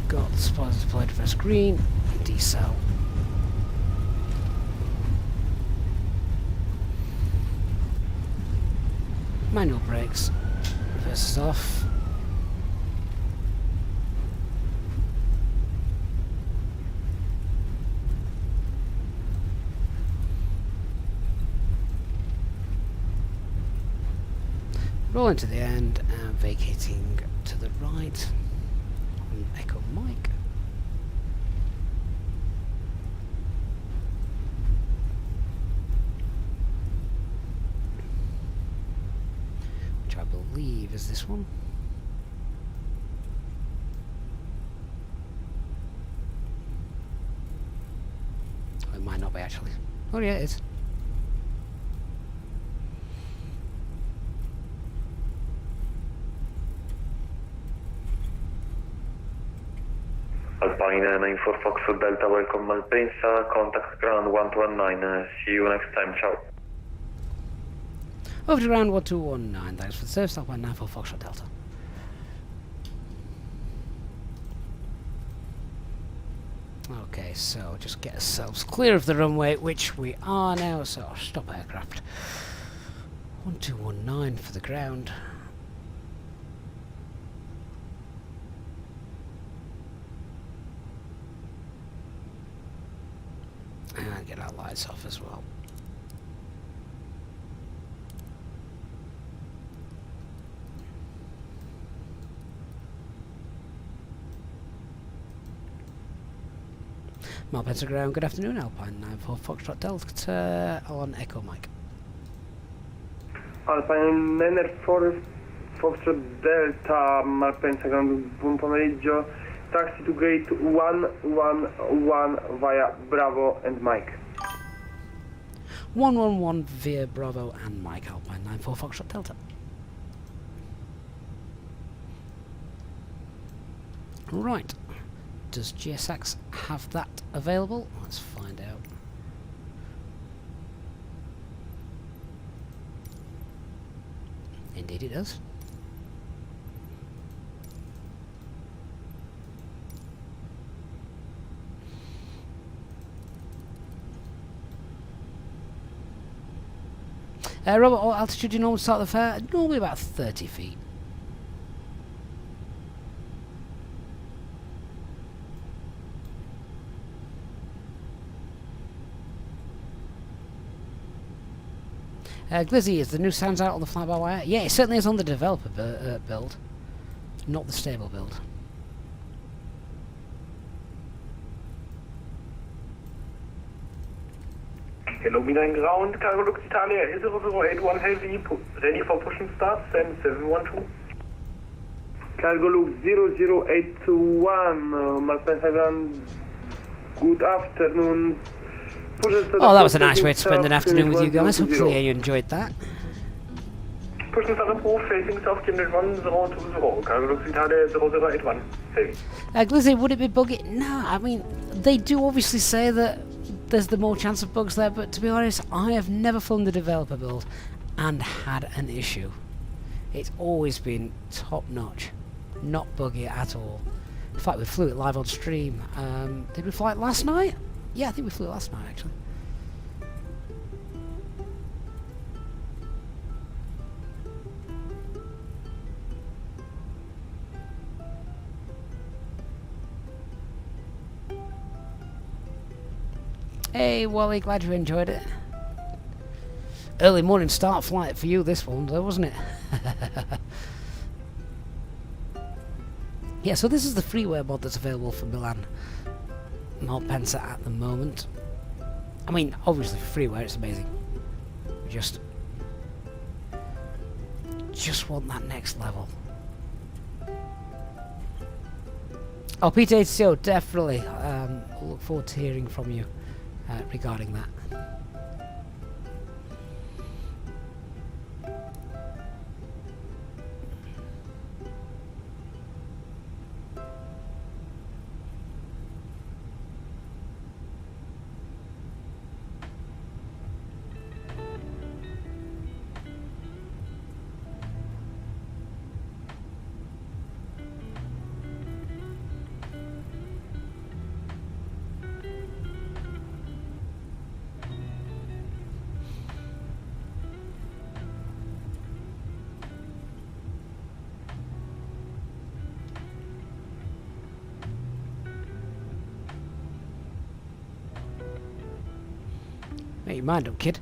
Got the spoilers deployed for screen, decel. Manual brakes, reverse is off. Rolling to the end and vacating to the right. Echo mic. Which I believe is this one. Oh, it might not be actually. Oh yeah, it is. Alpine 94 Foxtrot Delta, welcome Malpensa, contact ground 1219, see you next time, ciao. Over to ground 1219, thanks for the service, Alpine 94 Foxtrot Delta. Okay, so just get ourselves clear of the runway, which we are now, so stop aircraft. 1219 for the ground. And get our lights off as well. Malpensa ground, good afternoon, Alpine 94 Foxtrot Delta on Echo Mike. Alpine 94 Foxtrot Delta, Malpensa ground, buon pomeriggio. Taxi to gate 111 via Bravo and Mike. 111 via Bravo and Mike, Alpine 94 Foxtrot Delta. Right, does GSX have that available? Let's find out. Indeed it does. Robert, what altitude do you normally start the fare? Normally about 30 feet. Glizzy, is the new sounds out on the fly-by-wire? Yeah, it certainly is on the developer build, not the stable build. Hello, Milan ground, Cargo Lux Italia, 0081 Heavy, ready for push and start, send 712. Cargo Lux 0081, Malpensa ground, good afternoon. Oh, that was a nice way to spend an afternoon with you guys. Hopefully you enjoyed that. Push and start approved, facing south, unit 1020, Cargo Lux Italia, 0081 Heavy. Glizzy, would it be buggy? No, I mean, they do obviously say that there's the more chance of bugs there, but to be honest, I have never flown the developer build and had an issue. It's always been top notch, not buggy at all. In fact, we flew it live on stream. Did we fly it last night? Yeah, I think we flew it last night actually. Hey Wally, glad you enjoyed it. Early morning start flight for you, this one though, wasn't it? Yeah, so this is the freeware mod that's available for Milan Malpensa at the moment. I mean, obviously for freeware it's amazing. We just want that next level. Oh, P8CO, definitely. Look forward to hearing from you regarding that. Make your mind up, kid.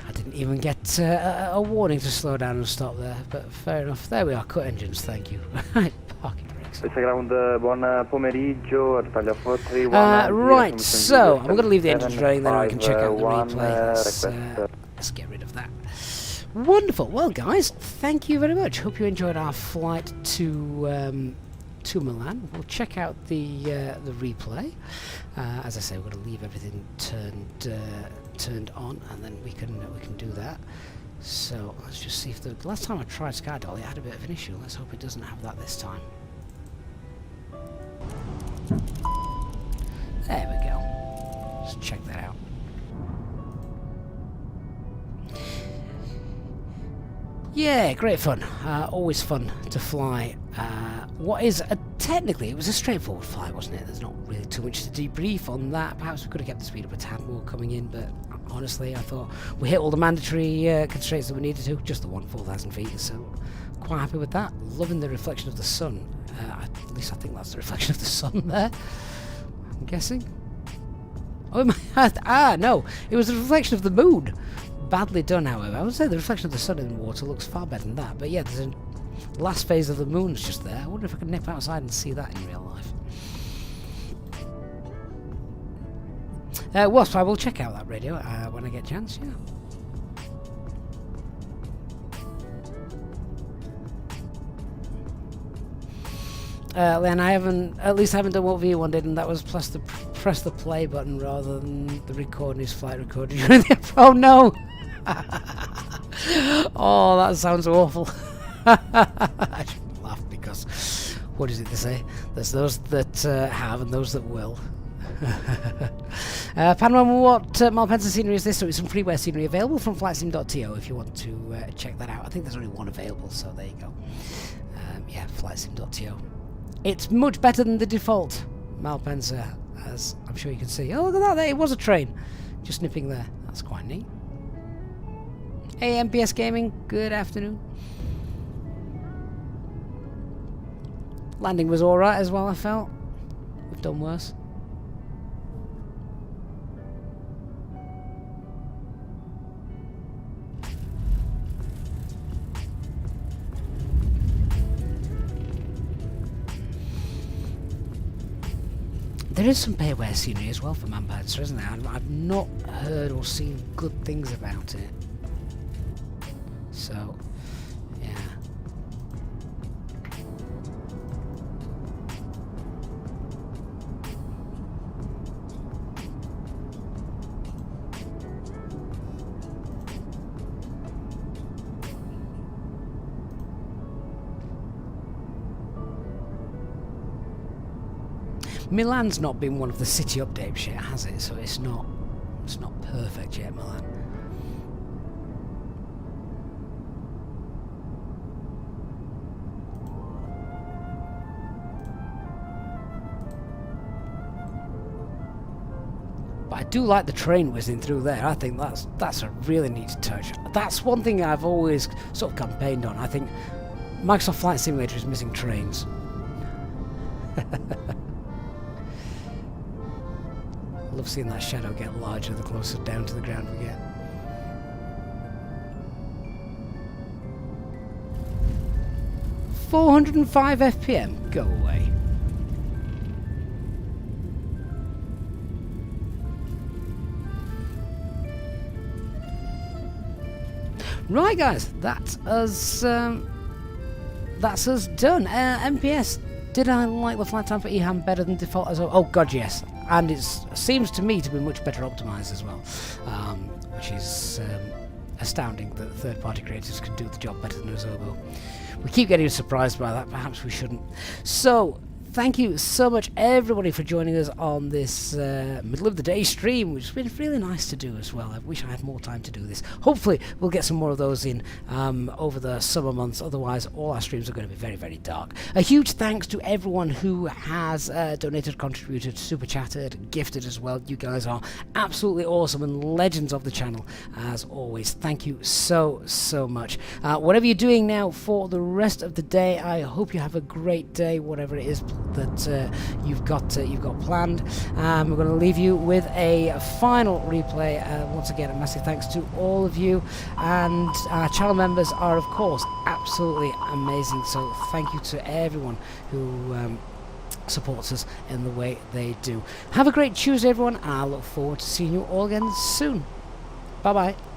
I didn't even get a warning to slow down and stop there, but fair enough. There we are, cut engines, thank you. Right, parking brakes. Ground, buon pomeriggio, taglio 431. Right, so I'm going to leave the engines running, then I can check out the replay. Let's get rid of that. Wonderful. Well, guys, thank you very much. Hope you enjoyed our flight to Milan. We'll check out the replay. As I say, we're going to leave everything turned on, and then we can do that. So let's just see if the last time I tried Skydolly, it had a bit of an issue. Let's hope it doesn't have that this time. There we go. Let's check that out. Yeah, great fun. Always fun to fly. What is technically, it was a straightforward flight, wasn't it? There's not really too much to debrief on that. Perhaps we could have kept the speed up a tad more coming in, but honestly, I thought we hit all the mandatory constraints that we needed to. Just the 4,000 feet, so quite happy with that. Loving the reflection of the sun. At least I think that's the reflection of the sun there. I'm guessing. Oh, no, it was the reflection of the moon. Badly done, however. I would say the reflection of the sun in the water looks far better than that. But yeah, there's a last phase of the moon's just there. I wonder if I can nip outside and see that in real life. Wasp, I will check out that radio when I get a chance, yeah. Then I haven't done what V1 did, and that was press the play button rather than the recording his flight recording. Oh no! Oh, that sounds awful. I shouldn't laugh because what is it they say? There's those that have and those that will. Panorama, what Malpensa scenery is this? So it's some freeware scenery available from flightsim.to if you want to check that out. I think there's only one available, so there you go. Yeah, flightsim.to. It's much better than the default Malpensa, as I'm sure you can see. Oh, look at that, there, it was a train. Just nipping there. That's quite neat. Hey, MPS Gaming, good afternoon. Landing was alright as well, I felt. We've done worse. There is some payware scenery as well for Malpensa, isn't there? I've not heard or seen good things about it. So, yeah. Milan's not been one of the city updates yet, has it? So it's not perfect yet, Milan. But I do like the train whizzing through there. I think that's a really neat touch. That's one thing I've always sort of campaigned on. I think Microsoft Flight Simulator is missing trains. I love seeing that shadow get larger the closer down to the ground we get. 405 FPM. Go away. Right, guys, that's us done. MPS, did I like the flight time for EHAM better than default? Oh god, yes, and it seems to me to be much better optimized as well, which is astounding that third-party creators can do the job better than Azobo. We keep getting surprised by that. Perhaps we shouldn't. So thank you so much, everybody, for joining us on this middle of the day stream, which has been really nice to do as well. I wish I had more time to do this. Hopefully, we'll get some more of those in over the summer months. Otherwise, all our streams are going to be very, very dark. A huge thanks to everyone who has donated, contributed, super chatted, gifted as well. You guys are absolutely awesome and legends of the channel, as always. Thank you so, so much. Whatever you're doing now for the rest of the day, I hope you have a great day, whatever it is that you've got planned. We're going to leave you with a final replay. Once again, a massive thanks to all of you, and our channel members are of course absolutely amazing, so thank you to everyone who supports us in the way they do. Have a great Tuesday, everyone, and I look forward to seeing you all again soon. Bye bye.